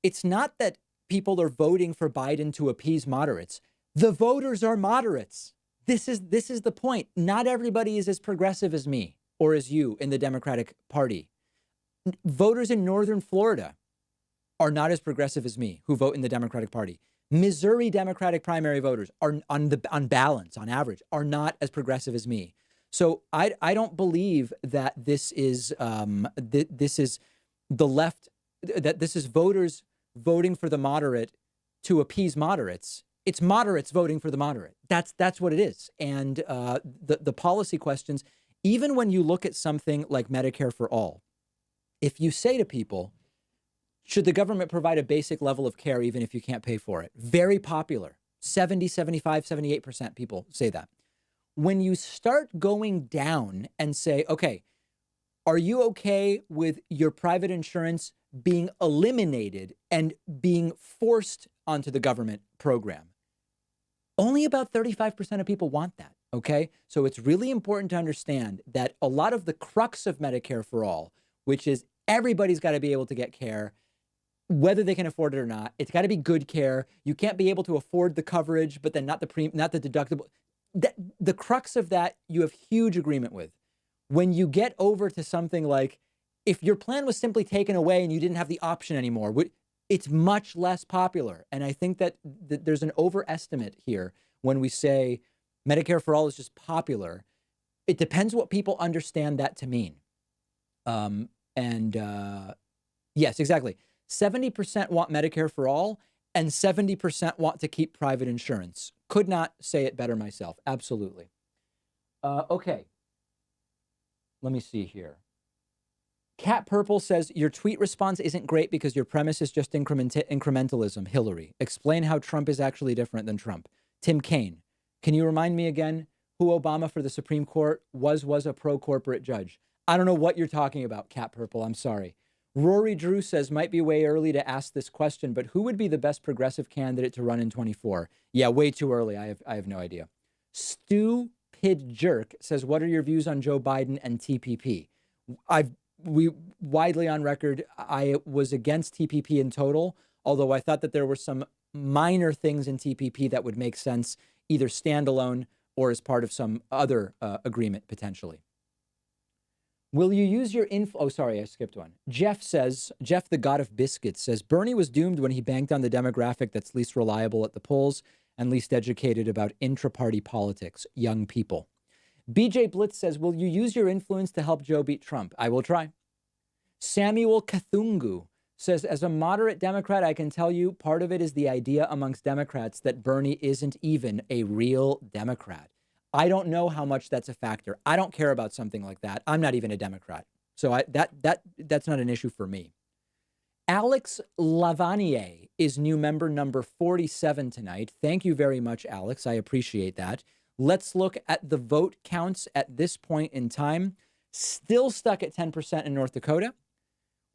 it's not that people are voting for Biden to appease moderates. The voters are moderates. This is the point. Not everybody is as progressive as me or as you in the Democratic Party. Voters in northern Florida are not as progressive as me who vote in the Democratic Party. Missouri Democratic primary voters are on balance, on average, are not as progressive as me. So I don't believe that this is this is the left, that this is voters voting for the moderate to appease moderates. It's moderates voting for the moderate. That's what it is. And the policy questions, even when you look at something like Medicare for All, if you say to people, should the government provide a basic level of care even if you can't pay for it? Very popular. 70, 75, 78% people say that. When you start going down and say, okay, are you okay with your private insurance being eliminated and being forced onto the government program? Only about 35% of people want that, okay? So it's really important to understand that a lot of the crux of Medicare for All, which is everybody's got to be able to get care, whether they can afford it or not. It's got to be good care. You can't be able to afford the coverage, but then not the deductible. The crux of that, you have huge agreement with. When you get over to something like, if your plan was simply taken away and you didn't have the option anymore, it's much less popular. And I think that there's an overestimate here when we say Medicare for All is just popular. It depends what people understand that to mean. Yes, exactly. 70% want Medicare for All and 70% want to keep private insurance. Could not say it better myself. Absolutely. Okay. Let me see here. Cat Purple says, your tweet response isn't great because your premise is just incrementalism. Hillary, explain how Trump is actually different than Trump. Tim Kaine, can you remind me again who Obama for the Supreme Court was a pro-corporate judge? I don't know what you're talking about, Cat Purple. I'm sorry. Rory Drew says, might be way early to ask this question, but who would be the best progressive candidate to run in 24? Yeah, way too early. I have no idea. Stupid Jerk says, what are your views on Joe Biden and TPP? We widely on record, I was against TPP in total, although I thought that there were some minor things in TPP that would make sense either standalone or as part of some other agreement potentially. Will you use your info? Oh, sorry, I skipped one. Jeff the God of Biscuits says, Bernie was doomed when he banked on the demographic that's least reliable at the polls and least educated about intra-party politics, young people. BJ Blitz says, will you use your influence to help Joe beat Trump? I will try. Samuel Kathungu says, as a moderate Democrat, I can tell you part of it is the idea amongst Democrats that Bernie isn't even a real Democrat. I don't know how much that's a factor. I don't care about something like that. I'm not even a Democrat. So that's not an issue for me. Alex Lavanier is new member number 47 tonight. Thank you very much, Alex. I appreciate that. Let's look at the vote counts at this point in time. Still stuck at 10% in North Dakota.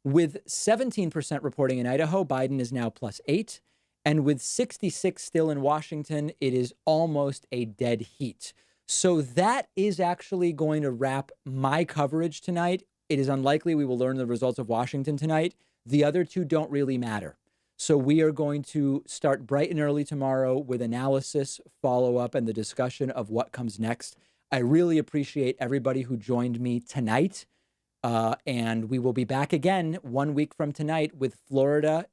With 17% reporting in Idaho, Biden is now +8. And with 66 still in Washington, it is almost a dead heat. So that is actually going to wrap my coverage tonight. It is unlikely we will learn the results of Washington tonight. The other two don't really matter. So we are going to start bright and early tomorrow with analysis, follow-up, and the discussion of what comes next. I really appreciate everybody who joined me tonight. And we will be back again 1 week from tonight with Florida